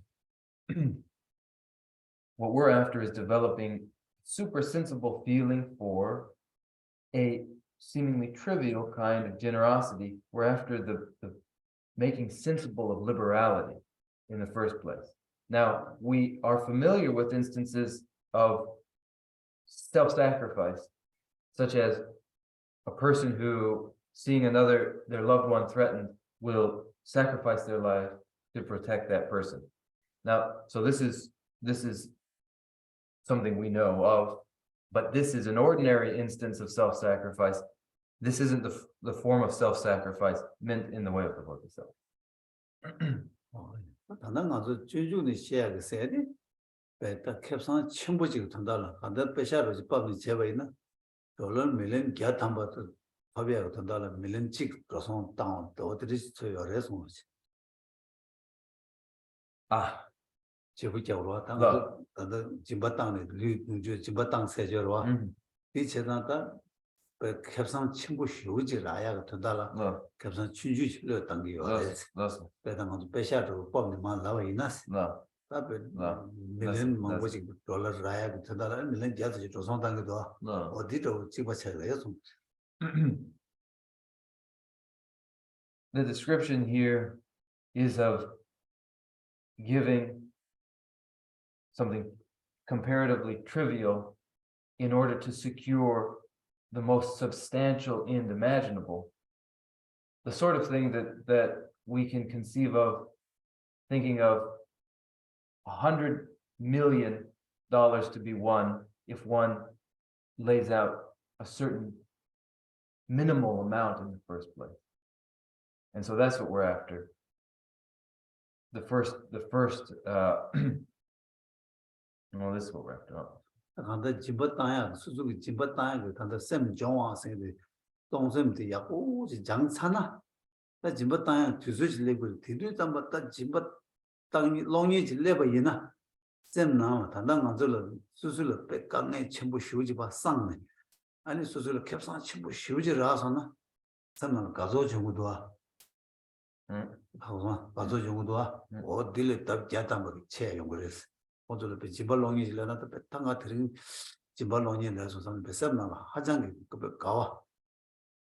what we're after is developing super sensible feeling for a seemingly trivial kind of generosity. We're after the making sensible of liberality in the first place. Now, we are familiar with instances of self-sacrifice, such as a person who, seeing their loved one threatened, will sacrifice their life to protect that person. Now, so this is something we know of, but this is an ordinary instance of self-sacrifice. This isn't the form of self-sacrifice meant in the way of the Bodhisattva. 단단 가서 주주의 시야가 세대 배다 캡상 첨부지고 탄다라 간다 배샤로 집밥이 제바이나 돌을 밀린 갸 담바도 밥이하고 탄다라 밀린 직 그래서 땅 어디를 쳐요래서 Ah, 제부적으로 땅 네. 단단 집밥 땅에 류 집밥 땅 세저로 이 제단다 캡상 첨부 쉬우지라야 탄다라 no, 캡상 춘주실로 당기요 no, 배당도 배샤로 뻔만 나와 있나스 no. 답에 네. 밀린 뭐지 돌을 라야 그다라 밀린 자지 조선 당기도 No. 어디도 집어쳐요. The description here is of giving something comparatively trivial in order to secure the most substantial end imaginable. The sort of thing that we can conceive of thinking of $100 million to be won if one lays out a certain minimal amount in the first place. And so that's what we're after. The first well, this is what we're after. 간다 집었다야 수수기 집었다야 그 간다 샘 정화생의 동샘도 야고 장차나 나 집었다야 주수실레고 뒤도 담았다 집었 땅이 롱이 질레버이나 샘나 단단 간절로 수수를 백강에 전부 쉬우지 봐 쌍네 아니 수수를 캡상 전부 쉬우지라서나 샘나 가져 정도도 하고 가져 정도도 어디를 딱 자담을 채용 그랬어 오늘 그 집발롱이 질러나도 배탕가 들은 집발롱이 내서 선 배습나 하장이 그 가와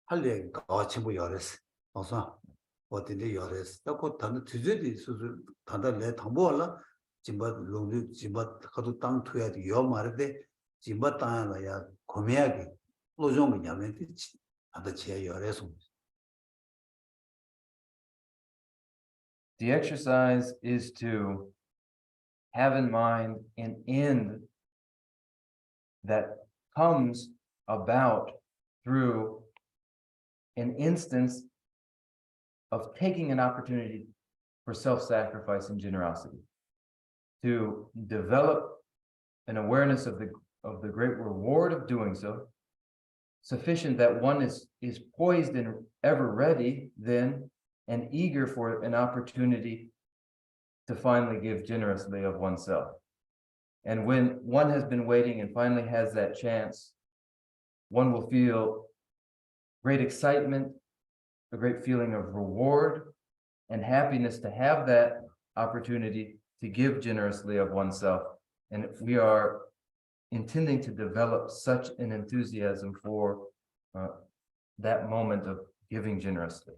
할래 가와 전부 열었어 어서 어디에 열었어 또 단도 뒤져디 수술 단다 내 담보라 집발롱이 집발 가도 땅 투야 요 말인데 집발 땅이야 고매하게 로종이 냐면 아다 제 열어서 The exercise is to have in mind an end that comes about through an instance of taking an opportunity for self-sacrifice and generosity, to develop an awareness of the great reward of doing so, sufficient that one is poised and ever ready then and eager for an opportunity to finally give generously of oneself. And when one has been waiting and finally has that chance, one will feel great excitement, a great feeling of reward and happiness to have that opportunity to give generously of oneself. And we are intending to develop such an enthusiasm for that moment of giving generously.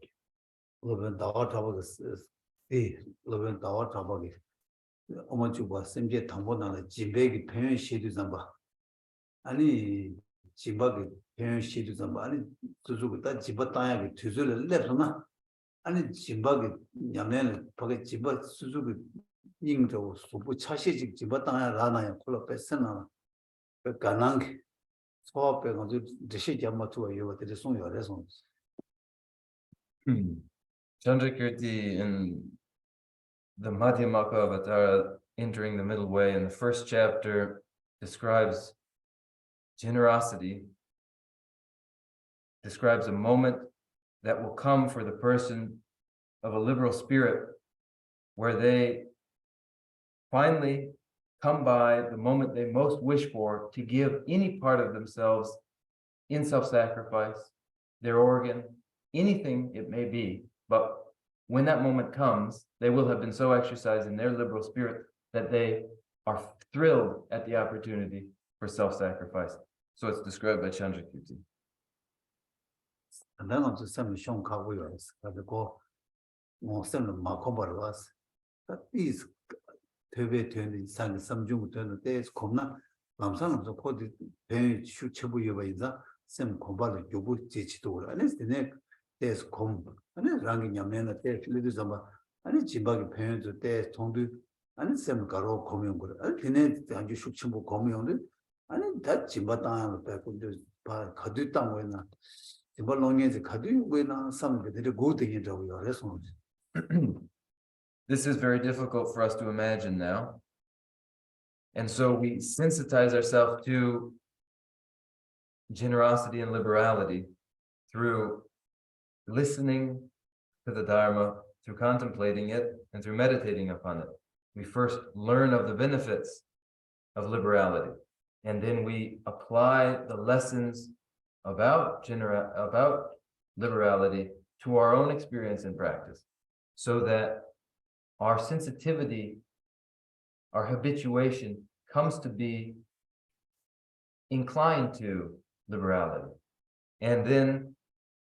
로벤 다와 잡아겠어. 로벤 다와 잡아게. 어머주가 샘제 담보나는 진백이 표현 시도 잠바. 아니 진박이 표현 시도 잠바. 아니 저주가 집었다야게 뒤줄을 내서나. 아니 진박이 냠내는 거기 집어 수주가 인도 수부 차시직 집었다야 라나야 콜로 뺐으나. 그 가능게 소업에 가지고 드시 잡마투가 요거들이 송요래서. Chandrakirti in the Madhyamaka Avatara, entering the middle way, in the first chapter, describes generosity, describes a moment that will come for the person of a liberal spirit, where they finally come by the moment they most wish for to give any part of themselves in self-sacrifice, their organ, anything it may be. But when that moment comes, they will have been so exercised in their liberal spirit that they are thrilled at the opportunity for self-sacrifice. So it's described by Chandrakirti. 내가 저 쌤을 숑하고 있어. 가지고 뭐 쌤을 막 커버를 왔어. 이 대배 되는 산 삼중 되는 때에서 겁나 남산으로 코디 배 슈체부 여바이자 쌤 고발을 요구 제치도 안 했는데 때에서 곰 아니 랑이 냠내나 때 필리도 잡아 아니 지박이 배연도 때 통도 아니 쌤 가로 고면 거를 아니 걔네 아주 슈체부 고면데 아니 다 지바당 빼고 봐 가도 땅 왜나 지발롱에서 가도 왜나 삼들이 고등이 저고요 그래서 This is very difficult for us to imagine now. And so we sensitize ourselves to generosity and liberality through listening to the Dharma, through contemplating it, and through meditating upon it. We first learn of the benefits of liberality, and then we apply the lessons about liberality to our own experience and practice, so that our sensitivity, our habituation comes to be inclined to liberality. And then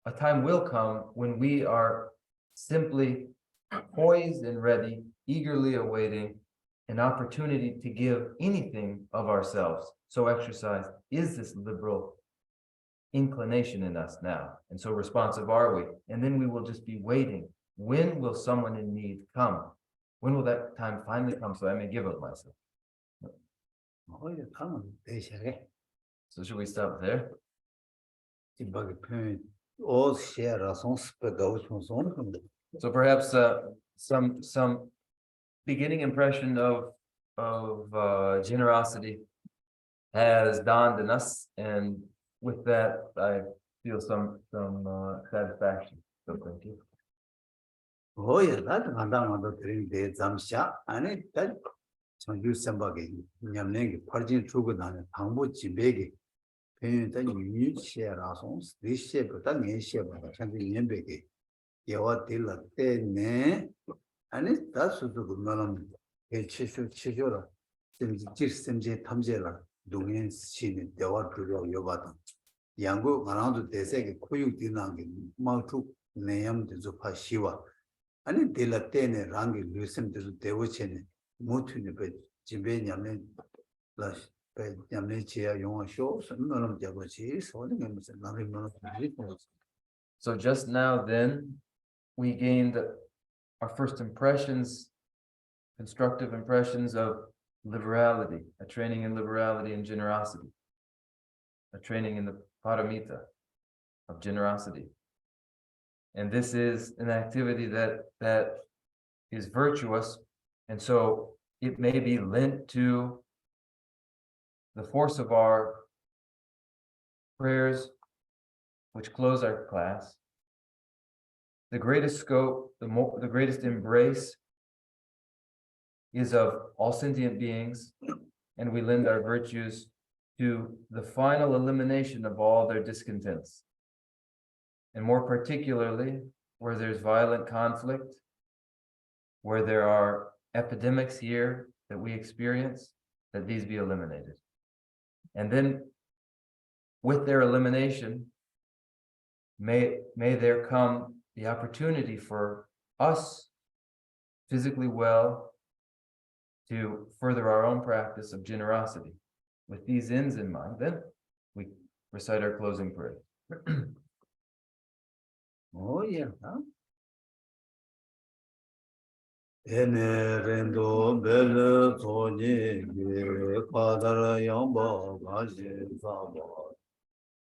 a time will come when we are simply poised and ready, eagerly awaiting an opportunity to give anything of ourselves. So exercised is this liberal inclination in us now. And so responsive are we. And then we will just be waiting. When will someone in need come? When will that time finally come so I may give of myself? So should we stop there? So perhaps some beginning impression of generosity has dawned in us, and with that I feel some satisfaction. So thank you. 나도 간단하게 드리는데 잠시야 아니 단 전주 선박에 냠내기 퍼진 주고 나는 방부 집에게 배는 유치라서 리시에보다 내시에보다 현재 년백에 예와 딜라 때네 아니 다수도 그만은 치쇼라 심지 탐제라 동행 시는 대화 들어 여바다 양고 가나도 대세게 코육 디나게 마투 내염도 좀 시와 아니 딜라테네 랑기 루셈도 대워체네 모투네 배 집에 냠네 라스 배 냠네 지야 용어쇼 선노는 잡아지 소리가 무슨 나리 뭐는 So just now then we gained our first impressions, constructive impressions of liberality, a training in liberality and generosity, a training in the paramita of generosity. And this is an activity that is virtuous, and so it may be linked to the force of our prayers, which close our class. The greatest scope, the greatest embrace is of all sentient beings, and we lend our virtues to the final elimination of all their discontents. And more particularly, where there's violent conflict, where there are epidemics here that we experience, that these be eliminated. And then with their elimination, may there come the opportunity for us, physically well, to further our own practice of generosity. With these ends in mind, then we recite our closing prayer. Oh yeah, Rendo belle toni quadra yamba gaji zaba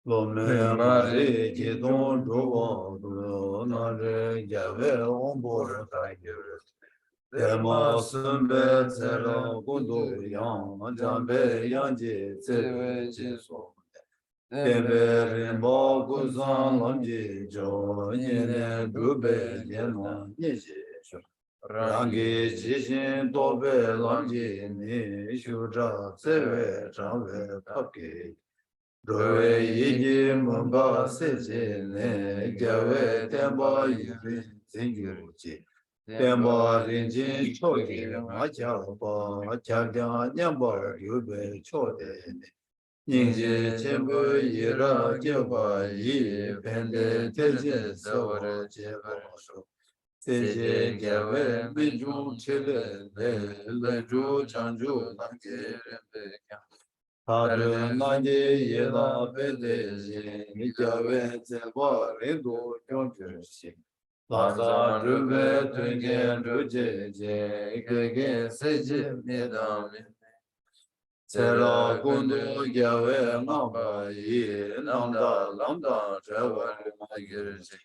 Lome mari jidon jovo nare jave ombor tiger Dema sumbe zero gundo yang jambe yanji zewe jiso Debe rimba guzan lamji jo yene dube yena yeji Rangi jishin tobe lamji ni shudra tsewe changwe tapki Rowe yiji mumba seji ne gyawe tenpa yiri zingyuruchi Tembo Rinjin Chogi, Machabo, Chagda, Nyambo, Yube, Chode, Ninji, Chembu, Yira, Jeba, Yi, Pende, Tezin, Sawara, Jeba, Seje, Gawe, Minju, Chile, Leju, Chanju, Nangi, Hadu, Nangi, Yela, Pede, Gawe, Zeba, Rindu, Yonju, Lasa Drube Tungen Ruje Gege Seji Midami Sera Kundu Gyawe Mamba Yi Namda Lamda Trewa Magirji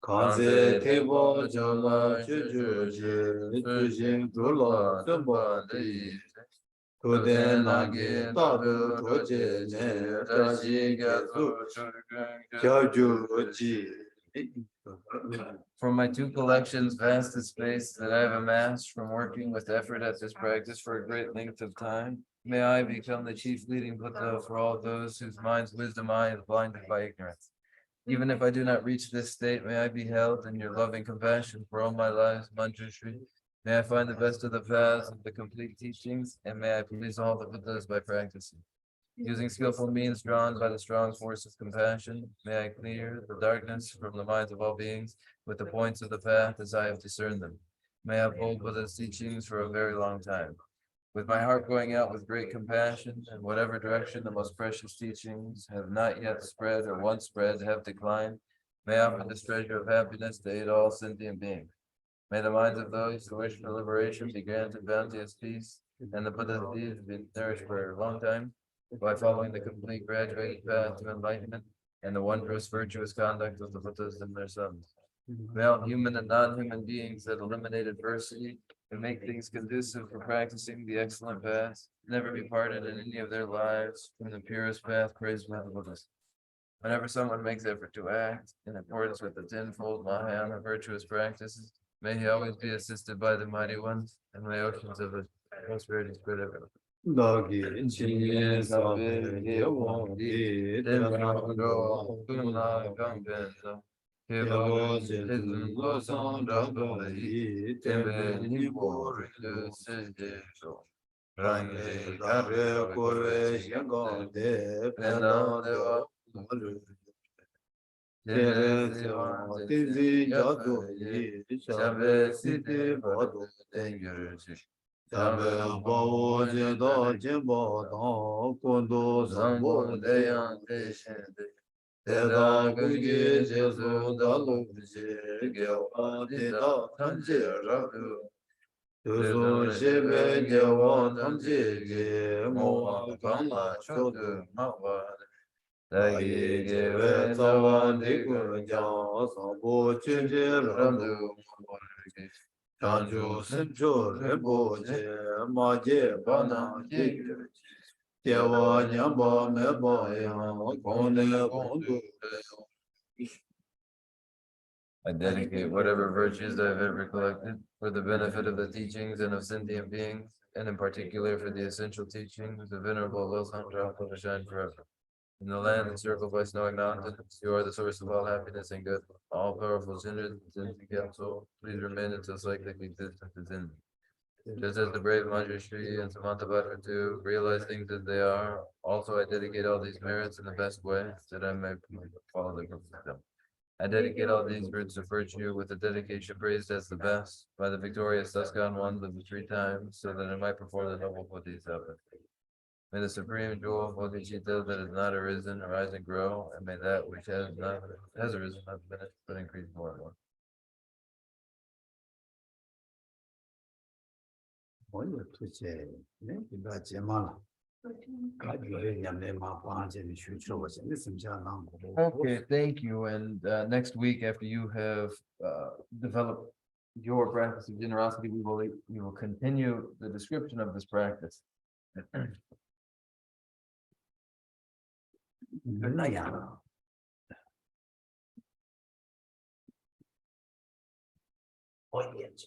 Kanze Tebo Jala Chujuji Tujin Dula Sumba Di Tuden Nagi Tabu Toje Taji Gazu Kyaju Ji. From my two collections, vast the space that I have amassed from working with effort at this practice for a great length of time. May I become the chief leading Buddha for all those whose minds' wisdom eye is blinded by ignorance. Even if I do not reach this state, may I be held in your loving compassion for all my lives, Manjushri. May I find the best of the paths and the complete teachings, and may I please all the Buddhas by practicing. Using skillful means drawn by the strong force of compassion, may I clear the darkness from the minds of all beings with the points of the path as I have discerned them. May I uphold Buddha's teachings for a very long time. With my heart going out with great compassion, in whatever direction the most precious teachings have not yet spread or once spread have declined, may I offer this treasure of happiness to aid all sentient beings. May the minds of those who wish for liberation be granted bounteous peace, and the Buddha's deeds be nourished for a long time, by following the complete graduated path to enlightenment and the wondrous virtuous conduct of the Buddhas and their sons. May all human and non-human beings that eliminate adversity and make things conducive for practicing the excellent path never be parted in any of their lives from the purest path praised by the Buddhas. Whenever someone makes effort to act in accordance with the tenfold Mahayana virtuous practices, may he always be assisted by the mighty ones, and may oceans of prosperity spread everywhere. Dagi Chin Sabe Yewo Di Temrando Kunla Gambenda, Yewo Zin Lo San Draba Yi Tembe Nipo Rilu Sejeso Rangi Dare Kore Shengon De Penda Deva Malu Tere Sewa Tizi Jadu Yi Shabe Siti Bodo Tengyurji Shabe Bawo Jeda Jemba Dang Kondo Sambo Deyan Deshende Teda Gungi Jesu Dalu Ji Gyewa Dida Tamje Rabu Tuzu Shebe Gyewa Tamje Ge Moa Kama Chodu Mawa Dagi Gewe Tawa Digu Jang Sambo Chunje Ramdu Mawargi Chanju Simcho Rimbo Je Maje Bana Jigir Jewa Nyamba Meba Yang Kone Kondu I dedicate whatever virtues I have ever collected for the benefit of the teachings and of sentient beings, and in particular for the essential teachings of Venerable Losang Drapa to shine forever. In the land encircled by snowy mountains, you are the source of all happiness and good. All powerful sinners and soul, please remain until cyclic existence is in. Just as the brave Manjushri and Samantabhadra too realize things as they are, also I dedicate all these merits in the best way, that I may follow the them. I dedicate all these roots of virtue with a dedication praised as the best by the victorious Tuscan ones of the 3 times, so that I might perform the noble Bodhisattva. May the supreme jewel of Bodhicitta that has not arisen arise and grow, and may that which has arisen not diminish but increase more and more. Oyo Tuche Iba Jemala Kajure Nyame Ma Panje Shucho was in this Okay, thank you. And next week, after you have developed your practice of generosity, we will continue the description of this practice. Oh, yes,